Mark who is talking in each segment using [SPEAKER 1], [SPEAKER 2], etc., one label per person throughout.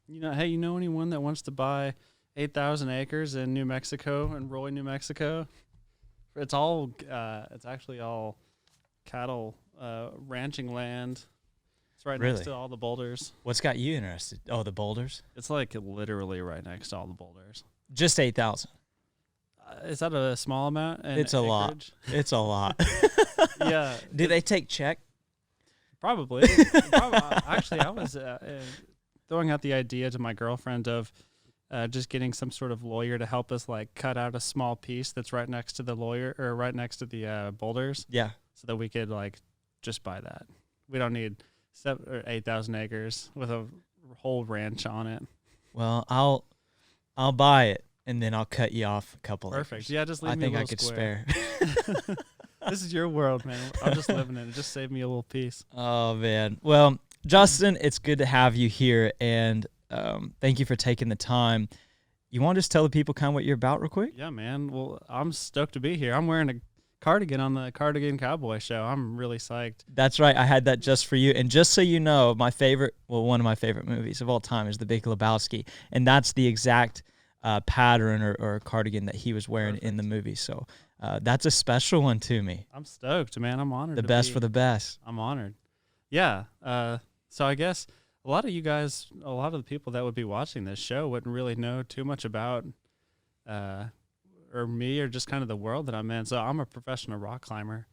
[SPEAKER 1] Hey, you know anyone that wants to buy 8,000 acres in New Mexico, in Roy, New Mexico? It's actually all cattle ranching land. It's right next
[SPEAKER 2] Really?
[SPEAKER 1] to all the boulders.
[SPEAKER 2] What's got you interested? Oh, the boulders?
[SPEAKER 1] It's like literally right next to all the boulders.
[SPEAKER 2] Just 8,000.
[SPEAKER 1] Is that a small amount in
[SPEAKER 2] It's a lot.
[SPEAKER 1] acreage?
[SPEAKER 2] It's a lot.
[SPEAKER 1] Yeah.
[SPEAKER 2] Do they take check?
[SPEAKER 1] Probably. Actually, I was throwing out the idea to my girlfriend of just getting some sort of lawyer to help us like cut out a small piece that's right next to the lawyer or right next to the boulders,
[SPEAKER 2] Yeah.
[SPEAKER 1] so that we could like just buy that. We don't need 7 or 8,000 acres with a whole ranch on it.
[SPEAKER 2] Well, I'll buy it and then I'll cut you off a couple.
[SPEAKER 1] Perfect.
[SPEAKER 2] Acres.
[SPEAKER 1] Yeah, just leave
[SPEAKER 2] I
[SPEAKER 1] me
[SPEAKER 2] think
[SPEAKER 1] a
[SPEAKER 2] I
[SPEAKER 1] little
[SPEAKER 2] could
[SPEAKER 1] square.
[SPEAKER 2] spare.
[SPEAKER 1] This is your world, man. I'm just living in it. Just save me a little piece.
[SPEAKER 2] Oh man. Well, Justin, it's good to have you here, and thank you for taking the time. You want to just tell the people kind of what you're about real quick?
[SPEAKER 1] Yeah, man. Well, I'm stoked to be here. I'm wearing a cardigan on the Cardigan Cowboy show. I'm really psyched.
[SPEAKER 2] That's right. I had that just for you. And just so you know, one of my favorite movies of all time is The Big Lebowski, and that's the exact pattern or cardigan that he was wearing in the movie. So that's a special one to me.
[SPEAKER 1] I'm stoked, man. I'm honored.
[SPEAKER 2] The best for the best.
[SPEAKER 1] I'm honored. Yeah. So I guess a lot of the people that would be watching this show wouldn't really know too much about or me or just kind of the world that I'm in. So I'm a professional rock climber.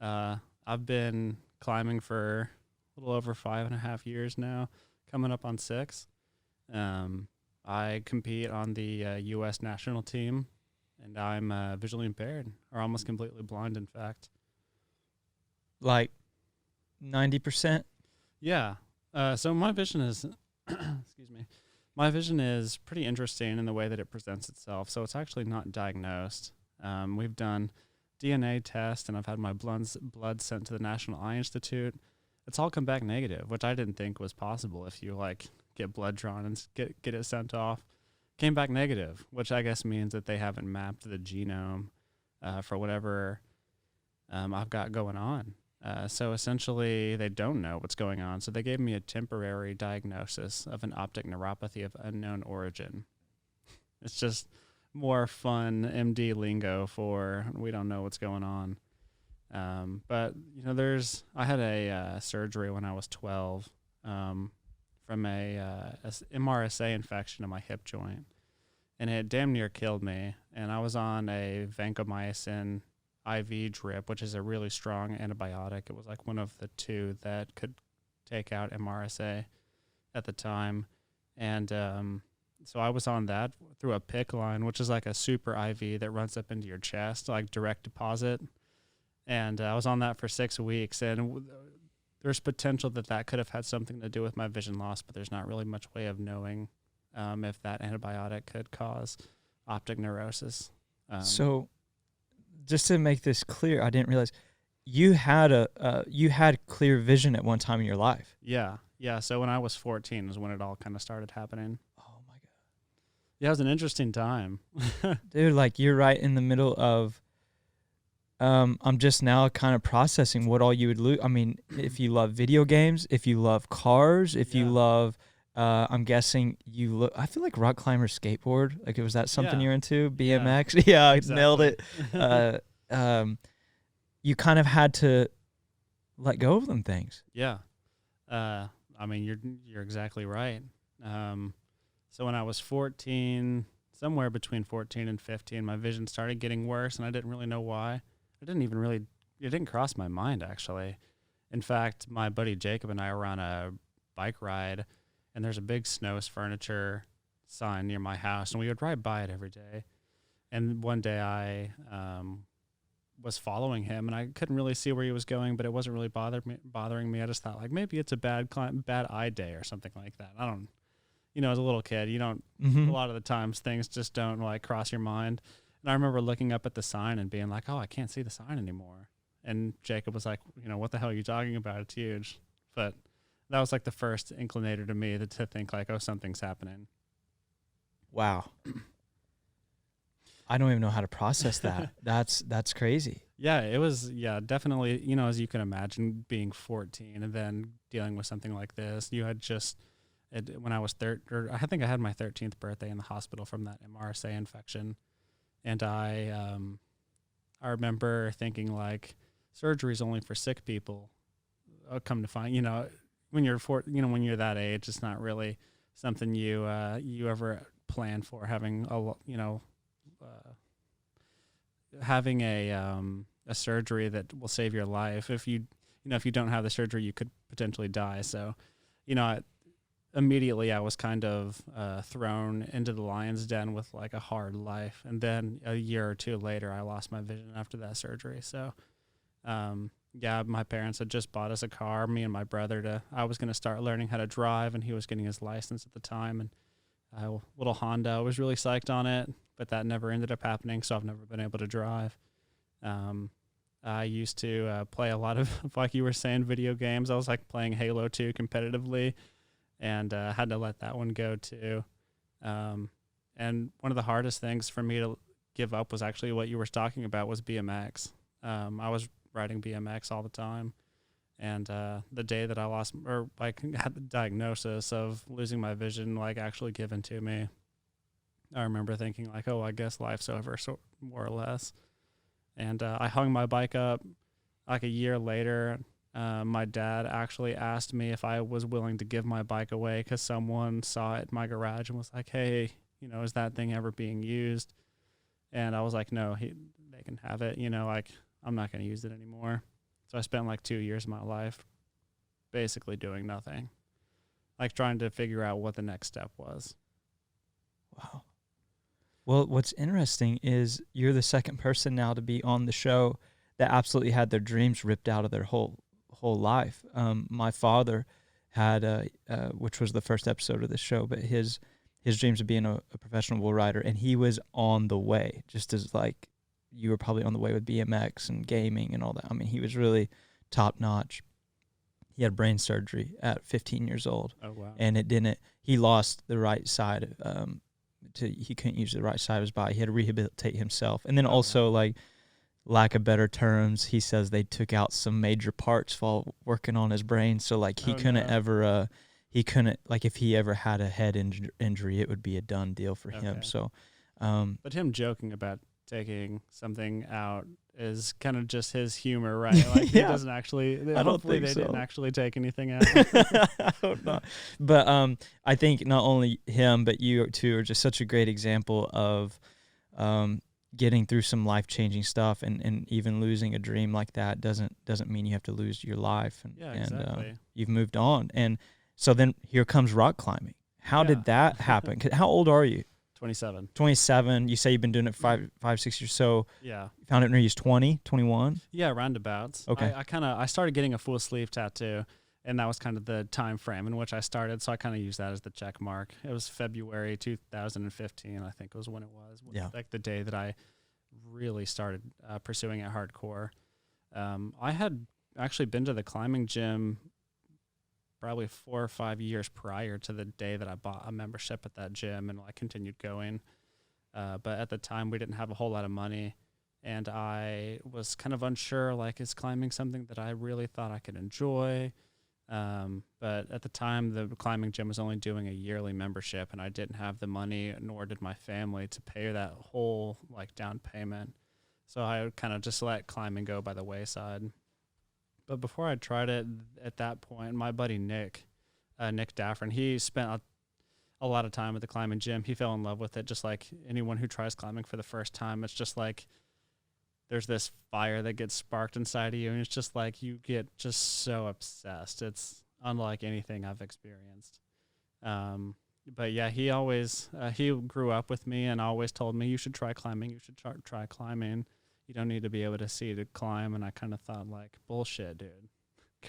[SPEAKER 1] I've been climbing for a little over 5.5 years now, coming up on 6. I compete on the U.S. national team, and I'm visually impaired, or almost completely blind, in fact.
[SPEAKER 2] Like 90%?
[SPEAKER 1] Yeah. So my vision is, excuse me, my vision is pretty interesting in the way that it presents itself. So it's actually not diagnosed. We've done DNA tests, and I've had my blood sent to the National Eye Institute. It's all come back negative, which I didn't think was possible if you like get blood drawn and get it sent off. Came back negative, which I guess means that they haven't mapped the genome for whatever I've got going on. So essentially, they don't know what's going on. So they gave me a temporary diagnosis of an optic neuropathy of unknown origin. It's just more fun MD lingo for we don't know what's going on. But I had a surgery when I was 12 from a MRSA infection in my hip joint, and it damn near killed me. And I was on a vancomycin IV drip, which is a really strong antibiotic. It was like one of the 2 that could take out MRSA at the time. And so I was on that through a PICC line, which is like a super IV that runs up into your chest, like direct deposit. And I was on that for 6 weeks. And there's potential that could have had something to do with my vision loss, but there's not really much way of knowing if that antibiotic could cause optic neurosis.
[SPEAKER 2] So just to make this clear, I didn't realize you had clear vision at one time in your life.
[SPEAKER 1] Yeah. So when I was 14 is when it all kind of started happening.
[SPEAKER 2] Oh my God.
[SPEAKER 1] Yeah, it was an interesting time.
[SPEAKER 2] Dude, like you're right in the middle of, I'm just now kind of processing what all you would lose. I mean, if you love video games, if you love cars, if you love, I'm guessing I feel like rock climber, skateboard. Like, was that something you're into? BMX? Yeah,
[SPEAKER 1] exactly.
[SPEAKER 2] Nailed it. You kind of had to let go of them things.
[SPEAKER 1] Yeah. I mean, you're exactly right. So when I was 14, somewhere between 14 and 15, my vision started getting worse, and I didn't really know why. It didn't cross my mind, actually. In fact, my buddy Jacob and I were on a bike ride, and there's a big Snow's Furniture sign near my house, and we would ride by it every day. And one day I was following him, and I couldn't really see where he was going, but it wasn't really bothering me. I just thought, like, maybe it's a bad eye day or something like that. I don't, as a little kid, you don't, a lot of the times things just don't, like, cross your mind. And I remember looking up at the sign and being like, oh, I can't see the sign anymore. And Jacob was like, what the hell are you talking about? It's huge. But that was like the first inclinator to me to think like, oh, something's happening.
[SPEAKER 2] Wow. I don't even know how to process that. That's crazy.
[SPEAKER 1] Yeah, it was, definitely, as you can imagine, being 14 and then dealing with something like this. You had just when I was I think I had my 13th birthday in the hospital from that MRSA infection. And I remember thinking like surgery is only for sick people. I'll come to find, when you're when you're that age, it's not really something you ever plan for, having having a surgery that will save your life. If you don't have the surgery, you could potentially die. So, immediately I was kind of thrown into the lion's den with like a hard life. And then a year or two later, I lost my vision after that surgery. So, my parents had just bought us a car, me and my brother. I was going to start learning how to drive, and he was getting his license at the time. And little Honda, I was really psyched on it, but that never ended up happening. So I've never been able to drive. I used to play a lot of, like you were saying, video games. I was like playing Halo 2 competitively, and had to let that one go too. And one of the hardest things for me to give up was actually what you were talking about, was BMX. I was riding BMX all the time. And the day that I had the diagnosis of losing my vision, like actually given to me, I remember thinking like, oh, I guess life's over, so more or less. And I hung my bike up like a year later. My dad actually asked me if I was willing to give my bike away because someone saw it in my garage and was like, hey, is that thing ever being used? And I was like, no, they can have it. I'm not going to use it anymore. So I spent like 2 years of my life basically doing nothing, like trying to figure out what the next step was.
[SPEAKER 2] Wow. Well, what's interesting is you're the second person now to be on the show that absolutely had their dreams ripped out of their whole life. My father had, which was the first episode of the show, but his dreams of being a professional bull rider, and he was on the way, just as like you were probably on the way with BMX and gaming and all that. I mean, he was really top notch. He had brain surgery at 15 years old.
[SPEAKER 1] Oh, wow.
[SPEAKER 2] And he lost the right side. He couldn't use the right side of his body. He had to rehabilitate himself. And then also, like, lack of better terms, he says they took out some major parts while working on his brain. So like he couldn't ever, if he ever had a head injury, it would be a done deal for him. So,
[SPEAKER 1] but him joking about taking something out is kind of just his humor, right? Like he doesn't actually. Hopefully they didn't actually take anything out.
[SPEAKER 2] I hope not. But I think not only him, but you too are just such a great example of getting through some life-changing stuff, and even losing a dream like that doesn't mean you have to lose your life. And,
[SPEAKER 1] exactly.
[SPEAKER 2] And you've moved on, and so then here comes rock climbing. How did that happen? How old are you?
[SPEAKER 1] 27.
[SPEAKER 2] 27. You say you've been doing it 5, 6 years. So
[SPEAKER 1] yeah,
[SPEAKER 2] you found it when you was 20, 21?
[SPEAKER 1] Yeah, roundabouts.
[SPEAKER 2] Okay.
[SPEAKER 1] I started getting a full sleeve tattoo, and that was kind of the time frame in which I started. So I kind of used that as the check mark. It was February 2015, I think it was when it was.
[SPEAKER 2] Yeah.
[SPEAKER 1] Like the day that I really started pursuing it hardcore. I had actually been to the climbing gym probably 4 or 5 years prior to the day that I bought a membership at that gym, and I continued going. But at the time, we didn't have a whole lot of money, and I was kind of unsure, like, is climbing something that I really thought I could enjoy? But at the time, the climbing gym was only doing a yearly membership, and I didn't have the money, nor did my family, to pay that whole, like, down payment. So I kind of just let climbing go by the wayside. But before I tried it, at that point, my buddy Nick Daffron, he spent a lot of time at the climbing gym. He fell in love with it, just like anyone who tries climbing for the first time. It's just like there's this fire that gets sparked inside of you, and it's just like you get just so obsessed. It's unlike anything I've experienced. But yeah, he always he grew up with me and always told me, you should try climbing. You should try climbing. You don't need to be able to see to climb. And I kind of thought, like, bullshit, dude.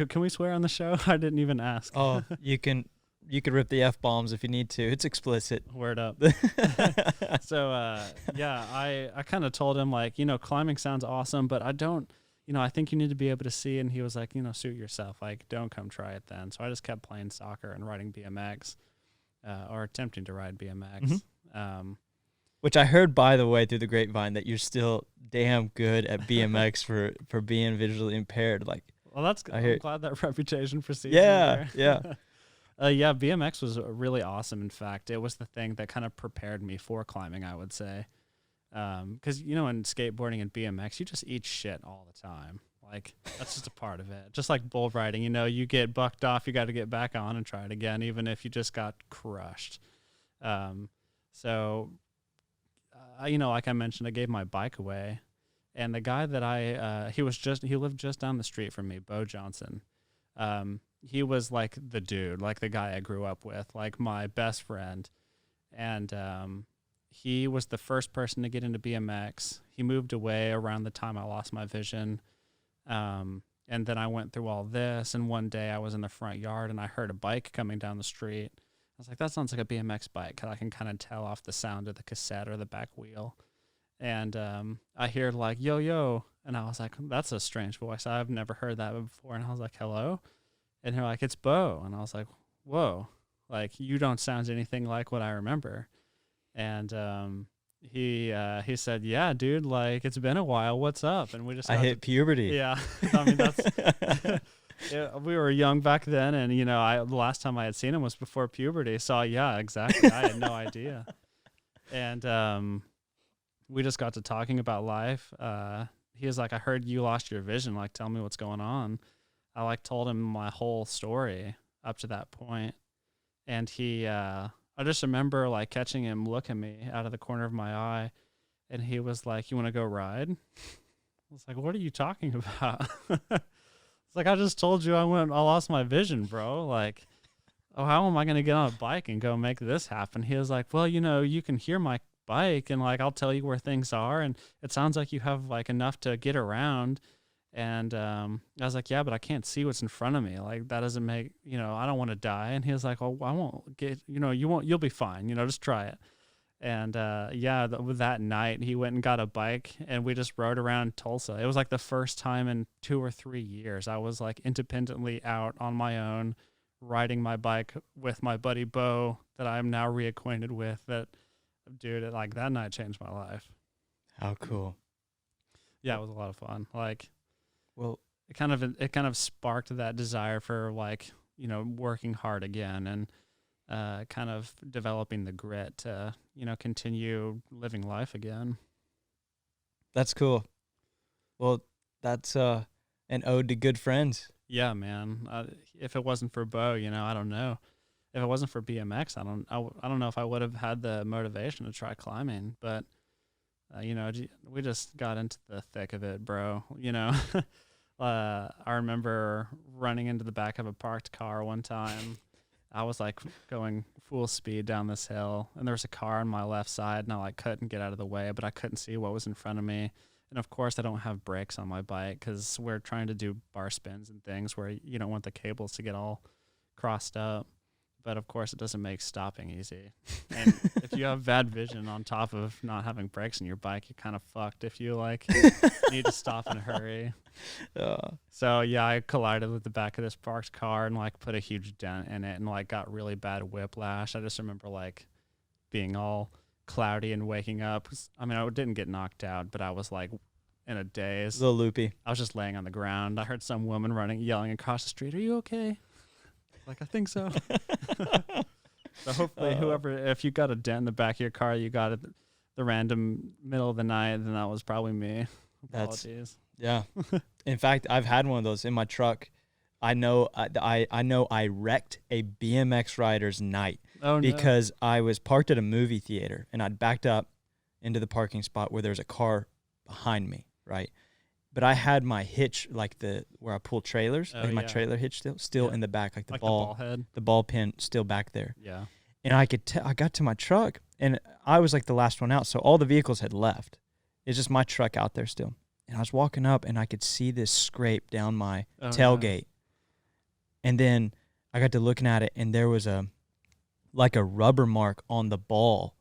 [SPEAKER 1] Can we swear on the show? I didn't even ask.
[SPEAKER 2] Oh, you could rip the F-bombs if you need to. It's explicit.
[SPEAKER 1] Word up. So, I kind of told him, like, climbing sounds awesome, but I don't, I think you need to be able to see. And he was like, suit yourself. Like, don't come try it then. So I just kept playing soccer and riding BMX, or attempting to ride BMX. Mm-hmm.
[SPEAKER 2] Which I heard, by the way, through the grapevine, that you're still damn good at BMX for being visually impaired. Like,
[SPEAKER 1] well, I'm glad that reputation precedes.
[SPEAKER 2] Yeah.
[SPEAKER 1] Yeah, BMX was really awesome. In fact, it was the thing that kind of prepared me for climbing, I would say. Because in skateboarding and BMX, you just eat shit all the time. Like that's just a part of it. Just like bull riding, you get bucked off, you got to get back on and try it again, even if you just got crushed. So, like I mentioned, I gave my bike away, and the guy that he lived just down the street from me, Bo Johnson. He was like the dude, like the guy I grew up with, like my best friend, and he was the first person to get into BMX. He moved away around the time I lost my vision. And then I went through all this, and one day I was in the front yard and I heard a bike coming down the street. I was like, that sounds like a BMX bike, 'cause I can kind of tell off the sound of the cassette or the back wheel. And I hear like, yo, yo. And I was like, that's a strange voice. I've never heard that before. And I was like, hello? And they're like, it's Bo. And I was like, whoa, like you don't sound anything like what I remember. And he said, yeah, dude, like it's been a while. What's up? And we just
[SPEAKER 2] I hit puberty.
[SPEAKER 1] Yeah. I mean, that's yeah, we were young back then. And, the last time I had seen him was before puberty. So, yeah, exactly. I had no idea. And we just got to talking about life. He was like, I heard you lost your vision. Like, tell me what's going on. I like told him my whole story up to that point. And I just remember like catching him look at me out of the corner of my eye, and he was like, you want to go ride? I was like, what are you talking about? It's like, I just told you I lost my vision, bro. Like, oh, how am I going to get on a bike and go make this happen? He was like, well, you can hear my bike and like, I'll tell you where things are. And it sounds like you have like enough to get around. And I was like, yeah, but I can't see what's in front of me. Like that doesn't make, I don't want to die. And he was like, oh, I won't get, you'll be fine. Just try it. And that night he went and got a bike and we just rode around Tulsa. It was like the first time in 2 or 3 years I was like independently out on my own, riding my bike with my buddy Bo that I'm now reacquainted with. That dude, like that night changed my life.
[SPEAKER 2] How cool.
[SPEAKER 1] Yeah, it was a lot of fun. Like,
[SPEAKER 2] well,
[SPEAKER 1] it kind of sparked that desire for like, working hard again and kind of developing the grit to, continue living life again.
[SPEAKER 2] That's cool. Well, that's an ode to good friends.
[SPEAKER 1] Yeah, man. If it wasn't for Bo, I don't know. If it wasn't for BMX, I don't know if I would have had the motivation to try climbing, but we just got into the thick of it, bro. I remember running into the back of a parked car one time. I was like going full speed down this hill, and there was a car on my left side, and I like couldn't get out of the way, but I couldn't see what was in front of me. And of course, I don't have brakes on my bike because we're trying to do bar spins and things where you don't want the cables to get all crossed up. But of course, it doesn't make stopping easy. And if you have bad vision on top of not having brakes on your bike, you're kind of fucked if you like need to stop in a hurry. So yeah, I collided with the back of this parked car and like put a huge dent in it and like got really bad whiplash. I just remember like being all cloudy and waking up. I mean, I didn't get knocked out, but I was like in a daze.
[SPEAKER 2] A little loopy.
[SPEAKER 1] I was just laying on the ground. I heard some woman yelling across the street, "Are you okay?" Like, I think so. So hopefully if you got a dent in the back of your car, you got it the random middle of the night, then that was probably me. Apologies.
[SPEAKER 2] Yeah. In fact, I've had one of those in my truck. I know I wrecked a BMX rider's night because I was parked at a movie theater and I'd backed up into the parking spot where there's a car behind me, right? But I had my hitch, like where I pull trailers, my trailer hitch still in the back, like the ball head, the ball pin still back there.
[SPEAKER 1] Yeah.
[SPEAKER 2] And I got to my truck and I was like the last one out. So all the vehicles had left. It's just my truck out there still. And I was walking up and I could see this scrape down my tailgate. Yeah. And then I got to looking at it and there was a rubber mark on the ball.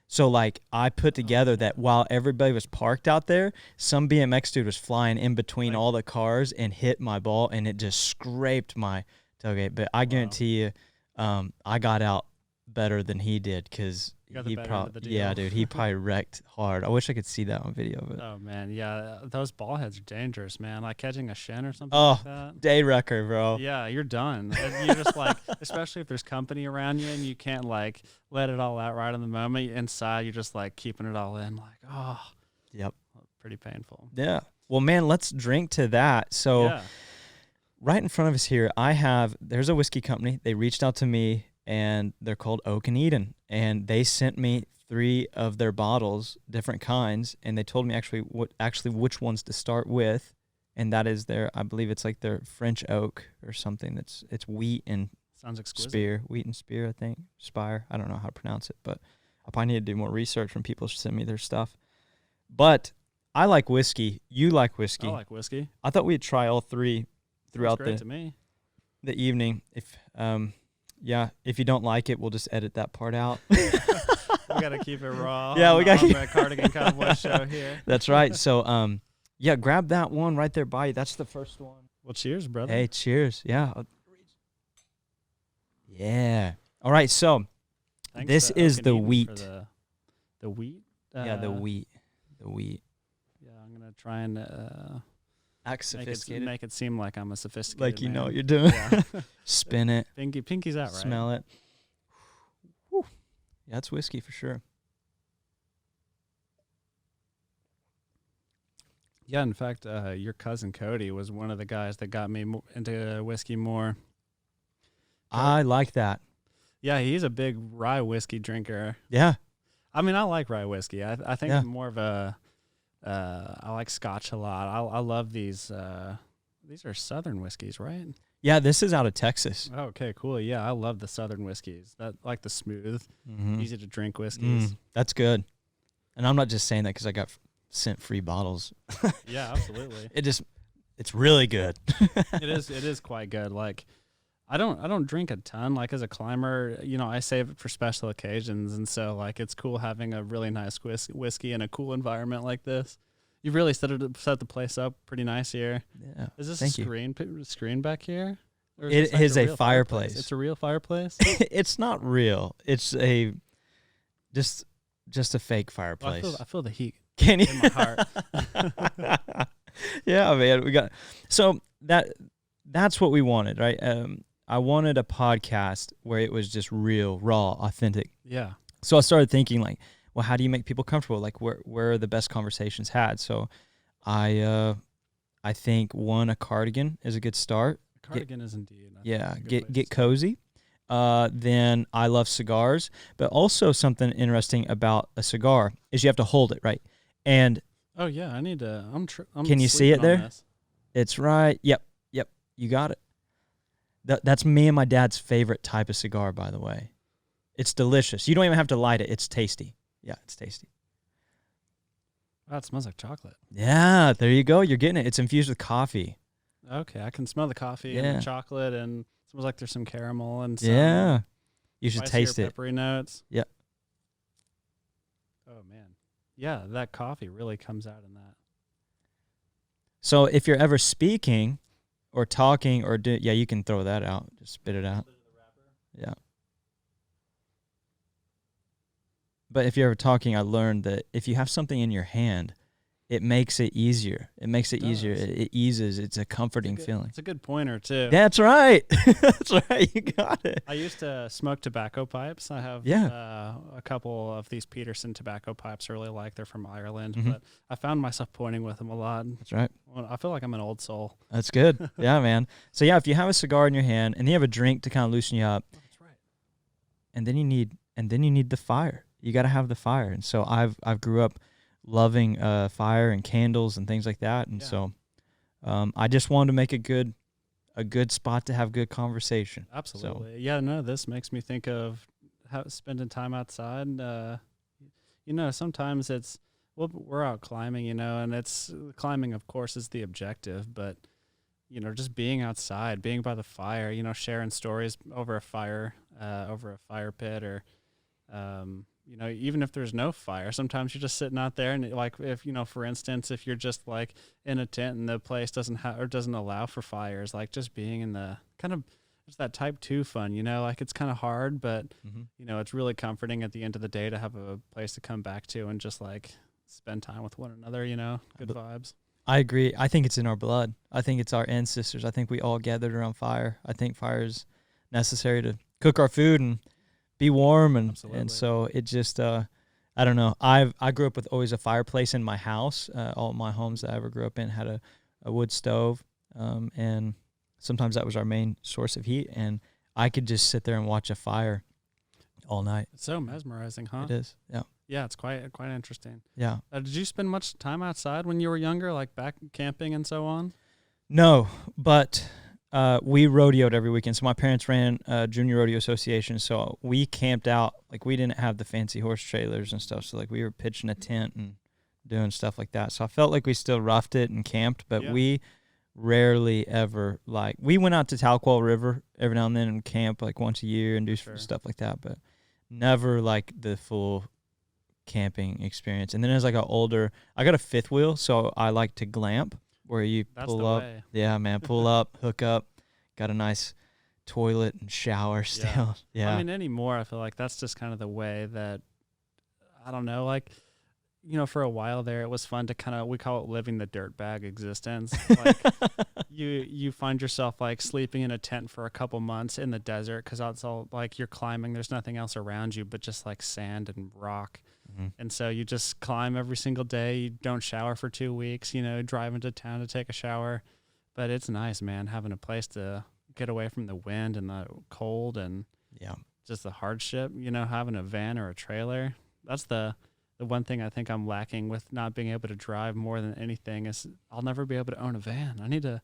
[SPEAKER 2] So, like, I put together that while everybody was parked out there, some BMX dude was flying in between all the cars and hit my ball, and it just scraped my tailgate. But I guarantee you, I got out better than he did because
[SPEAKER 1] got the
[SPEAKER 2] he
[SPEAKER 1] better end of
[SPEAKER 2] probably,
[SPEAKER 1] the
[SPEAKER 2] yeah,
[SPEAKER 1] deal.
[SPEAKER 2] dude, he probably wrecked hard. I wish I could see that on video. But
[SPEAKER 1] Oh man, yeah, those ball heads are dangerous, man. Like catching a shin or something
[SPEAKER 2] oh,
[SPEAKER 1] like that.
[SPEAKER 2] day wrecker, bro.
[SPEAKER 1] Yeah, you're done. And you're just like, especially if there's company around you and you can't like let it all out right in the moment. Inside, you're just like keeping it all in, like, oh,
[SPEAKER 2] Yep.
[SPEAKER 1] pretty painful.
[SPEAKER 2] Yeah. Well, man, let's drink to that. So
[SPEAKER 1] Yeah.
[SPEAKER 2] right in front of us here, there's a whiskey company. They reached out to me, and they're called OKIE, and they sent me 3 of their bottles, different kinds, and they told me actually which ones to start with, and that is I believe it's like their French oak or something. It's wheat and
[SPEAKER 1] Sounds exquisite.
[SPEAKER 2] wheat and spear, I think, spire. I don't know how to pronounce it, but I probably need to do more research when people send me their stuff. But I like whiskey. You like whiskey.
[SPEAKER 1] I like whiskey.
[SPEAKER 2] I thought we'd try all 3 throughout
[SPEAKER 1] That's great to me.
[SPEAKER 2] the evening. If you don't like it, we'll just edit that part out.
[SPEAKER 1] We gotta keep it raw.
[SPEAKER 2] Yeah, we gotta keep
[SPEAKER 1] that Cardigan Cowboy show here.
[SPEAKER 2] That's right. So grab that one right there by you. That's the first one.
[SPEAKER 1] Well, cheers, brother.
[SPEAKER 2] Hey, cheers. Yeah. Yeah. All right. So
[SPEAKER 1] Thanks
[SPEAKER 2] this
[SPEAKER 1] to
[SPEAKER 2] is the
[SPEAKER 1] OKIE
[SPEAKER 2] wheat.
[SPEAKER 1] for the wheat.
[SPEAKER 2] The wheat. The wheat.
[SPEAKER 1] Yeah, I'm gonna try and
[SPEAKER 2] Act sophisticated.
[SPEAKER 1] make it seem like I'm a sophisticated
[SPEAKER 2] Like you
[SPEAKER 1] man.
[SPEAKER 2] know what you're doing.
[SPEAKER 1] Yeah.
[SPEAKER 2] Spin it.
[SPEAKER 1] Pinky's out, right?
[SPEAKER 2] Smell it. Whew. Yeah, it's whiskey for sure.
[SPEAKER 1] Yeah, in fact, your cousin Cody was one of the guys that got me into whiskey more.
[SPEAKER 2] I like that.
[SPEAKER 1] Yeah, he's a big rye whiskey drinker.
[SPEAKER 2] Yeah.
[SPEAKER 1] I mean, I like rye whiskey. I think
[SPEAKER 2] Yeah.
[SPEAKER 1] I'm more of a I like Scotch a lot. I love these. These are Southern whiskeys, right?
[SPEAKER 2] Yeah, this is out of Texas.
[SPEAKER 1] Okay, cool. Yeah, I love the Southern whiskeys. That like the smooth,
[SPEAKER 2] Mm-hmm.
[SPEAKER 1] easy to drink whiskeys.
[SPEAKER 2] That's good. And I'm not just saying that because I got sent free bottles.
[SPEAKER 1] Yeah, absolutely.
[SPEAKER 2] It's really good.
[SPEAKER 1] It is quite good. Like I don't drink a ton. Like as a climber, I save it for special occasions, and so like it's cool having a really nice whiskey in a cool environment like this. You've really set the place up pretty nice here.
[SPEAKER 2] Yeah.
[SPEAKER 1] Is this
[SPEAKER 2] Thank
[SPEAKER 1] a screen back here? Or
[SPEAKER 2] It
[SPEAKER 1] this
[SPEAKER 2] is a
[SPEAKER 1] real
[SPEAKER 2] fireplace.
[SPEAKER 1] It's a real fireplace.
[SPEAKER 2] It's not real. It's a just a fake
[SPEAKER 1] Well,
[SPEAKER 2] fireplace.
[SPEAKER 1] I feel the heat
[SPEAKER 2] Can you?
[SPEAKER 1] in my heart.
[SPEAKER 2] Yeah, man. So that's what we wanted, right? I wanted a podcast where it was just real, raw, authentic.
[SPEAKER 1] Yeah.
[SPEAKER 2] So I started thinking like, well, how do you make people comfortable? Like where are the best conversations had? So I think a cardigan is a good start.
[SPEAKER 1] Cardigan is indeed.
[SPEAKER 2] Get cozy. Then I love cigars, but also something interesting about a cigar is you have to hold it, right? And
[SPEAKER 1] oh yeah, I need to. I'm
[SPEAKER 2] can you see
[SPEAKER 1] sleeping
[SPEAKER 2] it there?
[SPEAKER 1] on this.
[SPEAKER 2] it's right. Yep. You got it. That's me and my dad's favorite type of cigar, by the way. It's delicious. You don't even have to light it. It's tasty. Yeah, it's tasty.
[SPEAKER 1] Wow, it smells like chocolate.
[SPEAKER 2] Yeah, there you go. You're getting it. It's infused with coffee.
[SPEAKER 1] Okay, I can smell the coffee and
[SPEAKER 2] Yeah.
[SPEAKER 1] the chocolate, and it smells like there's some caramel and some
[SPEAKER 2] Yeah. You should
[SPEAKER 1] spicier,
[SPEAKER 2] taste it.
[SPEAKER 1] peppery notes.
[SPEAKER 2] Yep.
[SPEAKER 1] Oh man, yeah, that coffee really comes out in that.
[SPEAKER 2] So if you're ever speaking or talking or you can throw that out. Just spit it out. Yeah. But if you're ever talking, I learned that if you have something in your hand, it makes it easier. It makes it easier.
[SPEAKER 1] does.
[SPEAKER 2] It eases. It's a comforting feeling.
[SPEAKER 1] It's a good pointer too.
[SPEAKER 2] That's right. That's right. You got it.
[SPEAKER 1] I used to smoke tobacco pipes. I have a couple of these Peterson tobacco pipes I really like. They're from Ireland,
[SPEAKER 2] Mhm.
[SPEAKER 1] but I found myself pointing with them a lot.
[SPEAKER 2] That's right.
[SPEAKER 1] Well, I feel like I'm an old soul.
[SPEAKER 2] That's good. Yeah, man. So yeah, if you have a cigar in your hand and you have a drink to kind of loosen you up,
[SPEAKER 1] That's right.
[SPEAKER 2] and then you need the fire. You got to have the fire. And so I've grew up loving fire and candles and things like that. And so I just wanted to make a good spot to have good conversation.
[SPEAKER 1] Absolutely. Yeah, no, this makes me think of spending time outside. Sometimes we're out climbing, and it's climbing, of course, is the objective, but, just being outside, being by the fire, sharing stories over a fire pit or, even if there's no fire, sometimes you're just sitting out there and like if, for instance, if you're just like in a tent and the place doesn't allow for fires, like just being in the kind of it's that type 2 fun, like it's kind of hard, but
[SPEAKER 2] Mhm.
[SPEAKER 1] it's really comforting at the end of the day to have a place to come back to and just like spend time with one another, good vibes.
[SPEAKER 2] I agree. I think it's in our blood. I think it's our ancestors. I think we all gathered around fire. I think fire is necessary to cook our food and be warm, and
[SPEAKER 1] Absolutely.
[SPEAKER 2] so it just I don't know. I grew up with always a fireplace in my house. All my homes that I ever grew up in had a wood stove, and sometimes that was our main source of heat. And I could just sit there and watch a fire all night.
[SPEAKER 1] It's so mesmerizing, huh?
[SPEAKER 2] It is, yeah.
[SPEAKER 1] Yeah, it's quite interesting.
[SPEAKER 2] Yeah.
[SPEAKER 1] Did you spend much time outside when you were younger, like back camping and so on?
[SPEAKER 2] No, but we rodeoed every weekend. So my parents ran a junior rodeo association, so we camped out. Like, we didn't have the fancy horse trailers and stuff, so like we were pitching a tent and doing stuff like that. So I felt like we still roughed it and camped, but we rarely ever, like, we went out to Talquah River every now and then and camp like once a year and do stuff like that, but never like the full camping experience. And then as I got older, I got a fifth wheel, so I like to glamp, where you pull up. Way. Yeah, man, pull up, hook up, got a nice toilet and shower still. Yeah.
[SPEAKER 1] I mean, anymore, I feel like that's just kind of the way that, I don't know, like, for a while there, it was fun to kind of, we call it living the dirtbag existence. Like, you find yourself like sleeping in a tent for a couple months in the desert, because that's all, like, you're climbing, there's nothing else around you but just like sand and rock. Mm-hmm. And so you just climb every single day. You don't shower for 2 weeks, drive into town to take a shower. But it's nice, man, having a place to get away from the wind and the cold and just the hardship, having a van or a trailer. That's the one thing I think I'm lacking with not being able to drive more than anything is I'll never be able to own a van. I need to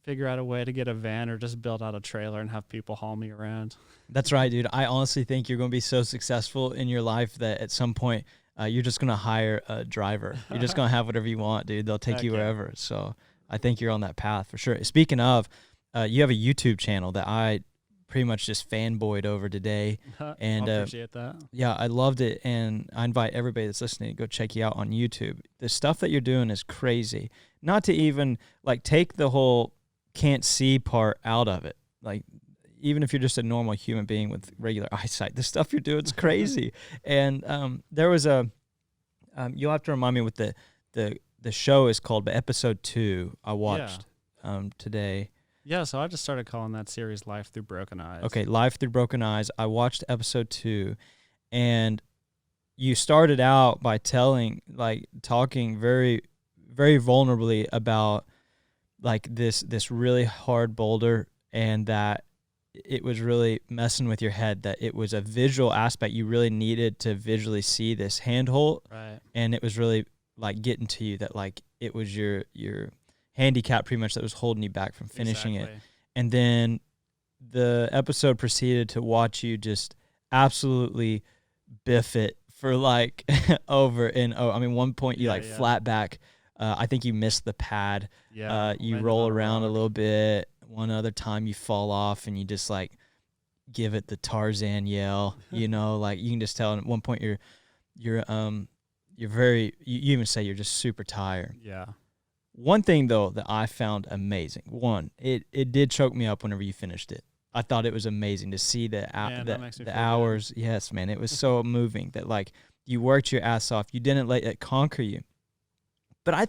[SPEAKER 1] figure out a way to get a van or just build out a trailer and have people haul me around.
[SPEAKER 2] That's right, dude. I honestly think you're going to be so successful in your life that at some point you're just going to hire a driver. You're just going to have whatever you want, dude. They'll take you wherever. So I think you're on that path for sure. Speaking of, you have a YouTube channel that I pretty much just fanboyed over today. And
[SPEAKER 1] I appreciate that.
[SPEAKER 2] Yeah, I loved it. And I invite everybody that's listening to go check you out on YouTube. The stuff that you're doing is crazy. Not to even like take the whole can't see part out of it. Like, even if you're just a normal human being with regular eyesight, the stuff you're doing is crazy. And there was you'll have to remind me what the show is called, but episode 2 I watched today.
[SPEAKER 1] Yeah, so I just started calling that series Life Through Broken Eyes.
[SPEAKER 2] Okay, Life Through Broken Eyes. I watched episode 2, and you started out by talking very, very vulnerably about like this really hard boulder, and that it was really messing with your head, that it was a visual aspect. You really needed to visually see this handhold,
[SPEAKER 1] right?
[SPEAKER 2] And it was really like getting to you, that like it was your handicap pretty much that was holding you back from finishing it. And then the episode proceeded to watch you just absolutely biff it for like over and over. I mean, one point you flat back. I think you missed the pad. You roll around a little bit. One other time you fall off and you just like give it the Tarzan yell. Like you can just tell. And at one point you're very. You even say you're just super tired.
[SPEAKER 1] Yeah.
[SPEAKER 2] One thing, though, that I found amazing, it did choke me up whenever you finished it. I thought it was amazing to see the hours. Good. Yes, man, it was so moving that, like, you worked your ass off. You didn't let it conquer you. But I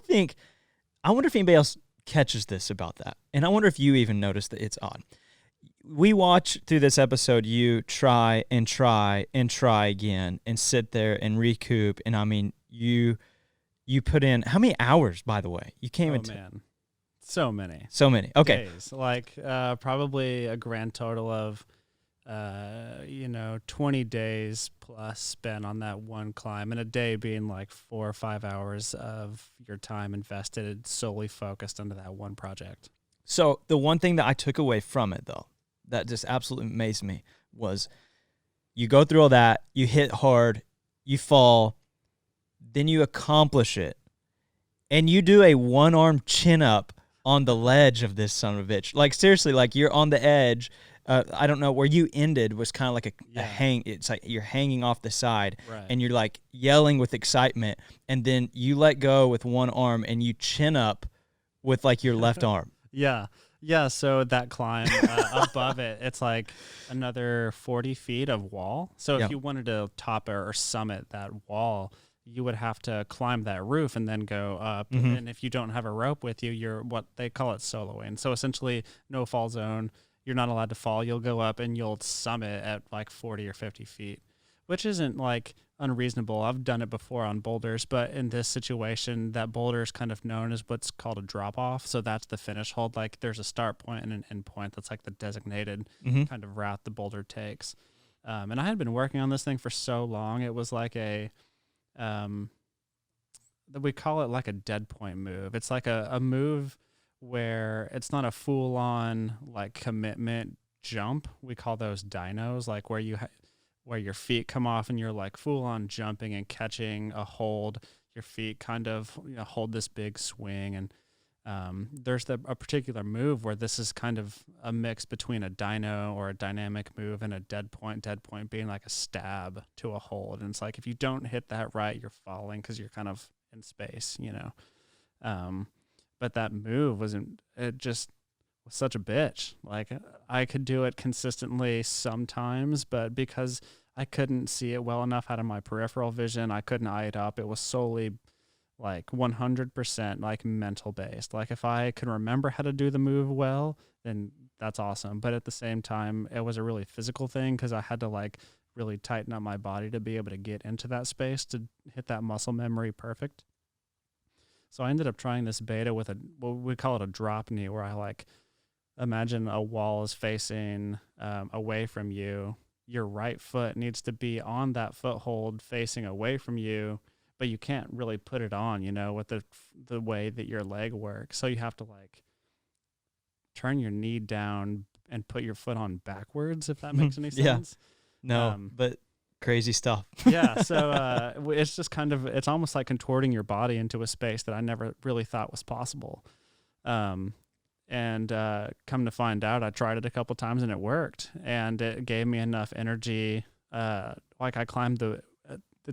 [SPEAKER 2] wonder if anybody else catches this about that. And I wonder if you even noticed that it's odd. We watch through this episode you try and try and try again and sit there and recoup. And, I mean, you put in how many hours, by the way? You can't even
[SPEAKER 1] man. So many.
[SPEAKER 2] Okay.
[SPEAKER 1] Days. Like probably a grand total of 20 days plus spent on that one climb, and a day being like 4 or 5 hours of your time invested solely focused into that one project.
[SPEAKER 2] So the one thing that I took away from it, though, that just absolutely amazed me was you go through all that, you hit hard, you fall, then you accomplish it, and you do a one-arm chin-up on the ledge of this son of a bitch. Like, seriously, like, you're on the edge. I don't know, where you ended was kind of like a hang. It's like you're hanging off the side, and you're, like, yelling with excitement, and then you let go with one arm, and you chin up with, like, your left arm.
[SPEAKER 1] Yeah. Yeah, so that climb above it, it's like another 40 feet of wall. So if
[SPEAKER 2] Yep.
[SPEAKER 1] you wanted to top or summit that wall, you would have to climb that roof and then go up.
[SPEAKER 2] Mm-hmm.
[SPEAKER 1] And if you don't have a rope with you, you're what they call it soloing. So essentially, no fall zone. You're not allowed to fall. You'll go up and you'll summit at like 40 or 50 feet, which isn't like unreasonable. I've done it before on boulders, but in this situation, that boulder is kind of known as what's called a drop off. So that's the finish hold. Like there's a start point and an end point. That's like the designated
[SPEAKER 2] Mm-hmm.
[SPEAKER 1] kind of route the boulder takes. And I had been working on this thing for so long. It was like um, we call it like a dead point move. It's like a move where it's not a full on like commitment jump. We call those dinos, like where where your feet come off and you're like full on jumping and catching a hold. Your feet kind of hold this big swing, and there's a particular move where this is kind of a mix between a dyno or a dynamic move and a dead point. Dead point being like a stab to a hold, and it's like if you don't hit that right, you're falling because you're kind of in space, But that move it just was such a bitch. Like I could do it consistently sometimes, but because I couldn't see it well enough out of my peripheral vision, I couldn't eye it up. It was solely like 100% like mental based. Like if I can remember how to do the move well, then that's awesome. But at the same time, it was a really physical thing because I had to like really tighten up my body to be able to get into that space to hit that muscle memory perfect. So I ended up trying this beta with what we call it a drop knee, where I like imagine a wall is facing away from you. Your right foot needs to be on that foothold facing away from you, but you can't really put it on, with the way that your leg works. So you have to like turn your knee down and put your foot on backwards, if that makes any sense.
[SPEAKER 2] No, but crazy stuff.
[SPEAKER 1] Yeah, so it's just it's almost like contorting your body into a space that I never really thought was possible. And come to find out, I tried it a couple times and it worked, and it gave me enough energy. Like I climbed the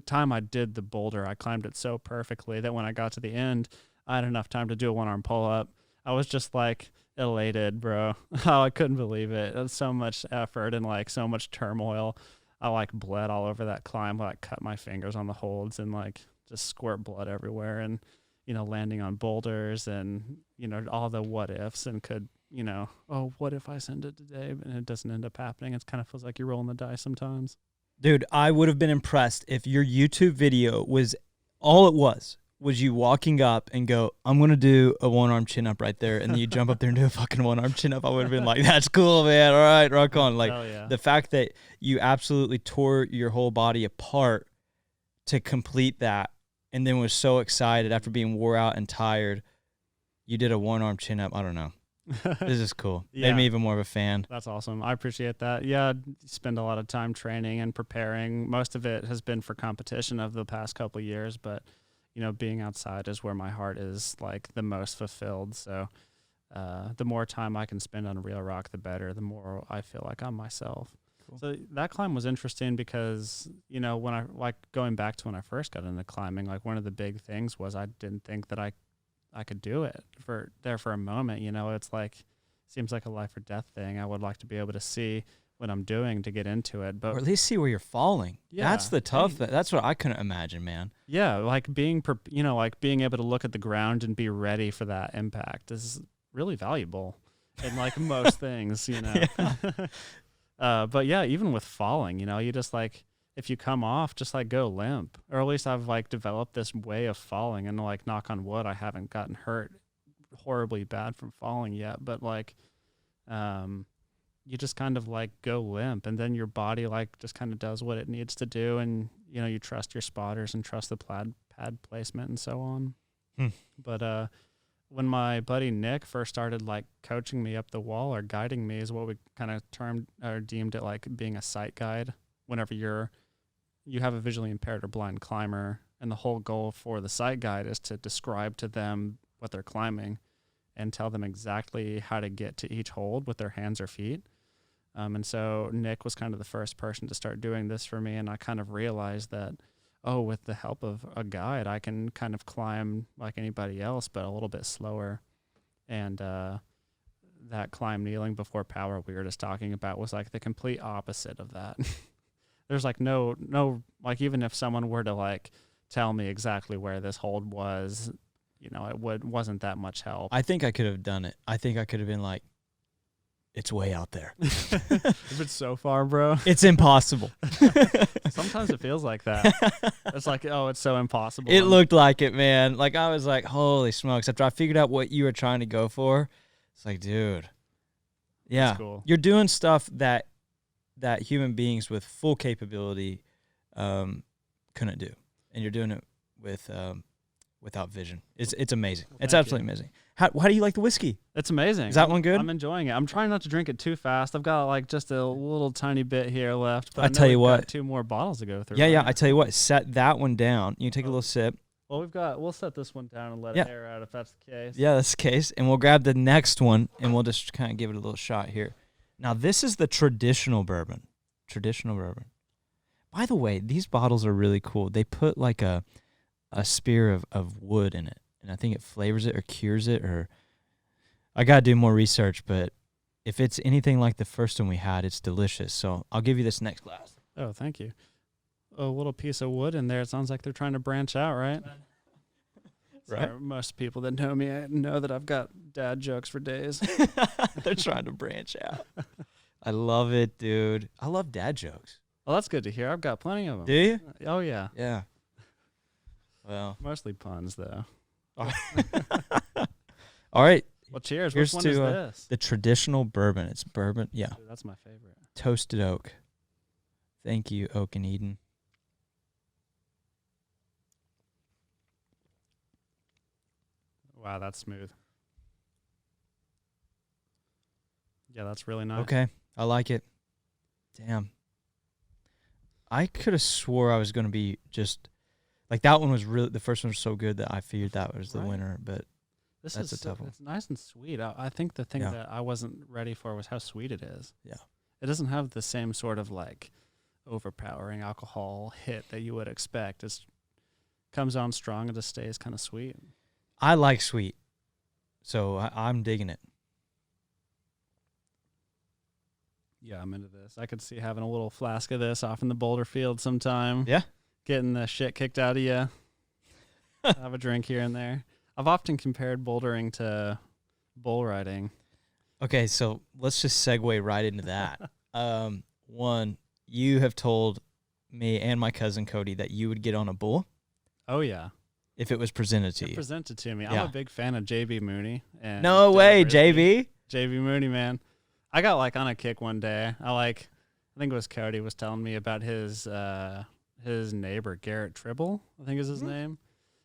[SPEAKER 1] time I did the boulder, I climbed it so perfectly that when I got to the end, I had enough time to do a one-arm pull-up. I was just like elated, bro. Oh, I couldn't believe it. It was so much effort and like so much turmoil. I like bled all over that climb. I like cut my fingers on the holds and like just squirt blood everywhere, and landing on boulders and all the what ifs and oh, what if I send it today and it doesn't end up happening? It kind of feels like you're rolling the dice sometimes.
[SPEAKER 2] Dude, I would have been impressed if your YouTube video was all it was you walking up and go, I'm going to do a one-arm chin-up right there, and then you jump up there and do a fucking one-arm chin-up. I would have been like, that's cool, man. All right, rock on. Like,
[SPEAKER 1] yeah.
[SPEAKER 2] The fact that you absolutely tore your whole body apart to complete that, and then was so excited after being wore out and tired, you did a one-arm chin-up. I don't know. This is cool.
[SPEAKER 1] Yeah.
[SPEAKER 2] Made me even more of a fan.
[SPEAKER 1] That's awesome. I appreciate that. Yeah, spend a lot of time training and preparing. Most of it has been for competition of the past couple of years, but being outside is where my heart is like the most fulfilled. So the more time I can spend on real rock, the better, the more I feel like I'm myself. Cool. So that climb was interesting because, when I like going back to when I first got into climbing, like one of the big things was I didn't think that I could do it for a moment. It's like, seems like a life or death thing. I would like to be able to see what I'm doing to get into it, but
[SPEAKER 2] or at least see where you're falling.
[SPEAKER 1] Yeah,
[SPEAKER 2] that's the tough. That's what I couldn't imagine, man.
[SPEAKER 1] Yeah, like being able to look at the ground and be ready for that impact is really valuable in like most things, Yeah. But yeah, even with falling, you just like, if you come off, just like go limp, or at least I've like developed this way of falling, and like knock on wood, I haven't gotten hurt horribly bad from falling yet, but like, you just kind of like go limp, and then your body like just kind of does what it needs to do, and you trust your spotters and trust the pad placement and so on. But when my buddy Nick first started like coaching me up the wall, or guiding me, is what we kind of termed or deemed it like being a sight guide. Whenever you have a visually impaired or blind climber, and the whole goal for the sight guide is to describe to them what they're climbing and tell them exactly how to get to each hold with their hands or feet. And so Nick was kind of the first person to start doing this for me, and I kind of realized that, with the help of a guide, I can kind of climb like anybody else, but a little bit slower. And that climb kneeling before power we were just talking about was like the complete opposite of that. There's like no, like even if someone were to like tell me exactly where this hold was, you know, wasn't that much help.
[SPEAKER 2] I think I could have done it. I think I could have been like, it's way out there.
[SPEAKER 1] If it's so far, bro.
[SPEAKER 2] It's impossible.
[SPEAKER 1] Sometimes it feels like that. It's like, oh, it's so impossible.
[SPEAKER 2] It looked like it, man. Like I was like, holy smokes. After I figured out what you were trying to go for, it's like, dude. Yeah.
[SPEAKER 1] That's cool.
[SPEAKER 2] You're doing stuff that human beings with full capability couldn't do. And you're doing it with without vision. It's amazing.
[SPEAKER 1] Well,
[SPEAKER 2] it's absolutely amazing. How do you like the whiskey?
[SPEAKER 1] It's amazing.
[SPEAKER 2] Is that one good?
[SPEAKER 1] I'm enjoying it. I'm trying not to drink it too fast. I've got like just a little tiny bit here left. But
[SPEAKER 2] I tell you
[SPEAKER 1] we've got
[SPEAKER 2] what.
[SPEAKER 1] 2 more bottles to go through.
[SPEAKER 2] Yeah,
[SPEAKER 1] right?
[SPEAKER 2] yeah. I tell you what, set that one down. You take a little sip.
[SPEAKER 1] Well, we'll set this one down and let
[SPEAKER 2] Yeah.
[SPEAKER 1] it air out if that's the case.
[SPEAKER 2] Yeah, that's the case. And we'll grab the next one, and we'll just kind of give it a little shot here. Now, this is the traditional bourbon. Traditional bourbon. By the way, these bottles are really cool. They put like a spear of wood in it, and I think it flavors it or cures it. Or I got to do more research, but if it's anything like the first one we had, it's delicious. So I'll give you this next glass.
[SPEAKER 1] Oh, thank you. A little piece of wood in there. It sounds like they're trying to branch out, right?
[SPEAKER 2] Right.
[SPEAKER 1] So most people that know me know that I've got dad jokes for days.
[SPEAKER 2] They're trying to branch out. I love it, dude. I love dad jokes.
[SPEAKER 1] Well, that's good to hear. I've got plenty of them.
[SPEAKER 2] Do you?
[SPEAKER 1] Oh, yeah.
[SPEAKER 2] Yeah. Well.
[SPEAKER 1] Mostly puns, though.
[SPEAKER 2] All right.
[SPEAKER 1] Well, cheers.
[SPEAKER 2] Here's
[SPEAKER 1] Which one is
[SPEAKER 2] to,
[SPEAKER 1] this?
[SPEAKER 2] The traditional bourbon. It's bourbon. Yeah.
[SPEAKER 1] Dude, that's my favorite.
[SPEAKER 2] Toasted oak. Thank you, Oak and Eden.
[SPEAKER 1] Wow, that's smooth. Yeah, that's really nice.
[SPEAKER 2] Okay. I like it. Damn. I could have swore I was going to be just like that one was really, the first one was so good that I figured that was the
[SPEAKER 1] Right.
[SPEAKER 2] winner, but
[SPEAKER 1] This
[SPEAKER 2] that's
[SPEAKER 1] is
[SPEAKER 2] a tough one.
[SPEAKER 1] It's nice and sweet. I think the thing
[SPEAKER 2] Yeah.
[SPEAKER 1] that I wasn't ready for was how sweet it is.
[SPEAKER 2] Yeah.
[SPEAKER 1] It doesn't have the same sort of like overpowering alcohol hit that you would expect. It comes on strong and just stays kind of sweet.
[SPEAKER 2] I like sweet. So I'm digging it.
[SPEAKER 1] Yeah, I'm into this. I could see having a little flask of this off in the Boulder field sometime.
[SPEAKER 2] Yeah.
[SPEAKER 1] Getting the shit kicked out of you. Have a drink here and there. I've often compared bouldering to bull riding.
[SPEAKER 2] Okay, so let's just segue right into that. One, you have told me and my cousin Cody that you would get on a bull
[SPEAKER 1] Oh, yeah.
[SPEAKER 2] if it was presented to
[SPEAKER 1] It
[SPEAKER 2] you.
[SPEAKER 1] presented to me. I'm
[SPEAKER 2] Yeah.
[SPEAKER 1] a big fan of JB Mooney. And
[SPEAKER 2] No
[SPEAKER 1] Dale
[SPEAKER 2] way,
[SPEAKER 1] Brisby.
[SPEAKER 2] JB.
[SPEAKER 1] JB Mooney, man. I got like on a kick one day. I think it was Cody was telling me about his neighbor, Garrett Tribble, I think is his name.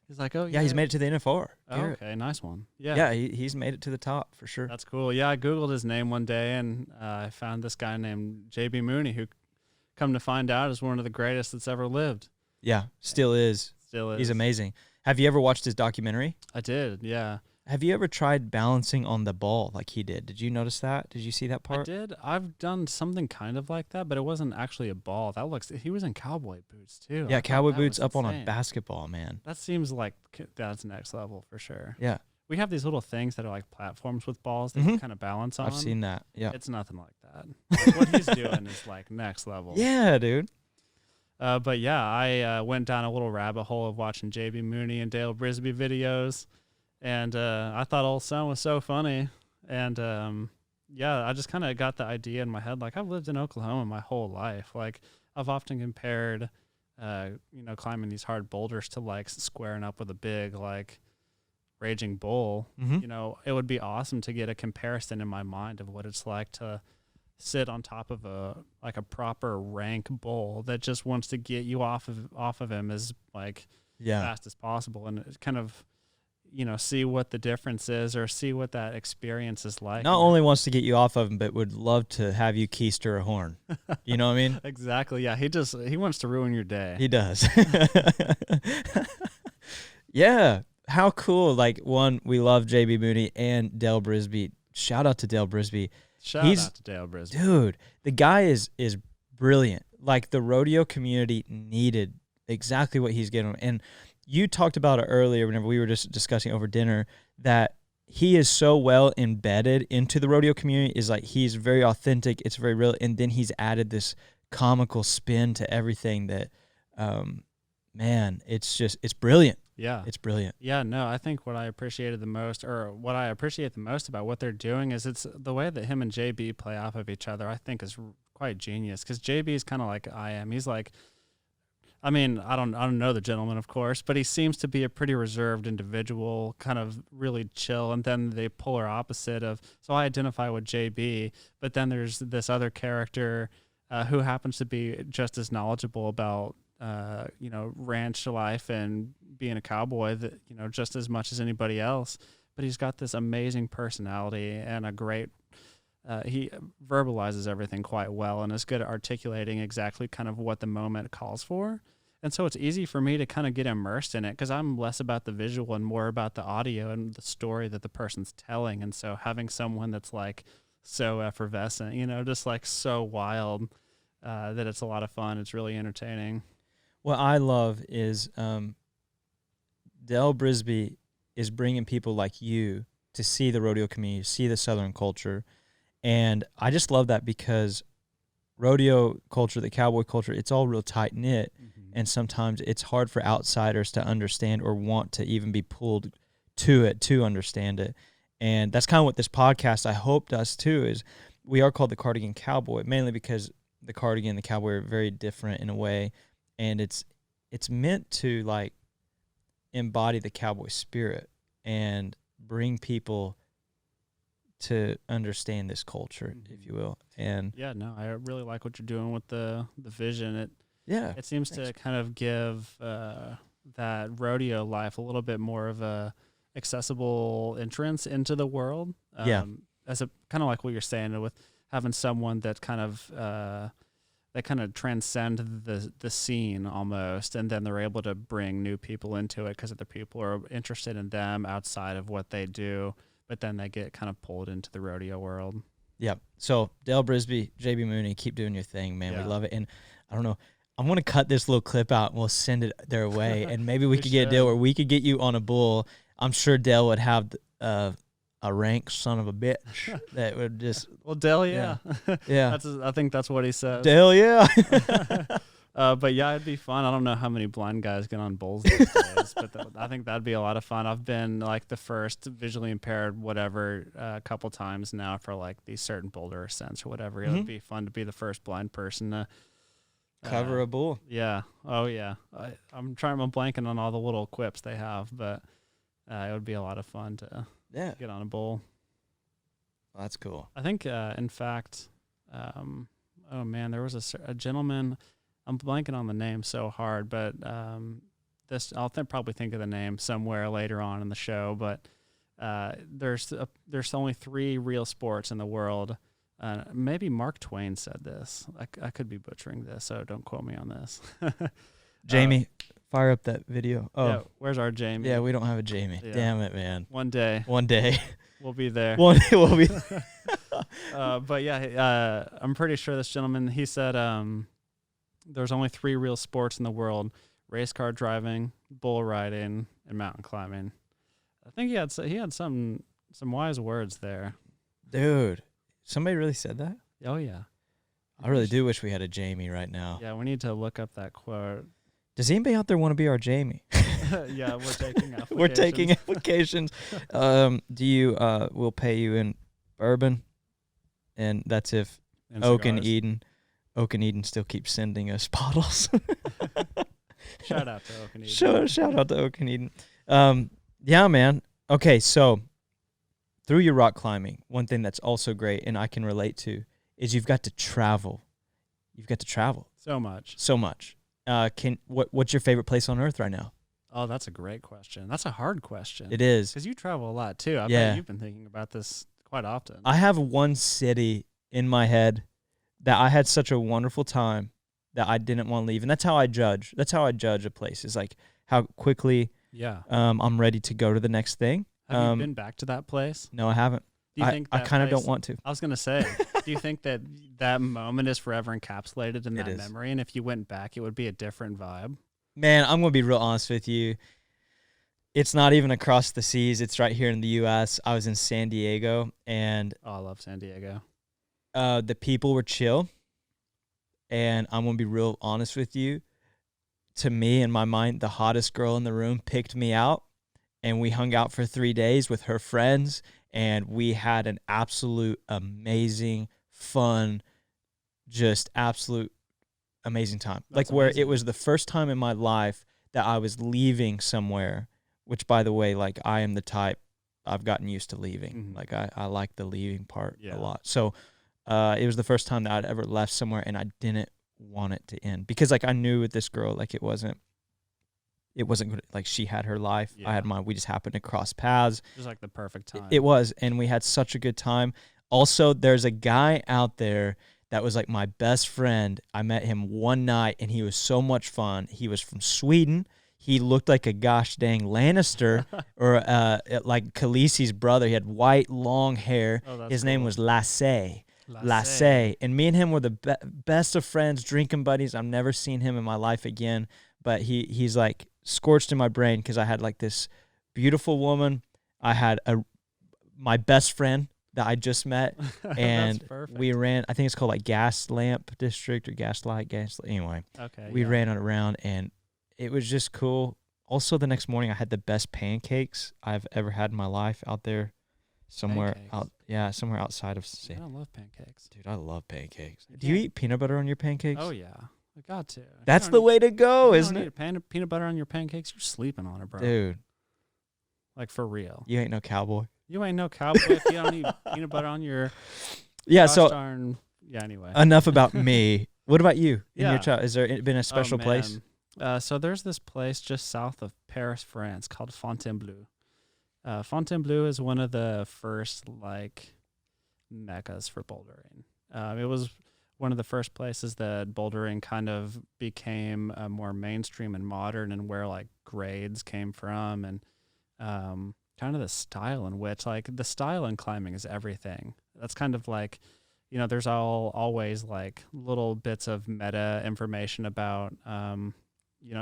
[SPEAKER 1] He's like, oh,
[SPEAKER 2] Yeah, he's made it to the NFR.
[SPEAKER 1] Oh,
[SPEAKER 2] Garrett.
[SPEAKER 1] okay, nice one. Yeah.
[SPEAKER 2] Yeah, he's made it to the top for sure.
[SPEAKER 1] That's cool. Yeah, I Googled his name one day, and I found this guy named JB Mooney, who, come to find out, is one of the greatest that's ever lived.
[SPEAKER 2] Yeah, still is.
[SPEAKER 1] Still is.
[SPEAKER 2] He's amazing. Have you ever watched his documentary?
[SPEAKER 1] I did, yeah.
[SPEAKER 2] Have you ever tried balancing on the ball like he did? Did you notice that? Did you see that
[SPEAKER 1] I
[SPEAKER 2] part?
[SPEAKER 1] did. I've done something kind of like that, but it wasn't actually a ball. He was in cowboy boots, too. I
[SPEAKER 2] Yeah,
[SPEAKER 1] thought
[SPEAKER 2] cowboy
[SPEAKER 1] that
[SPEAKER 2] boots
[SPEAKER 1] was
[SPEAKER 2] up on a
[SPEAKER 1] insane.
[SPEAKER 2] basketball, man.
[SPEAKER 1] That seems like that's next level for sure.
[SPEAKER 2] Yeah,
[SPEAKER 1] We have these little things that are like platforms with balls that
[SPEAKER 2] Mhm.
[SPEAKER 1] you kind of balance on.
[SPEAKER 2] I've seen that. Yeah.
[SPEAKER 1] It's nothing like that. Like, what he's doing is like next level.
[SPEAKER 2] Yeah, dude.
[SPEAKER 1] But yeah, I went down a little rabbit hole of watching JB Mooney and Dale Brisby videos, and I thought old son was so funny. And yeah, I just kind of got the idea in my head. Like, I've lived in Oklahoma my whole life. Like, I've often compared, climbing these hard boulders to like squaring up with a big like raging bull.
[SPEAKER 2] Mhm.
[SPEAKER 1] It would be awesome to get a comparison in my mind of what it's like to sit on top of a proper rank bull that just wants to get you off of him as like
[SPEAKER 2] Yeah.
[SPEAKER 1] fast as possible, and it's kind of see what the difference is or see what that experience is like.
[SPEAKER 2] Not only wants to get you off of him, but would love to have you keister a horn. You know what I mean?
[SPEAKER 1] Exactly. Yeah, he wants to ruin your day.
[SPEAKER 2] He does. Yeah. How cool. Like, one, we love JB Mooney and Dale Brisby. Shout out to Dale Brisby.
[SPEAKER 1] Shout
[SPEAKER 2] he's-
[SPEAKER 1] out to Dale Brisby.
[SPEAKER 2] Dude, the guy is brilliant. Like, the rodeo community needed exactly what he's getting. And you talked about it earlier whenever we were just discussing over dinner that he is so well embedded into the rodeo community. Is like he's very authentic. It's very real, and then he's added this comical spin to everything that, man, it's brilliant.
[SPEAKER 1] Yeah.
[SPEAKER 2] It's brilliant.
[SPEAKER 1] Yeah, no, I think what I appreciate the most about what they're doing is it's the way that him and JB play off of each other. I think is quite genius because JB is kind of like I am. He's like, I mean, I don't know the gentleman, of course, but he seems to be a pretty reserved individual, kind of really chill. And then the polar opposite of, so I identify with JB, but then there's this other character who happens to be just as knowledgeable about ranch life and being a cowboy, that, just as much as anybody else. But he's got this amazing personality and a great, he verbalizes everything quite well and is good at articulating exactly kind of what the moment calls for. And so it's easy for me to kind of get immersed in it because I'm less about the visual and more about the audio and the story that the person's telling. And so having someone that's like so effervescent, just like so wild, that it's a lot of fun. It's really entertaining.
[SPEAKER 2] What I love is Del Brisby is bringing people like you to see the rodeo community, see the Southern culture. And I just love that because rodeo culture, the cowboy culture, it's all real tight-knit. Mm-hmm. And sometimes it's hard for outsiders to understand or want to even be pulled to it to understand it. And that's kind of what this podcast, I hope, does too, is we are called the Cardigan Cowboy, mainly because the cardigan and the cowboy are very different in a way. And it's meant to like embody the cowboy spirit and bring people to understand this culture, if you will. And
[SPEAKER 1] yeah, no, I really like what you're doing with the vision. It seems to kind of give that rodeo life a little bit more of a accessible entrance into the world. As a kind of like what you're saying with having someone that kind of transcend the scene almost, and then they're able to bring new people into it because other people are interested in them outside of what they do, but then they get kind of pulled into the rodeo world.
[SPEAKER 2] Yep. So Del Brisby, JB Mauney, keep doing your thing, man. Yeah. We love it. And I don't know, I'm going to cut this little clip out and we'll send it their way. And maybe we could get a deal where we could get you on a bull. I'm sure Del would have a rank son of a bitch that would just...
[SPEAKER 1] Well, Del, yeah. Yeah. I think that's what he says.
[SPEAKER 2] Del, yeah.
[SPEAKER 1] But yeah, it'd be fun. I don't know how many blind guys get on bulls these days, but I think that'd be a lot of fun. I've been like the first visually impaired a couple times now for like these certain boulder ascents or whatever. Mm-hmm. It would be fun to be the first blind person to
[SPEAKER 2] cover a bull.
[SPEAKER 1] Yeah. Oh yeah. I'm blanking on all the little quips they have, but it would be a lot of fun to get on a bull.
[SPEAKER 2] Well, that's cool.
[SPEAKER 1] I think, in fact, oh man, there was a gentleman. I'm blanking on the name so hard, but I'll probably think of the name somewhere later on in the show. But there's only 3 real sports in the world. Maybe Mark Twain said this. I could be butchering this, so don't quote me on this.
[SPEAKER 2] Jamie, fire up that video. Oh, yeah,
[SPEAKER 1] where's our Jamie?
[SPEAKER 2] Yeah, we don't have a Jamie. Yeah. Damn it, man.
[SPEAKER 1] One day we'll be there.
[SPEAKER 2] One day we'll be there.
[SPEAKER 1] But yeah, I'm pretty sure this gentleman, he said there's only 3 real sports in the world: race car driving, bull riding, and mountain climbing. I think he had some wise words there.
[SPEAKER 2] Dude, somebody really said that?
[SPEAKER 1] Oh yeah.
[SPEAKER 2] I really do wish we had a Jamie right now.
[SPEAKER 1] Yeah, we need to look up that quote.
[SPEAKER 2] Does anybody out there want to be our Jamie?
[SPEAKER 1] Yeah, we're taking applications.
[SPEAKER 2] We're taking applications. We'll pay you in bourbon, and that's if Oak and Eden still keeps sending us bottles.
[SPEAKER 1] Shout out to Oak and Eden.
[SPEAKER 2] Shout out to Oak and Eden. Yeah, man. Okay, so through your rock climbing, one thing that's also great and I can relate to is you've got to travel. So much. What's your favorite place on earth right now?
[SPEAKER 1] Oh, that's a great question. That's a hard question.
[SPEAKER 2] It is.
[SPEAKER 1] Because you travel a lot too. I bet you've been thinking about this quite often.
[SPEAKER 2] I have one city in my head that I had such a wonderful time that I didn't want to leave. And that's how I judge. That's how I judge a place, is like how quickly I'm ready to go to the next thing.
[SPEAKER 1] Have you been back to that place?
[SPEAKER 2] No, I haven't.
[SPEAKER 1] Do you think
[SPEAKER 2] I kind of don't want to.
[SPEAKER 1] I was going to say, do you think that moment is forever encapsulated in that memory? And if you went back, it would be a different vibe?
[SPEAKER 2] Man, I'm going to be real honest with you. It's not even across the seas. It's right here in the U.S. I was in San Diego, and
[SPEAKER 1] Oh, I love San Diego.
[SPEAKER 2] the people were chill. And I'm gonna be real honest with you. To me, in my mind, the hottest girl in the room picked me out, and we hung out for 3 days with her friends, and we had an absolute amazing, fun, just absolute amazing time.
[SPEAKER 1] That's
[SPEAKER 2] Like where it
[SPEAKER 1] amazing.
[SPEAKER 2] was the first time in my life that I was leaving somewhere, which by the way, like I am the type I've gotten used to leaving.
[SPEAKER 1] Mhm.
[SPEAKER 2] Like I like the leaving part
[SPEAKER 1] Yeah.
[SPEAKER 2] a lot. So it was the first time that I'd ever left somewhere and I didn't want it to end because like I knew with this girl, like it wasn't good. Like she had her life. I had
[SPEAKER 1] Yeah.
[SPEAKER 2] mine. We just happened to cross paths.
[SPEAKER 1] Just like the perfect time.
[SPEAKER 2] It was, and we had such a good time. Also, there's a guy out there that was like my best friend. I met him one night, and he was so much fun. He was from Sweden. He looked like a gosh dang Lannister or like Khaleesi's brother. He had white, long hair.
[SPEAKER 1] Oh, that's
[SPEAKER 2] His name
[SPEAKER 1] cool.
[SPEAKER 2] was Lasse.
[SPEAKER 1] Lasse.
[SPEAKER 2] And me and him were the best of friends, drinking buddies. I've never seen him in my life again, but he's like scorched in my brain because I had like this beautiful woman. I had my best friend that I just met, and
[SPEAKER 1] That's perfect.
[SPEAKER 2] we ran. I think it's called like Gas Lamp District or Gaslight. Anyway,
[SPEAKER 1] Okay.
[SPEAKER 2] we
[SPEAKER 1] yeah.
[SPEAKER 2] ran it around, and it was just cool. Also, the next morning, I had the best pancakes I've ever had in my life out there, somewhere
[SPEAKER 1] Pancakes.
[SPEAKER 2] somewhere outside of.
[SPEAKER 1] I love pancakes.
[SPEAKER 2] Dude, I love pancakes.
[SPEAKER 1] I
[SPEAKER 2] Do you
[SPEAKER 1] can't-
[SPEAKER 2] eat peanut butter on your pancakes?
[SPEAKER 1] Oh yeah, I got to. If you
[SPEAKER 2] That's
[SPEAKER 1] don't
[SPEAKER 2] the
[SPEAKER 1] eat-
[SPEAKER 2] way to go,
[SPEAKER 1] if you
[SPEAKER 2] isn't
[SPEAKER 1] don't
[SPEAKER 2] it?
[SPEAKER 1] eat peanut butter on your pancakes, you're sleeping on it, bro.
[SPEAKER 2] Dude,
[SPEAKER 1] Like for real.
[SPEAKER 2] you ain't no cowboy.
[SPEAKER 1] You ain't no cowboy if you don't eat peanut butter on your
[SPEAKER 2] Yeah,
[SPEAKER 1] gosh
[SPEAKER 2] so
[SPEAKER 1] darn. Yeah. Anyway.
[SPEAKER 2] enough about me. What about you? In your
[SPEAKER 1] Yeah.
[SPEAKER 2] child, is there been a special place?
[SPEAKER 1] So there's this place just south of Paris, France, called Fontainebleau. Fontainebleau is one of the first like meccas for bouldering. It was one of the first places that bouldering kind of became more mainstream and modern, and where like grades came from, and kind of the style in which, like, the style in climbing is everything. That's kind of like, there's always like little bits of meta information about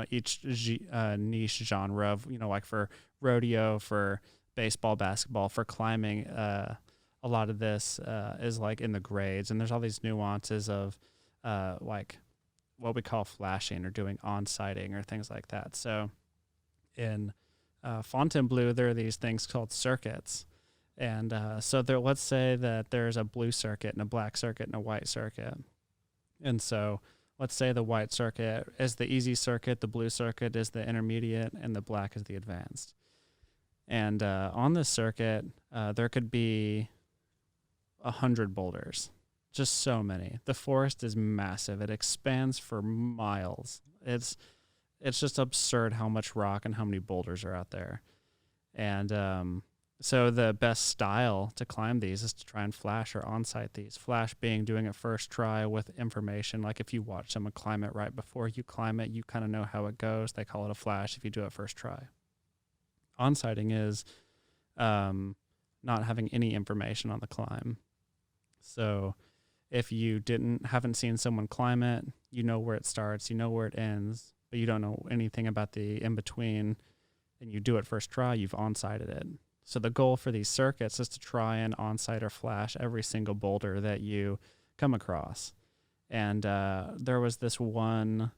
[SPEAKER 1] each niche genre of, like for rodeo, for baseball, basketball, for climbing. A lot of this is like in the grades, and there's all these nuances of like what we call flashing or doing on-sighting or things like that. So in Fontainebleau, there are these things called circuits. And so let's say that there's a blue circuit and a black circuit and a white circuit. And so let's say the white circuit is the easy circuit, the blue circuit is the intermediate, and the black is the advanced. And on this circuit, there could be 100 boulders, just so many. The forest is massive. It expands for miles. It's just absurd how much rock and how many boulders are out there. And so the best style to climb these is to try and flash or on-site these. Flash being doing it first try with information. Like if you watch someone climb it right before you climb it, you kind of know how it goes. They call it a flash if you do it first try. On-sighting is not having any information on the climb. So if you haven't seen someone climb it, you know where it starts, you know where it ends, but you don't know anything about the in-between, and you do it first try, you've on-sighted it. So the goal for these circuits is to try and on-site or flash every single boulder that you come across. And there was this one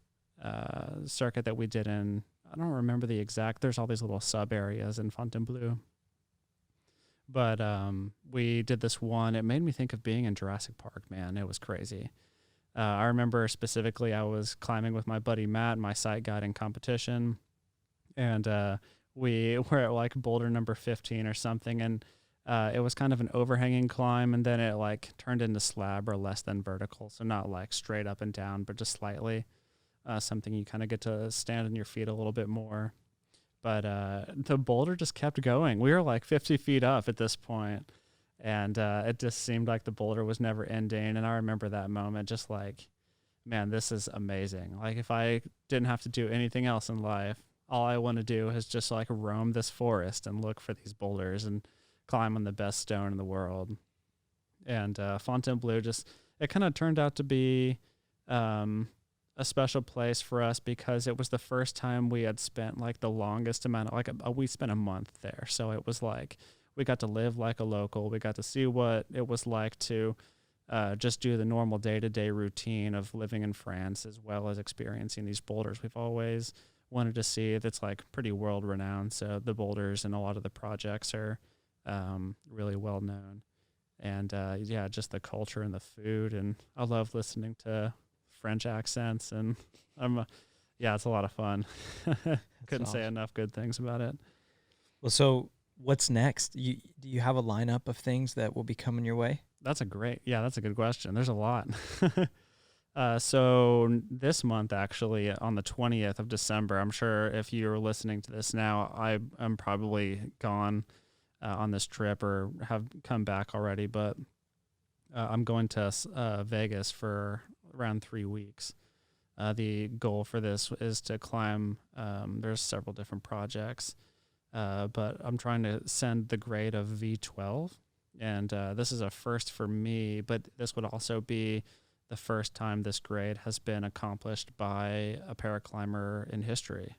[SPEAKER 1] circuit that we did in, I don't remember the exact, there's all these little sub-areas in Fontainebleau. But we did this one. It made me think of being in Jurassic Park, man. It was crazy. I remember specifically I was climbing with my buddy Matt, my sight guiding competition. And we were at like boulder number 15 or something. And it was kind of an overhanging climb. And then it like turned into slab or less than vertical. So not like straight up and down, but just slightly. Something you kind of get to stand on your feet a little bit more. But the boulder just kept going. We were like 50 feet up at this point, and it just seemed like the boulder was never ending. And I remember that moment just like, man, this is amazing. Like if I didn't have to do anything else in life, all I want to do is just like roam this forest and look for these boulders and climb on the best stone in the world. And Fontainebleau it kind of turned out to be a a special place for us because it was the first time we had spent like the longest amount of we spent a month there. So it was like we got to live like a local. We got to see what it was like to just do the normal day-to-day routine of living in France as well as experiencing these boulders we've always wanted to see. That's like pretty world-renowned. So the boulders and a lot of the projects are really well known. And yeah, just the culture and the food. And I love listening to French accents, and yeah, it's a lot of fun. Couldn't say enough good things about it.
[SPEAKER 2] Well, so what's next? Do you have a lineup of things that will be coming your way?
[SPEAKER 1] That's a good question. There's a lot. So this month, actually, on the 20th of December, I'm sure if you're listening to this now, I'm probably gone on this trip or have come back already, but I'm going to Vegas for around 3 weeks. The goal for this is to climb. There's several different projects, but I'm trying to send the grade of V12, and this is a first for me, but this would also be the first time this grade has been accomplished by a paraclimber in history.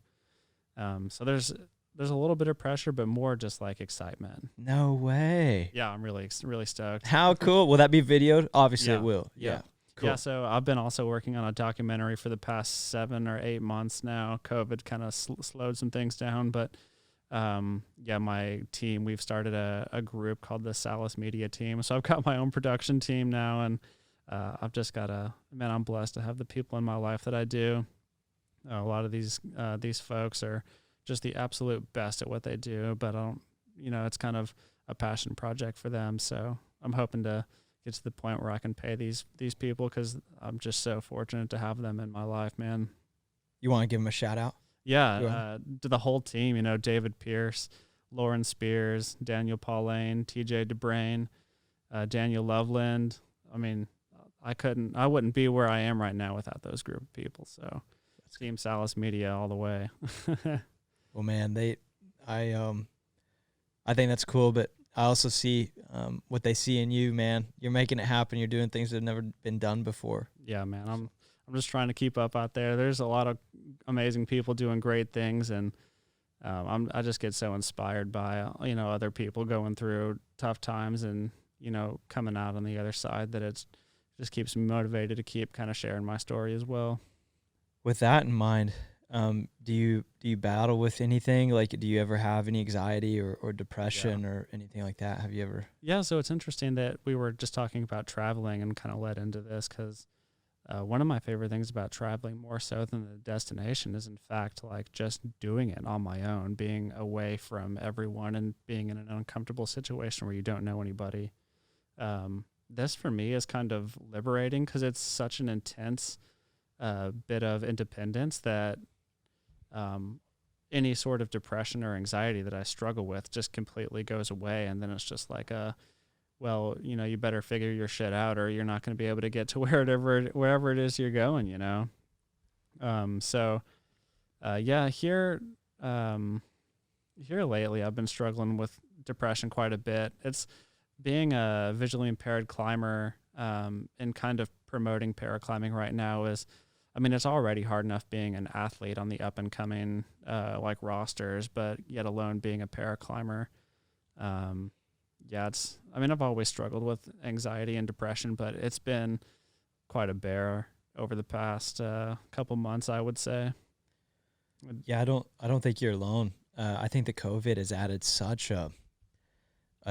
[SPEAKER 1] So there's a little bit of pressure, but more just like excitement.
[SPEAKER 2] No way.
[SPEAKER 1] Yeah, I'm really stoked.
[SPEAKER 2] How cool. Will that be videoed? Obviously it will. Yeah. Cool.
[SPEAKER 1] Yeah, so I've been also working on a documentary for the past 7 or 8 months now. COVID kind of slowed some things down, but yeah, my team, we've started a group called the Salas Media team. So I've got my own production team now, and I've just got I'm blessed to have the people in my life that I do. A lot of these folks are just the absolute best at what they do, but it's kind of a passion project for them. So I'm hoping to get to the point where I can pay these people, because I'm just so fortunate to have them in my life, man.
[SPEAKER 2] You want to give them a shout out?
[SPEAKER 1] Yeah, to the whole team, David Pierce, Lauren Spears, Daniel Pauline, TJ DeBrain, Daniel Loveland. I mean, I wouldn't be where I am right now without those group of people. So Team Salas Media all the way.
[SPEAKER 2] Well, man, I think that's cool, but I also see what they see in you, man. You're making it happen. You're doing things that have never been done before.
[SPEAKER 1] Yeah, man. I'm just trying to keep up out there. There's a lot of amazing people doing great things, and I just get so inspired by other people going through tough times and coming out on the other side, that it just keeps me motivated to keep kind of sharing my story as well.
[SPEAKER 2] With that in mind, do you battle with anything? Like, do you ever have any anxiety or depression or anything like that? Have you ever?
[SPEAKER 1] Yeah, so it's interesting that we were just talking about traveling and kind of led into this, because one of my favorite things about traveling, more so than the destination, is in fact like just doing it on my own, being away from everyone and being in an uncomfortable situation where you don't know anybody. This for me is kind of liberating, because it's such an intense bit of independence that any sort of depression or anxiety that I struggle with just completely goes away. And then it's just like, you better figure your shit out, or you're not going to be able to get to wherever it is you're going, Here lately I've been struggling with depression quite a bit. It's being a visually impaired climber and kind of promoting paraclimbing right now is, it's already hard enough being an athlete on the up and coming rosters, but yet alone being a paraclimber. I've always struggled with anxiety and depression, but it's been quite a bear over the past couple months, I would say.
[SPEAKER 2] Yeah, I don't think you're alone. I think the COVID has added such a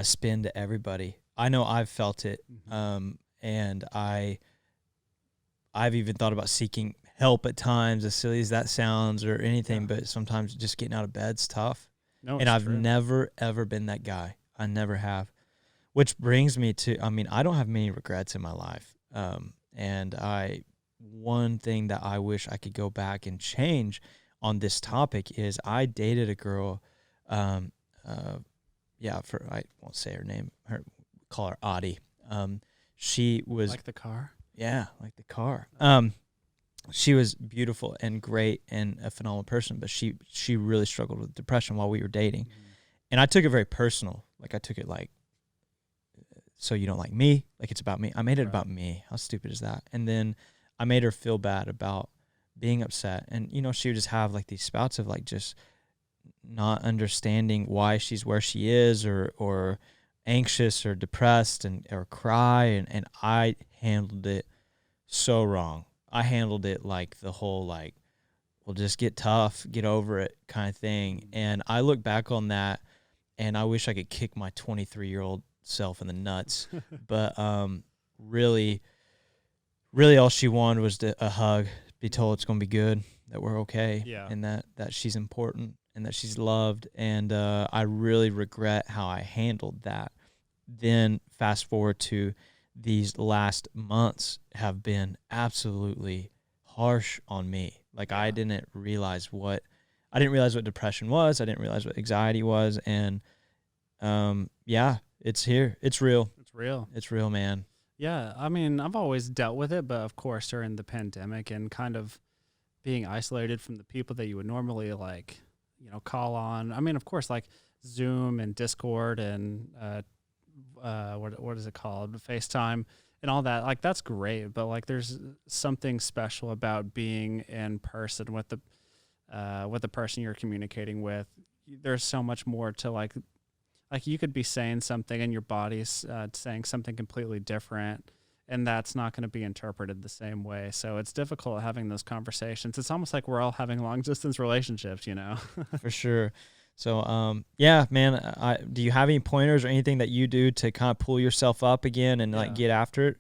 [SPEAKER 2] spin to everybody. I know I've felt it, and I've even thought about seeking help at times, as silly as that sounds or anything, but sometimes just getting out of bed's tough.
[SPEAKER 1] No,
[SPEAKER 2] and I've
[SPEAKER 1] true.
[SPEAKER 2] never, ever been that guy. I never have. Which brings me to, I don't have many regrets in my life. And one thing that I wish I could go back and change on this topic is I dated a girl, I won't say her name, call her Audie. She was
[SPEAKER 1] like the car.
[SPEAKER 2] Yeah, like the car. She was beautiful and great and a phenomenal person, but she really struggled with depression while we were dating. And I took it very personal. Like, I took it like, so you don't like me? Like, it's about me. I made it about me. How stupid is that? And then I made her feel bad about being upset. And, you know, she would just have like these spouts of like just not understanding why she's where she is, or anxious or depressed, or cry. And I handled it so wrong. I handled it like the whole, like, well, just get tough, get over it kind of thing. And I look back on that and I wish I could kick my 23-year-old self in the nuts. But really all she wanted was a hug, be told it's going to be good, that we're okay, and that she's important and that she's loved. And I really regret how I handled that. Then fast forward to these last months have been absolutely harsh on me. Like, I didn't realize what depression was. I didn't realize what anxiety was. And it's here. It's real. It's real, man.
[SPEAKER 1] Yeah, I mean, I've always dealt with it, but of course during the pandemic and kind of being isolated from the people that you would normally, like, you know, call on. I mean, of course, like Zoom and Discord and what is it called, FaceTime and all that. Like, that's great, but like there's something special about being in person with the person you're communicating with. There's so much more to like you could be saying something and your body's saying something completely different, and that's not going to be interpreted the same way. So it's difficult having those conversations. It's almost like we're all having long distance relationships, you know?
[SPEAKER 2] For sure. So, yeah, man, do you have any pointers or anything that you do to kind of pull yourself up again and like get after it?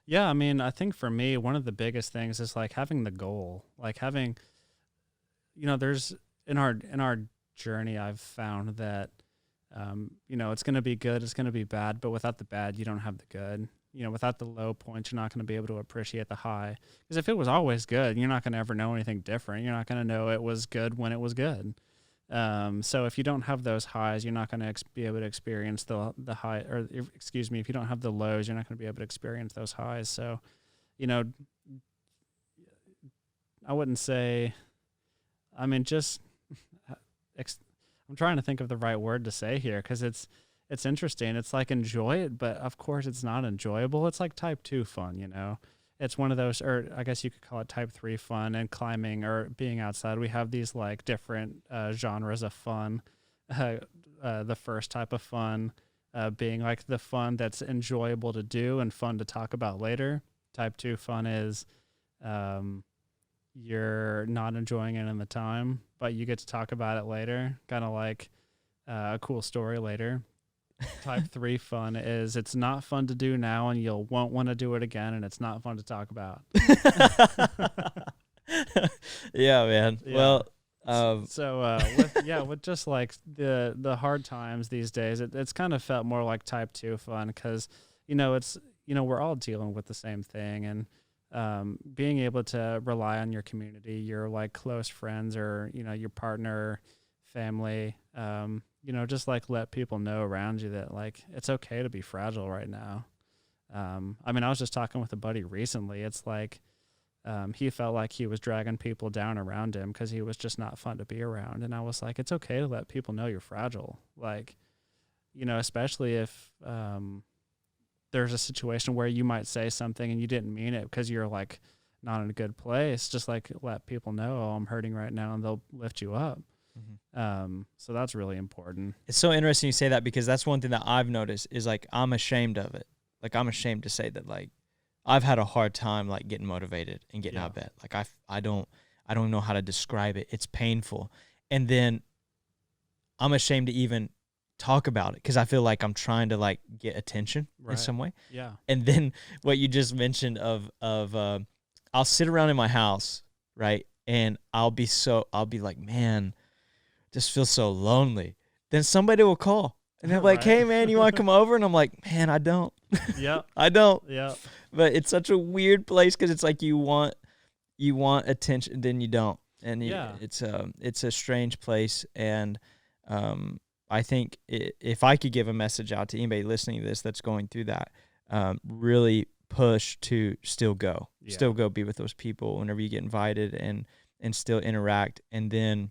[SPEAKER 1] Yeah. I mean, I think for me, one of the biggest things is like having the goal, like having, you know, there's in our journey, I've found that, you know, it's going to be good, it's going to be bad, but without the bad, you don't have the good. You know, without the low points, you're not going to be able to appreciate the high. Because if it was always good, you're not going to ever know anything different. You're not going to know it was good when it was good. So if you don't have those highs, you're not going to be able to experience the high, or excuse me, if you don't have the lows, you're not going to be able to experience those highs. So, you know, I wouldn't say, I mean, just, I'm trying to think of the right word to say here, because it's interesting. It's like enjoy it, but of course it's not enjoyable. It's like type 2 fun, you know. It's one of those, or I guess you could call it type 3 fun. And climbing or being outside, we have these like different genres of fun. The first type of fun being like the fun that's enjoyable to do and fun to talk about later. Type 2 fun is you're not enjoying it in the time, but you get to talk about it later, kind of like a cool story later. Type 3 fun is it's not fun to do now and you won't want to do it again, and it's not fun to talk about.
[SPEAKER 2] Yeah, man. Yeah. Well,
[SPEAKER 1] with just like the hard times these days, it's kind of felt more like type 2 fun, because, you know, it's, you know, we're all dealing with the same thing, and being able to rely on your community, your like close friends, or, you know, your partner, family, you know, just like let people know around you that like it's okay to be fragile right now. I mean, I was just talking with a buddy recently. It's like he felt like he was dragging people down around him because he was just not fun to be around. And I was like, it's okay to let people know you're fragile. Like, you know, especially if there's a situation where you might say something and you didn't mean it because you're like not in a good place. Just like let people know, oh, I'm hurting right now, and they'll lift you up. Mm-hmm. So that's really important.
[SPEAKER 2] It's so interesting you say that, because that's one thing that I've noticed is like I'm ashamed of it. Like I'm ashamed to say that like I've had a hard time like getting motivated and getting out of bed. Like I don't know how to describe it. It's painful. And then I'm ashamed to even talk about it because I feel like I'm trying to like get attention in some way.
[SPEAKER 1] Yeah.
[SPEAKER 2] And then what you just mentioned of I'll sit around in my house, right? And I'll be like, man, just feel so lonely. Then somebody will call and they're like, hey man, you want to come over? And I'm like, man, I don't.
[SPEAKER 1] Yeah.
[SPEAKER 2] I don't.
[SPEAKER 1] Yeah.
[SPEAKER 2] But it's such a weird place because it's like you want attention, then you don't. And it's a strange place. And I think if I could give a message out to anybody listening to this that's going through that, really push to still go. Yeah. Still go be with those people whenever you get invited, and still interact. And then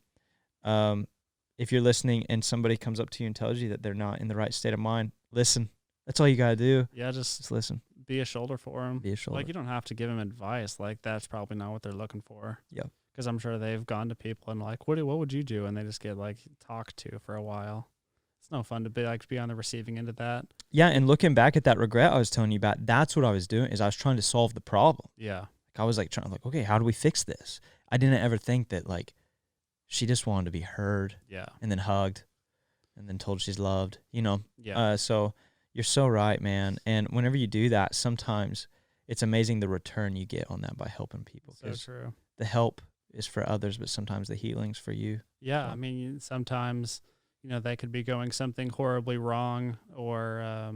[SPEAKER 2] if you're listening and somebody comes up to you and tells you that they're not in the right state of mind, listen. That's all you gotta do.
[SPEAKER 1] Yeah,
[SPEAKER 2] Just listen.
[SPEAKER 1] be a shoulder for them.
[SPEAKER 2] Be a shoulder.
[SPEAKER 1] Like, you don't have to give them advice. Like, that's probably not what they're looking for.
[SPEAKER 2] Yep.
[SPEAKER 1] Because I'm sure they've gone to people and like, what would you do? And they just get like talked to for a while. It's no fun to be on the receiving end of that.
[SPEAKER 2] Yeah, and looking back at that regret I was telling you about, that's what I was doing, is I was trying to solve the problem.
[SPEAKER 1] Yeah.
[SPEAKER 2] Like I was like okay, how do we fix this? I didn't ever think that like she just wanted to be heard.
[SPEAKER 1] Yeah.
[SPEAKER 2] And then hugged and then told she's loved, you know?
[SPEAKER 1] Yeah.
[SPEAKER 2] So you're so right, man. And whenever you do that, sometimes it's amazing the return you get on that by helping people.
[SPEAKER 1] So true.
[SPEAKER 2] The help is for others, but sometimes the healing's for you.
[SPEAKER 1] Yeah. I mean, sometimes, you know, they could be going something horribly wrong or,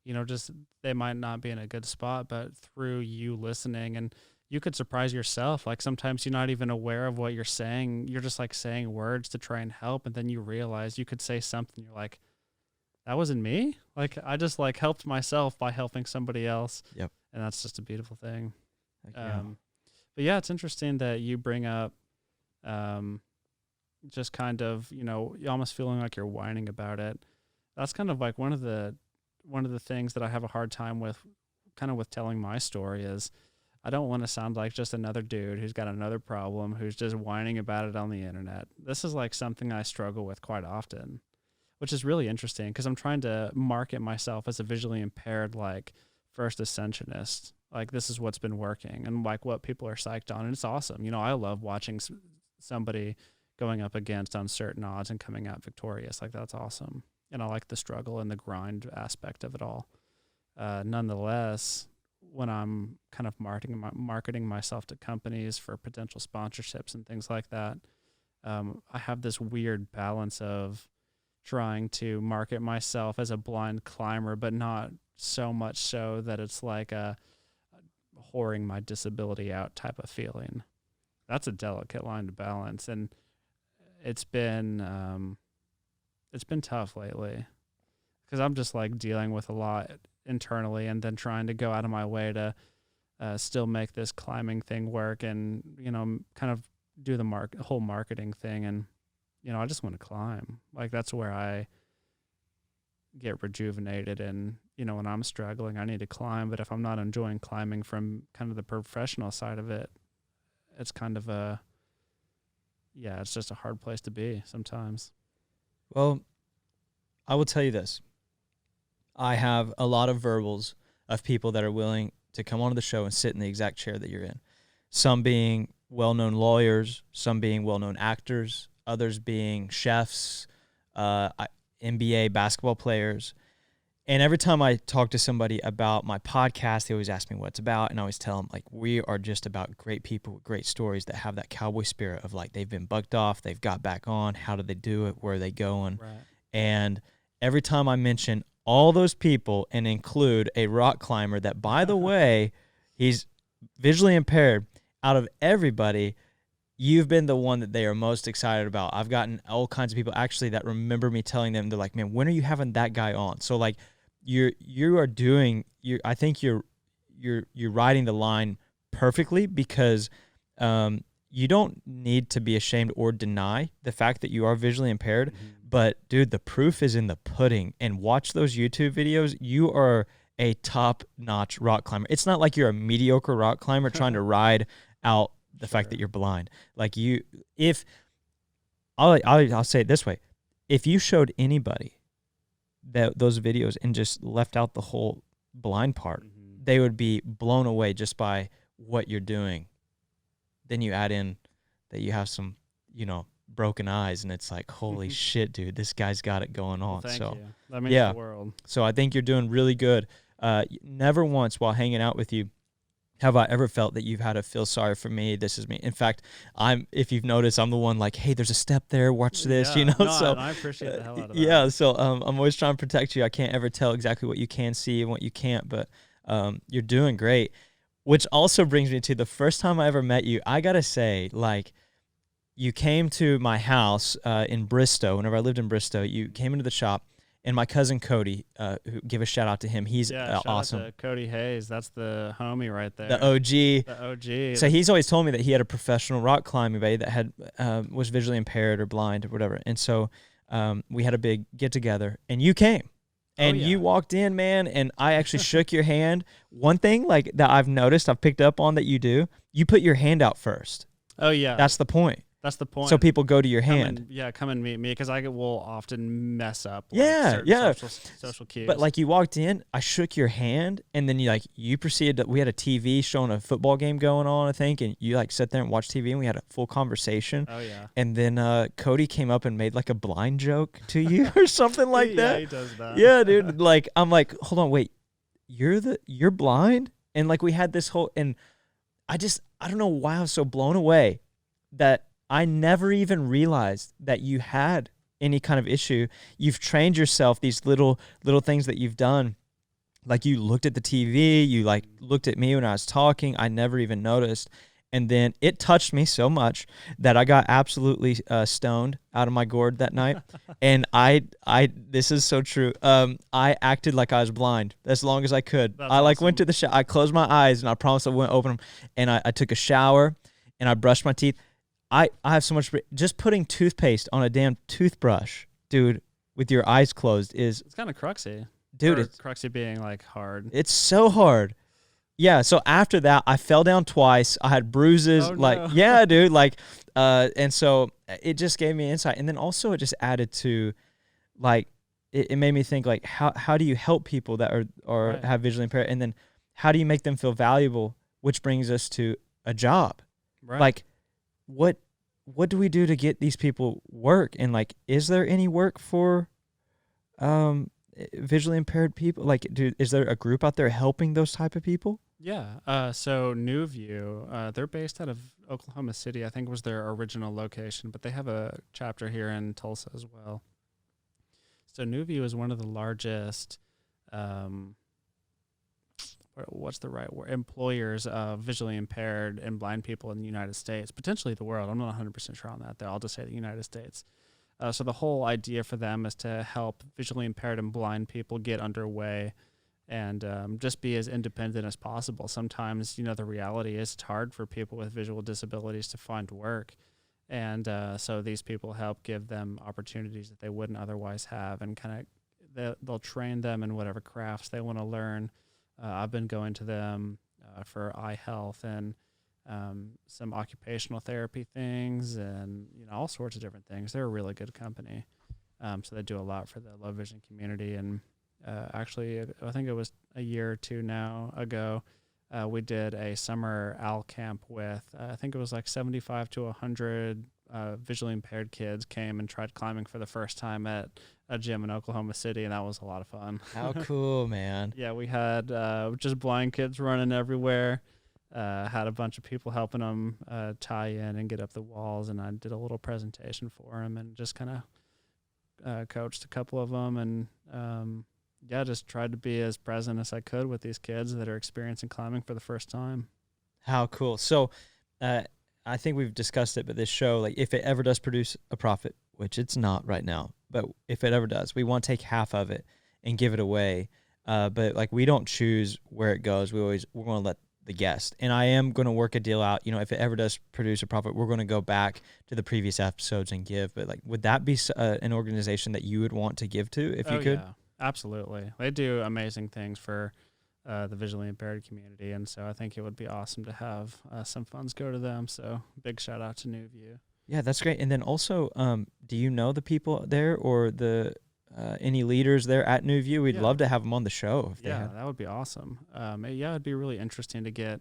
[SPEAKER 1] you know, just they might not be in a good spot, but through you listening, and you could surprise yourself. Like sometimes you're not even aware of what you're saying. You're just like saying words to try and help. And then you realize you could say something. You're like, that wasn't me. Like I just like helped myself by helping somebody else.
[SPEAKER 2] Yep.
[SPEAKER 1] And that's just a beautiful thing.
[SPEAKER 2] Yeah.
[SPEAKER 1] But yeah, it's interesting that you bring up, just kind of, you know, almost feeling like you're whining about it. That's kind of like one of the things that I have a hard time with, kind of with telling my story, is I don't want to sound like just another dude who's got another problem, who's just whining about it on the internet. This is like something I struggle with quite often, which is really interesting because I'm trying to market myself as a visually impaired, like first ascensionist. Like this is what's been working and like what people are psyched on. And it's awesome. You know, I love watching somebody going up against uncertain odds and coming out victorious. Like that's awesome. And I like the struggle and the grind aspect of it all. Nonetheless, when I'm kind of marketing myself to companies for potential sponsorships and things like that, I have this weird balance of trying to market myself as a blind climber, but not so much so that it's like a whoring my disability out type of feeling. That's a delicate line to balance, and it's been tough lately because I'm just like dealing with a lot internally and then trying to go out of my way to still make this climbing thing work and, you know, kind of do the whole marketing thing. And, you know, I just want to climb. Like that's where I get rejuvenated. And, you know, when I'm struggling, I need to climb. But if I'm not enjoying climbing from kind of the professional side of it, it's kind of it's just a hard place to be sometimes.
[SPEAKER 2] Well, I will tell you this. I have a lot of verbals of people that are willing to come onto the show and sit in the exact chair that you're in. Some being well-known lawyers, some being well-known actors, others being chefs, NBA basketball players. And every time I talk to somebody about my podcast, they always ask me what it's about. And I always tell them, like, we are just about great people with great stories that have that cowboy spirit of, like, they've been bucked off, they've got back on, how did they do it, where are they going?
[SPEAKER 1] Right.
[SPEAKER 2] And every time I mention all those people and include a rock climber that, by the way, he's visually impaired, out of everybody, you've been the one that they are most excited about. I've gotten all kinds of people actually that remember me telling them, they're like, man, when are you having that guy on? So like I think you're riding the line perfectly because you don't need to be ashamed or deny the fact that you are visually impaired. Mm-hmm. But dude, the proof is in the pudding. And watch those YouTube videos. You are a top-notch rock climber. It's not like you're a mediocre rock climber trying to ride out the fact that you're blind. Like I'll say it this way. If you showed anybody those videos and just left out the whole blind part, mm-hmm. they would be blown away just by what you're doing. Then you add in that you have some, you know, broken eyes, and it's like, holy shit, dude, this guy's got it going on.
[SPEAKER 1] Well, thank
[SPEAKER 2] you.
[SPEAKER 1] That means the world.
[SPEAKER 2] So I think you're doing really good. Never once while hanging out with you have I ever felt that you've had to feel sorry for me. This is me. In fact, if you've noticed, I'm the one like, hey, there's a step there. Watch this, you know.
[SPEAKER 1] No,
[SPEAKER 2] so
[SPEAKER 1] I appreciate the hell out of that.
[SPEAKER 2] Yeah. So I'm always trying to protect you. I can't ever tell exactly what you can see and what you can't, but you're doing great. Which also brings me to the first time I ever met you. I gotta say, like, you came to my house in Bristow. Whenever I lived in Bristow, you came into the shop. And my cousin Cody, who give a shout out to him. He's awesome.
[SPEAKER 1] Shout out to Cody Hayes. That's the homie right there.
[SPEAKER 2] The OG.
[SPEAKER 1] The OG.
[SPEAKER 2] So he's always told me that he had a professional rock climbing buddy that had was visually impaired or blind or whatever. And so we had a big get together, and you came. And you walked in, man, and I actually shook your hand. One thing like that I've noticed, I've picked up on that you do, you put your hand out first.
[SPEAKER 1] Oh, yeah.
[SPEAKER 2] That's the point.
[SPEAKER 1] That's the point.
[SPEAKER 2] So people go to your hand.
[SPEAKER 1] Come and meet me, because I will often mess up. Social cues.
[SPEAKER 2] But like you walked in, I shook your hand, and then you proceeded to, we had a TV showing a football game going on, I think, and you like sat there and watched TV, and we had a full conversation.
[SPEAKER 1] Oh yeah.
[SPEAKER 2] And then Cody came up and made like a blind joke to you or something like that.
[SPEAKER 1] Yeah, he does that.
[SPEAKER 2] Yeah, dude. Like I'm like, hold on, wait, you're blind? And like we had this whole, and I don't know why I was so blown away that I never even realized that you had any kind of issue. You've trained yourself, these little things that you've done. Like you looked at the TV, you like looked at me when I was talking. I never even noticed. And then it touched me so much that I got absolutely stoned out of my gourd that night. And I this is so true. I acted like I was blind as long as I could.
[SPEAKER 1] That's
[SPEAKER 2] I like
[SPEAKER 1] awesome.
[SPEAKER 2] went to the shower. I closed my eyes and I promised I wouldn't open them. And I took a shower and I brushed my teeth. I have so much, just putting toothpaste on a damn toothbrush, dude, with your eyes closed it's
[SPEAKER 1] kind of cruxy.
[SPEAKER 2] Dude,
[SPEAKER 1] it's cruxy being like hard.
[SPEAKER 2] It's so hard. Yeah, so after that, I fell down twice. I had bruises.
[SPEAKER 1] Oh, no.
[SPEAKER 2] Yeah, dude, and so it just gave me insight. And then also it just added to, like, it made me think, like, how do you help people that are
[SPEAKER 1] Right.
[SPEAKER 2] have visually impaired? And then how do you make them feel valuable? Which brings us to a job.
[SPEAKER 1] Right.
[SPEAKER 2] Like, what do we do to get these people work? And like, is there any work for visually impaired people? Like, is there a group out there helping those type of people?
[SPEAKER 1] Yeah. So New View, they're based out of Oklahoma City. I think was their original location, but they have a chapter here in Tulsa as well. So New View is one of the largest, what's the right word, employers of visually impaired and blind people in the United States, potentially the world. I'm not 100% sure on that, though. I'll just say the United States. So the whole idea for them is to help visually impaired and blind people get underway and just be as independent as possible. Sometimes, the reality is it's hard for people with visual disabilities to find work. And so these people help give them opportunities that they wouldn't otherwise have, and kind of they'll train them in whatever crafts they want to learn. I've been going to them for eye health and some occupational therapy things, and all sorts of different things. They're a really good company, so they do a lot for the low vision community. And actually, I think it was a year or two now ago, we did a summer OWL camp with I think it was like 75 to 100 visually impaired kids came and tried climbing for the first time at a gym in Oklahoma City, and that was a lot of fun.
[SPEAKER 2] How cool, man.
[SPEAKER 1] Yeah, we had just blind kids running everywhere. Had a bunch of people helping them tie in and get up the walls, and I did a little presentation for them and just kind of coached a couple of them, and just tried to be as present as I could with these kids that are experiencing climbing for the first time.
[SPEAKER 2] How cool. So I think we've discussed it, but this show, like, if it ever does produce a profit, which it's not right now, but if it ever does, we want to take half of it and give it away. But like, we don't choose where it goes. We're going to let the guest. And I am going to work a deal out. If it ever does produce a profit, we're going to go back to the previous episodes and give. But like, would that be an organization that you would want to give to if you could?
[SPEAKER 1] Yeah, absolutely. They do amazing things for the visually impaired community, and so I think it would be awesome to have some funds go to them. So big shout out to New View.
[SPEAKER 2] Yeah, that's great. And then also, do you know the people there or the any leaders there at New View? We'd love to have them on the show. If
[SPEAKER 1] that would be awesome. It'd be really interesting to get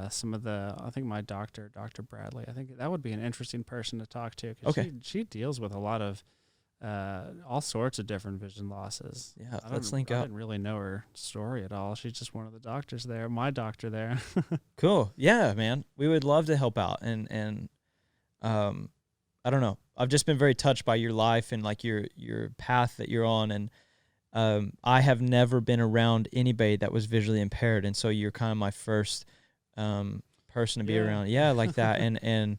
[SPEAKER 1] some of I think my Dr. Bradley, I think that would be an interesting person to talk to, because she deals with a lot of all sorts of different vision losses.
[SPEAKER 2] Yeah, let's link
[SPEAKER 1] up.
[SPEAKER 2] up.
[SPEAKER 1] I didn't really know her story at all. She's just one of the doctors there, my doctor there.
[SPEAKER 2] Cool. Yeah, man. We would love to help out. And I don't know. I've just been very touched by your life and like your path that you're on. And I have never been around anybody that was visually impaired. And so you're kind of my first person to be around. Yeah, like that. And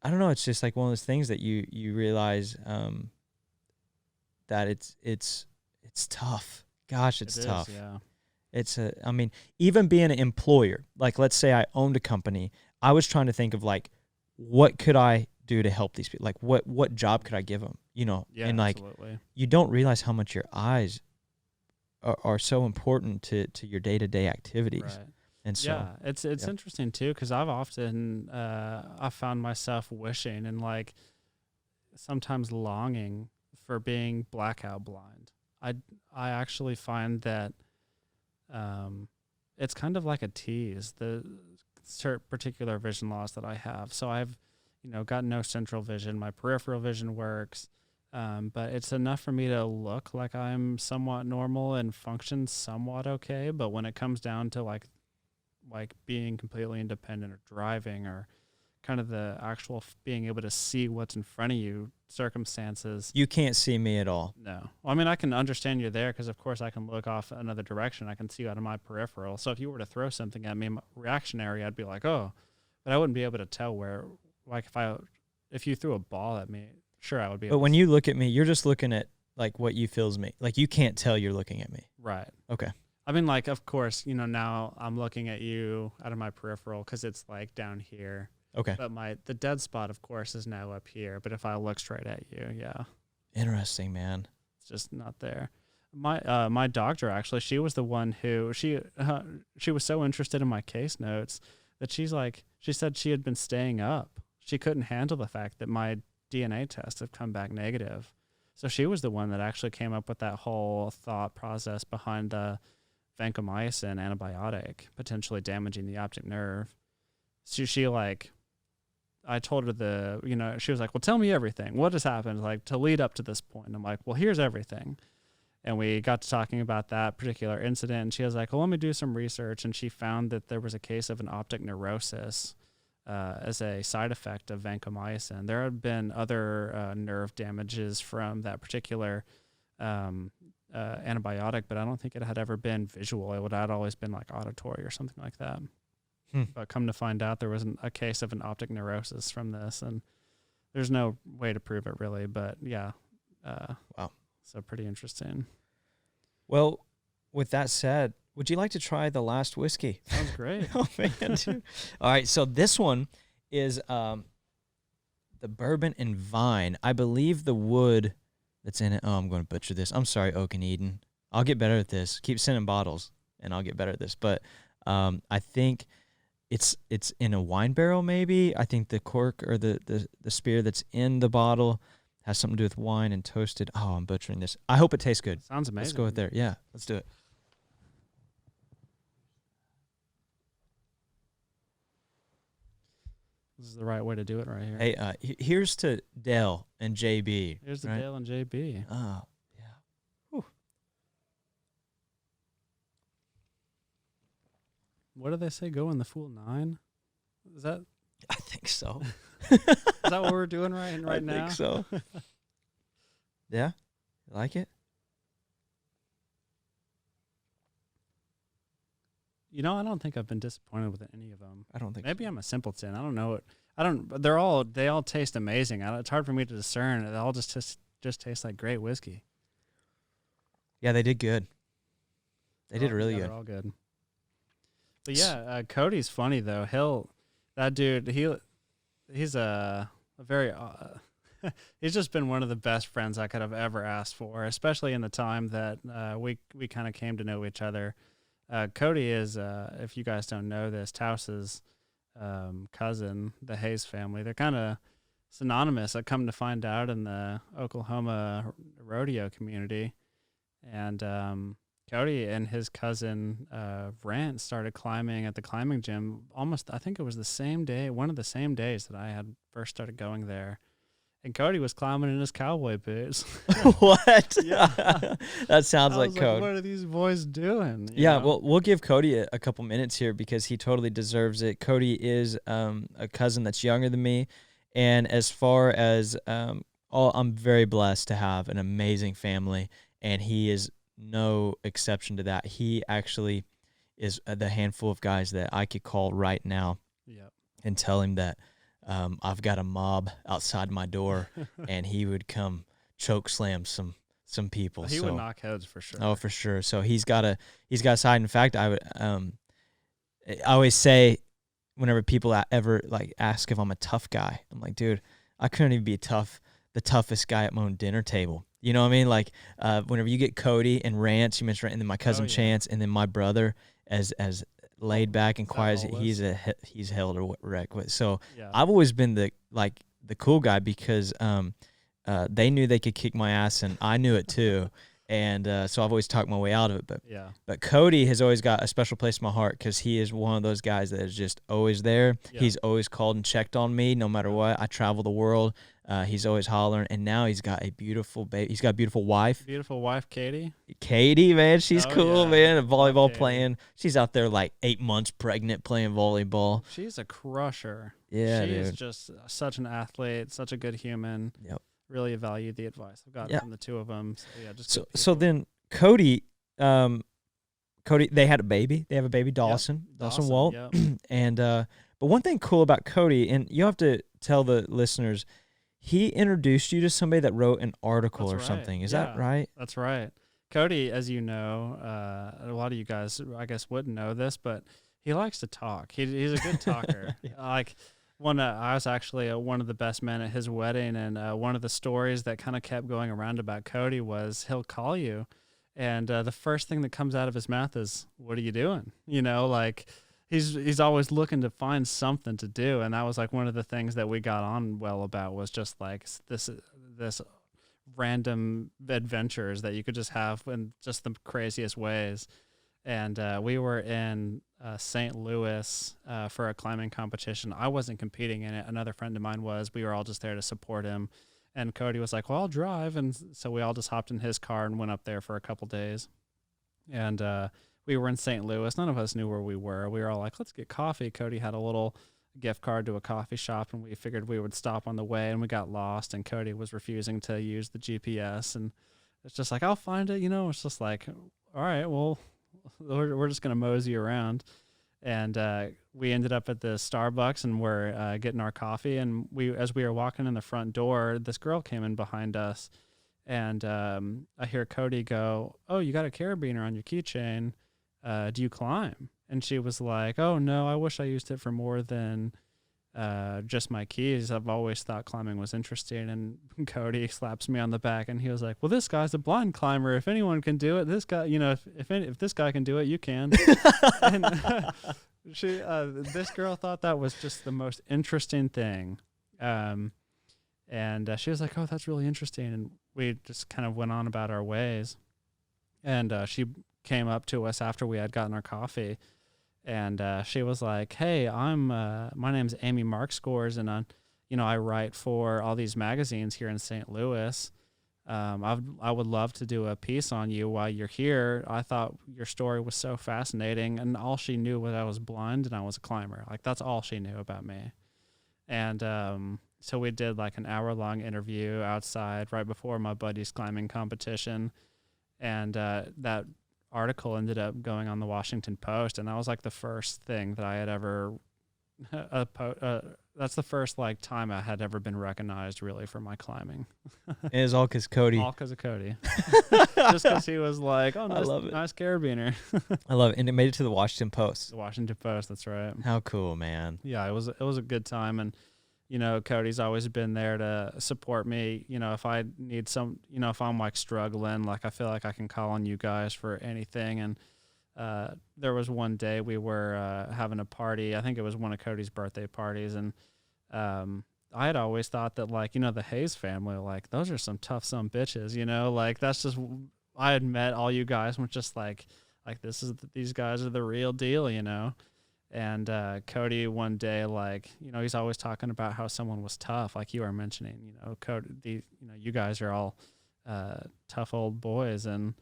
[SPEAKER 2] I don't know. It's just like one of those things that you realize that it's tough. Gosh, it's tough.
[SPEAKER 1] Yeah.
[SPEAKER 2] I mean, even being an employer, like let's say I owned a company, I was trying to think of like, what could I do to help these people? Like what job could I give them?
[SPEAKER 1] Yeah,
[SPEAKER 2] and like
[SPEAKER 1] absolutely.
[SPEAKER 2] you don't realize how much your eyes are so important to your day-to-day activities.
[SPEAKER 1] Right.
[SPEAKER 2] And so,
[SPEAKER 1] Yeah, it's
[SPEAKER 2] yep.
[SPEAKER 1] interesting too, because I've often I found myself wishing and like sometimes longing for being blackout blind. I actually find that it's kind of like a tease, the particular vision loss that I have. So I've got no central vision. My peripheral vision works, but it's enough for me to look like I'm somewhat normal and function somewhat okay. But when it comes down to like being completely independent or driving or kind of the actual being able to see what's in front of you circumstances.
[SPEAKER 2] You can't see me at all.
[SPEAKER 1] No. Well, I mean, I can understand you're there because, of course, I can look off another direction. I can see out of my peripheral. So if you were to throw something at me, reactionary, I'd be like, oh, but I wouldn't be able to tell where, like if you threw a ball at me, sure, I would be able
[SPEAKER 2] But when you look at me, you're just looking at like what you feels me. Like you can't tell you're looking at me.
[SPEAKER 1] Right.
[SPEAKER 2] Okay.
[SPEAKER 1] I mean, like, of course, now I'm looking at you out of my peripheral because it's like down here.
[SPEAKER 2] Okay.
[SPEAKER 1] But the dead spot, of course, is now up here. But if I look straight at you, yeah.
[SPEAKER 2] Interesting, man.
[SPEAKER 1] It's just not there. My doctor, actually, she was the one who, she was so interested in my case notes that she said she had been staying up. She couldn't handle the fact that my DNA tests have come back negative. So she was the one that actually came up with that whole thought process behind the vancomycin antibiotic potentially damaging the optic nerve. So I told her she was like, well, tell me everything. What has happened like to lead up to this point? And I'm like, well, here's everything. And we got to talking about that particular incident. And she was like, well, let me do some research. And she found that there was a case of an optic neurosis as a side effect of vancomycin. There had been other nerve damages from that particular antibiotic, but I don't think it had ever been visual. It had always been like auditory or something like that. But come to find out, there was a case of an optic neurosis from this, and there's no way to prove it really. But yeah,
[SPEAKER 2] wow,
[SPEAKER 1] so pretty interesting.
[SPEAKER 2] Well, with that said, would you like to try the last whiskey?
[SPEAKER 1] Sounds great.
[SPEAKER 2] Oh man, dude. All right, so this one is the bourbon and vine. I believe the wood that's in it. Oh, I'm going to butcher this. I'm sorry, Oak and Eden. I'll get better at this. Keep sending bottles, and I'll get better at this. But I think it's in a wine barrel, maybe. I think the cork or the spear that's in the bottle has something to do with wine and toasted. Oh, I'm butchering this. I hope it tastes good.
[SPEAKER 1] Sounds amazing.
[SPEAKER 2] Let's go with there. Yeah, let's do it.
[SPEAKER 1] This is the right way to do it right here.
[SPEAKER 2] Hey, here's to Dale and JB.
[SPEAKER 1] Here's the
[SPEAKER 2] right?
[SPEAKER 1] Dale and JB.
[SPEAKER 2] Oh, yeah. Whew.
[SPEAKER 1] What do they say? Go in the full 9? Is that?
[SPEAKER 2] I think so.
[SPEAKER 1] Is that what we're doing right now?
[SPEAKER 2] I think so. Yeah? You like it?
[SPEAKER 1] I don't think I've been disappointed with any of them.
[SPEAKER 2] I don't think
[SPEAKER 1] Maybe
[SPEAKER 2] so.
[SPEAKER 1] I'm a simpleton. I don't know. They all taste amazing. It's hard for me to discern. They all just taste like great whiskey.
[SPEAKER 2] Yeah, they did good. They did really good.
[SPEAKER 1] They're all good. But yeah, Cody's funny though. He's a very he's just been one of the best friends I could have ever asked for, especially in the time that we kind of came to know each other. Cody is, if you guys don't know this, Tauss's cousin, the Hayes family. They're kind of synonymous. I come to find out in the Oklahoma rodeo community. And Cody and his cousin Brant started climbing at the climbing gym I think it was the same day, one of the same days that I had first started going there. And Cody was climbing in his cowboy boots.
[SPEAKER 2] What?
[SPEAKER 1] Yeah.
[SPEAKER 2] That sounds like Cody.
[SPEAKER 1] What are these boys doing?
[SPEAKER 2] Yeah, well, we'll give Cody a couple minutes here because he totally deserves it. Cody is a cousin that's younger than me. And as far as I'm very blessed to have an amazing family, and he is no exception to that. He actually is the handful of guys that I could call right now and tell him that I've got a mob outside my door, and he would come choke slam some people.
[SPEAKER 1] He would knock heads for sure.
[SPEAKER 2] Oh, for sure. So he's got a side. In fact, I always say whenever people ever like ask if I'm a tough guy, I'm like, dude, I couldn't even be tough the toughest guy at my own dinner table. You know what I mean? Like whenever you get Cody and Rance, you mentioned, and then my cousin Chance, and then my brother as laid back and quiet as he's held a wreck with. So I've always been the cool guy because they knew they could kick my ass, and I knew it too. And so I've always talked my way out of it. But Cody has always got a special place in my heart because he is one of those guys that is just always there. Yeah. He's always called and checked on me no matter what. I travel the world. He's always hollering. And now he's got a beautiful baby. He's got a beautiful wife.
[SPEAKER 1] Beautiful wife, Katie.
[SPEAKER 2] Katie, man. She's cool, man. A volleyball playing. She's out there like 8 months pregnant playing volleyball.
[SPEAKER 1] She's a crusher.
[SPEAKER 2] Yeah,
[SPEAKER 1] She is just such an athlete, such a good human.
[SPEAKER 2] Yep.
[SPEAKER 1] Really valued the advice I've gotten from the two of them.
[SPEAKER 2] So then Cody, they had a baby. They have a baby, Dawson Walt. Yep. And but one thing cool about Cody, and you have to tell the listeners, he introduced you to somebody that wrote an article something. Is that right?
[SPEAKER 1] That's right. Cody, as you know, a lot of you guys, I guess, wouldn't know this, but he likes to talk. He's a good talker. I was actually one of the best men at his wedding, and one of the stories that kind of kept going around about Cody was he'll call you, and the first thing that comes out of his mouth is, "What are you doing?" You know, like he's always looking to find something to do, and that was like one of the things that we got on well about was just like this random adventures that you could just have in just the craziest ways. And we were in St. Louis for a climbing competition. I wasn't competing in it. Another friend of mine was. We were all just there to support him. And Cody was like, well, I'll drive. And so we all just hopped in his car and went up there for a couple days. And we were in St. Louis. None of us knew where we were. We were all like, let's get coffee. Cody had a little gift card to a coffee shop, and we figured we would stop on the way, and we got lost. And Cody was refusing to use the GPS. And it's just like, I'll find it. You know, it's just like, all right, well, we're just going to mosey around. And we ended up at the Starbucks, and we're getting our coffee. And as we were walking in the front door, this girl came in behind us. And I hear Cody go, "Oh, you got a carabiner on your keychain. Do you climb?" And she was like, "Oh, no, I wish I used it for more than just my keys. I've always thought climbing was interesting." And Cody slaps me on the back, and he was like, "Well, this guy's a blind climber. If anyone can do it, this guy, you know, if this guy can do it, you can." And this girl thought that was just the most interesting thing. And she was like, "Oh, that's really interesting." And we just kind of went on about our ways. And she came up to us after we had gotten our coffee. And she was like, "Hey, my name's Amy Markscores, and I write for all these magazines here in St. Louis. I would love to do a piece on you while you're here. I thought your story was so fascinating." And all she knew was I was blind and I was a climber. Like, that's all she knew about me. And so we did like an hour-long interview outside right before my buddy's climbing competition. And that article ended up going on the Washington Post, and that was like the first thing that I had ever that's the first like time I had ever been recognized really for my climbing.
[SPEAKER 2] It was all because Cody.
[SPEAKER 1] All because of Cody. Just because he was like, "Oh, nice, I love it. Nice carabiner."
[SPEAKER 2] I love it. And it made it to the Washington Post.
[SPEAKER 1] The Washington Post, that's right.
[SPEAKER 2] How cool, man.
[SPEAKER 1] Yeah, it was a good time. And Cody's always been there to support me. If I need if I'm like struggling, like I feel like I can call on you guys for anything. And there was one day we were having a party. I think it was one of Cody's birthday parties. And I had always thought that like, the Hayes family, like those are some tough some bitches, like that's just, I had met all you guys and was just like these guys are the real deal, And Cody one day, like, he's always talking about how someone was tough, like you are mentioning, Cody, you guys are all tough old boys. And